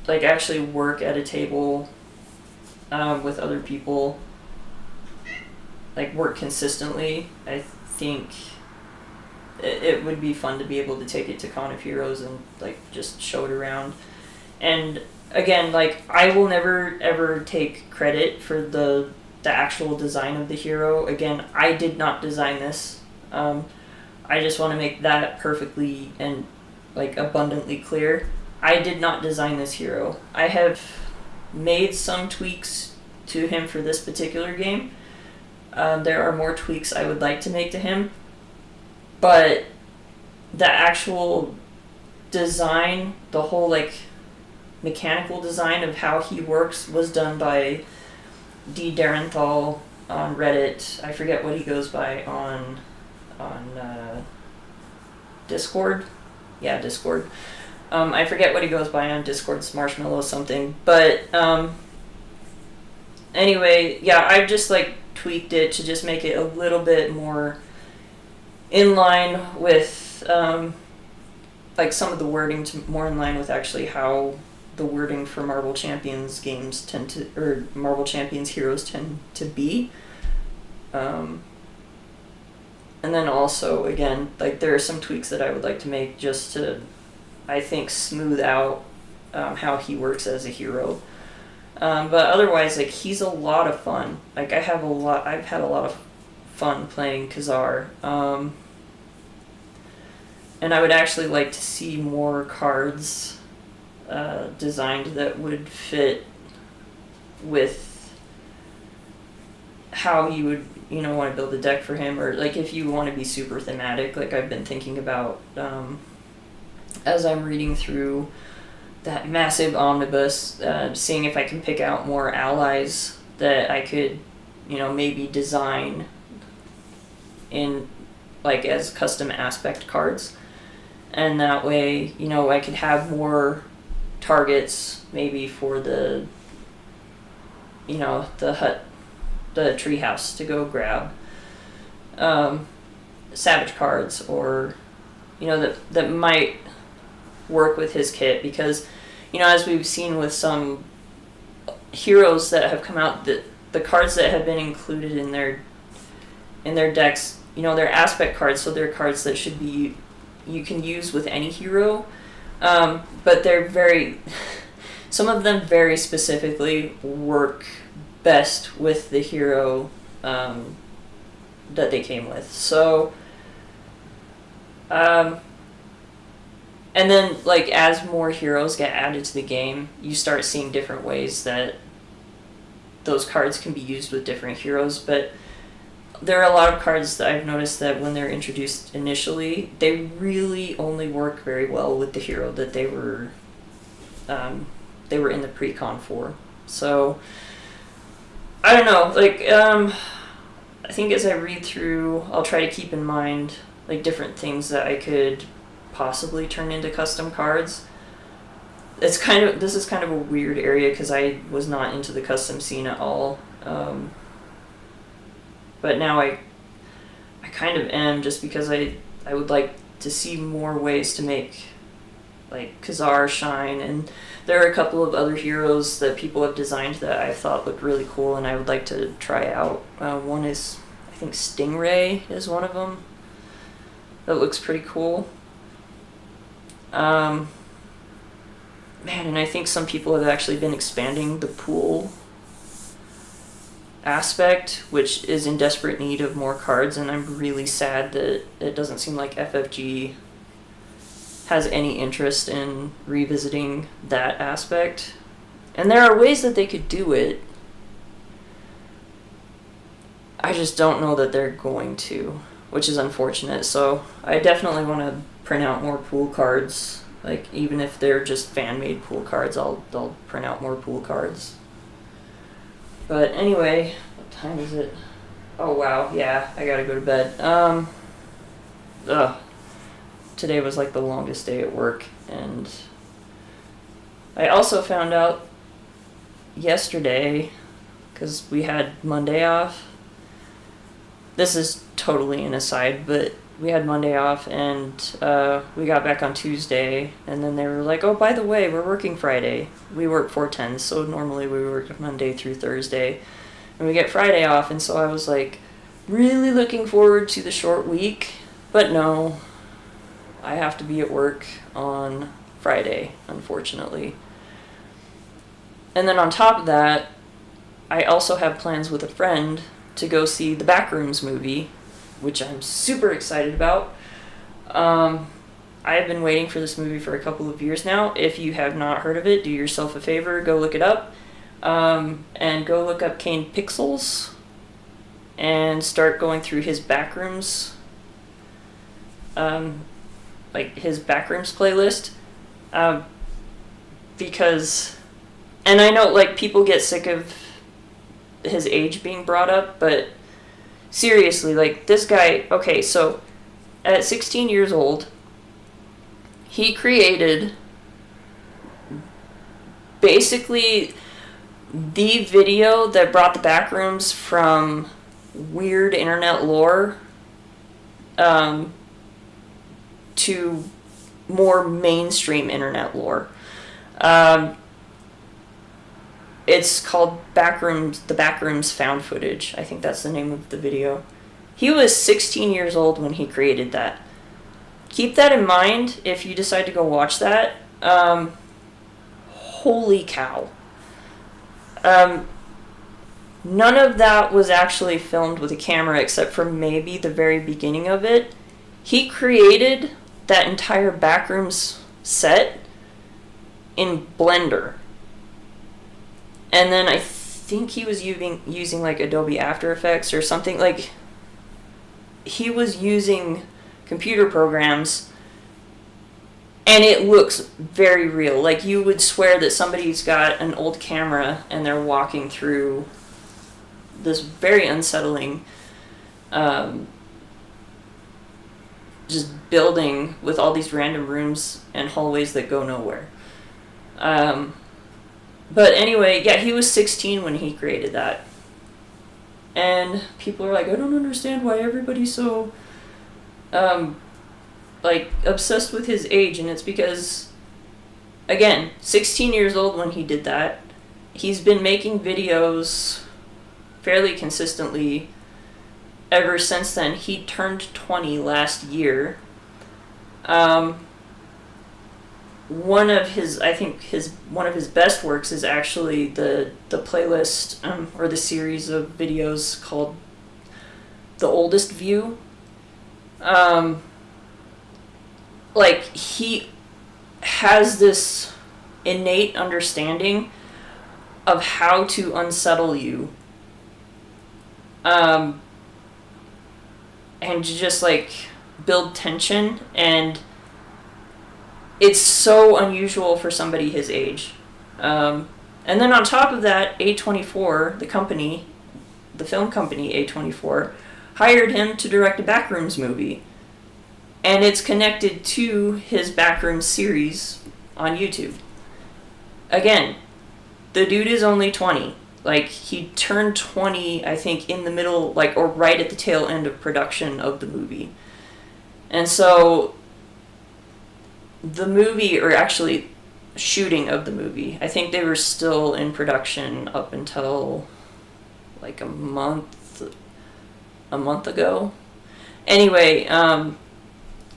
like actually work at a table with other people, like work consistently, I think it would be fun to be able to take it to Con of Heroes and like just show it around. And again, like I will never ever take credit for the actual design of the hero. Again, I did not design this. I just want to make that perfectly and like abundantly clear. I did not design this hero. I have made some tweaks to him for this particular game, There are more tweaks I would like to make to him, but the actual design, the whole like mechanical design of how he works was done by dderenthal on Reddit. I forget what he goes by on Discord. Yeah, Discord. I forget what he goes by on Discord's Marshmallow something, but anyway, yeah, I've just like tweaked it to just make it a little bit more in line with like some of the wording, to more in line with actually how the wording for Marvel Champions games tend to, or Marvel Champions heroes tend to be. And then also, again, like there are some tweaks that I would like to make just to, I think, smooth out how he works as a hero. But otherwise, like, he's a lot of fun. Like, I've had a lot of fun playing Ka-Zar. And I would actually like to see more cards designed that would fit with how you would, want to build a deck for him, or like if you want to be super thematic, like I've been thinking about as I'm reading through that massive omnibus, seeing if I can pick out more allies that I could, maybe design in like as custom aspect cards. And that way, I could have more targets maybe for the hut, the treehouse to go grab savage cards, or that might work with his kit, because as we've seen with some heroes that have come out, the cards that have been included in their decks, they're aspect cards, so they're cards that should be you can use with any hero, but they're some of them very specifically work best with the hero that they came with. So and then like as more heroes get added to the game, you start seeing different ways that those cards can be used with different heroes. But there are a lot of cards that I've noticed that when they're introduced initially, they really only work very well with the hero that they were in the pre-con for. So I don't know, like I think as I read through, I'll try to keep in mind like different things that I could possibly turn into custom cards. This is kind of a weird area because I was not into the custom scene at all. But now I kind of am, just because I would like to see more ways to make like Ka-Zar shine, and there are a couple of other heroes that people have designed that I thought looked really cool and I would like to try out. One is, I think Stingray is one of them. That looks pretty cool. Man, and I think some people have actually been expanding the pool aspect, which is in desperate need of more cards, and I'm really sad that it doesn't seem like FFG has any interest in revisiting that aspect. And there are ways that they could do it. I just don't know that they're going to, which is unfortunate. So I definitely want to print out more pool cards. Like, even if they're just fan-made pool cards, I'll print out more pool cards. But anyway, what time is it? Oh wow, yeah, I gotta go to bed. Today was like the longest day at work, and I also found out yesterday, because we had Monday off. This is totally an aside, but we had Monday off, and we got back on Tuesday, and then they were like, oh, by the way, we're working Friday. We work 4/10, so normally we work Monday through Thursday, and we get Friday off, and so I was like really looking forward to the short week, but no, I have to be at work on Friday, unfortunately. And then on top of that, I also have plans with a friend to go see the Backrooms movie, which I'm super excited about. I've been waiting for this movie for a couple of years now. If you have not heard of it, do yourself a favor, go look it up. And go look up Kane Pixels. and start going through his backrooms, like his backrooms playlist, because, and I know like people get sick of his age being brought up, but seriously, like this guy, okay, so at 16 years old, he created basically the video that brought the backrooms from weird internet lore to more mainstream internet lore. It's called Backrooms, the Backrooms Found Footage. I think that's the name of the video. He was 16 years old when he created that. Keep that in mind if you decide to go watch that. Holy cow. None of that was actually filmed with a camera except for maybe the very beginning of it. He created that entire Backrooms set in Blender. And then I think he was using like Adobe After Effects or something. Like, he was using computer programs, and it looks very real. Like, you would swear that somebody's got an old camera and they're walking through this very unsettling just building with all these random rooms and hallways that go nowhere. But anyway, yeah, he was 16 when he created that. And people are like, I don't understand why everybody's so, like, obsessed with his age. And it's because, again, 16 years old when he did that. He's been making videos fairly consistently ever since then. He turned 20 last year. One of his best works is actually the playlist or the series of videos called The Oldest View. Like, he has this innate understanding of how to unsettle you, and to just like build tension, and it's so unusual for somebody his age. And then on top of that, A24, the company, the film company A24, hired him to direct a Backrooms movie. And it's connected to his Backrooms series on YouTube. Again, the dude is only 20. Like, he turned 20, I think, in the middle, like, or right at the tail end of production of the movie. And so the movie, or actually shooting of the movie, I think they were still in production up until like a month ago. Anyway,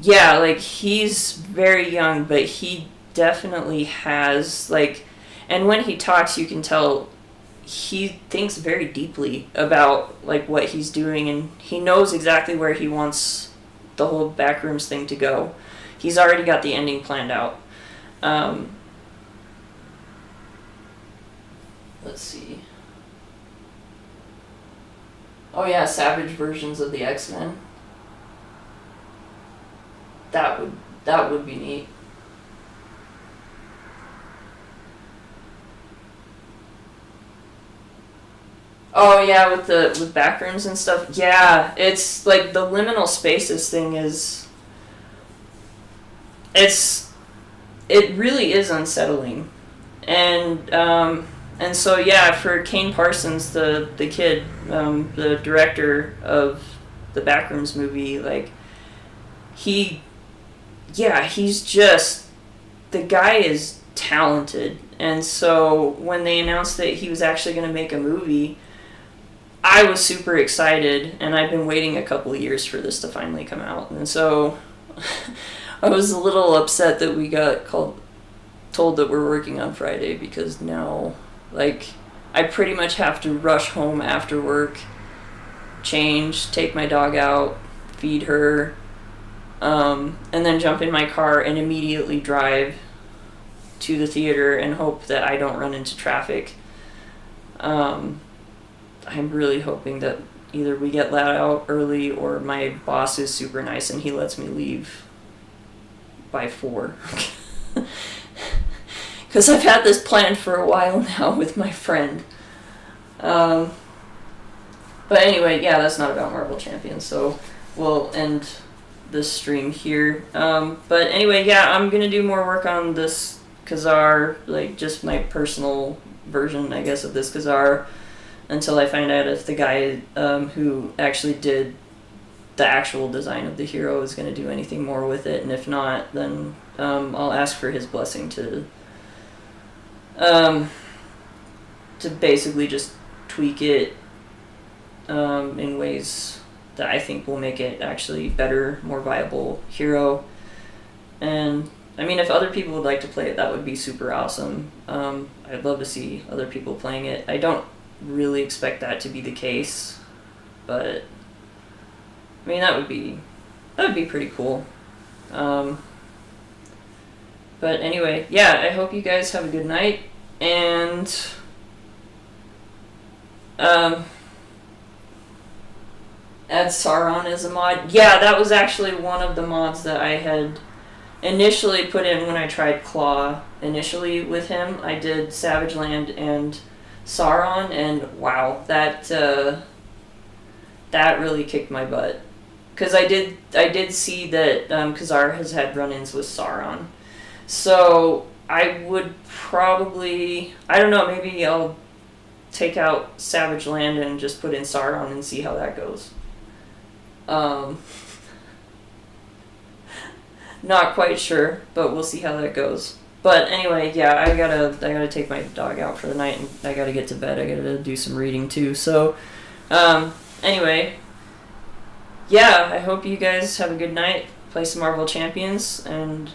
yeah, like, he's very young, but he definitely has, like, and when he talks, you can tell he thinks very deeply about, like, what he's doing, and he knows exactly where he wants the whole Backrooms thing to go. He's already got the ending planned out. Let's see. Oh yeah, savage versions of the X-Men. That would be neat. Oh yeah, with Backrooms and stuff. Yeah, it's like the liminal spaces thing is, it really is unsettling. And so yeah, for Kane Parsons, the kid, the director of the Backrooms movie, like, he's just, the guy is talented. And so when they announced that he was actually going to make a movie, I was super excited, and I've been waiting a couple of years for this to finally come out. And so I was a little upset that we got told that we're working on Friday, because now, like, I pretty much have to rush home after work, change, take my dog out, feed her, and then jump in my car and immediately drive to the theater and hope that I don't run into traffic. I'm really hoping that either we get let out early or my boss is super nice and he lets me leave by 4. Because I've had this planned for a while now with my friend. But anyway, yeah, that's not about Marvel Champions, so we'll end this stream here. But anyway, yeah, I'm gonna do more work on this Ka-Zar, like just my personal version, I guess, of this Ka-Zar, until I find out if the guy who actually did the actual design of the hero is going to do anything more with it, and if not, then I'll ask for his blessing to basically just tweak it in ways that I think will make it actually better, more viable hero. And I mean, if other people would like to play it, that would be super awesome. I'd love to see other people playing it. I don't really expect that to be the case, but I mean, that would be pretty cool. But anyway, yeah, I hope you guys have a good night, and add Sauron as a mod. Yeah, that was actually one of the mods that I had initially put in when I tried Klaw initially with him. I did Savage Land and Sauron, and wow, that really kicked my butt. Because I did see that Ka-Zar has had run-ins with Sauron. So I would probably, I don't know, maybe I'll take out Savage Land and just put in Sauron and see how that goes. Not quite sure, but we'll see how that goes. But anyway, yeah, I gotta take my dog out for the night, and I gotta get to bed. I gotta do some reading too. So, anyway, yeah, I hope you guys have a good night. Play some Marvel Champions, and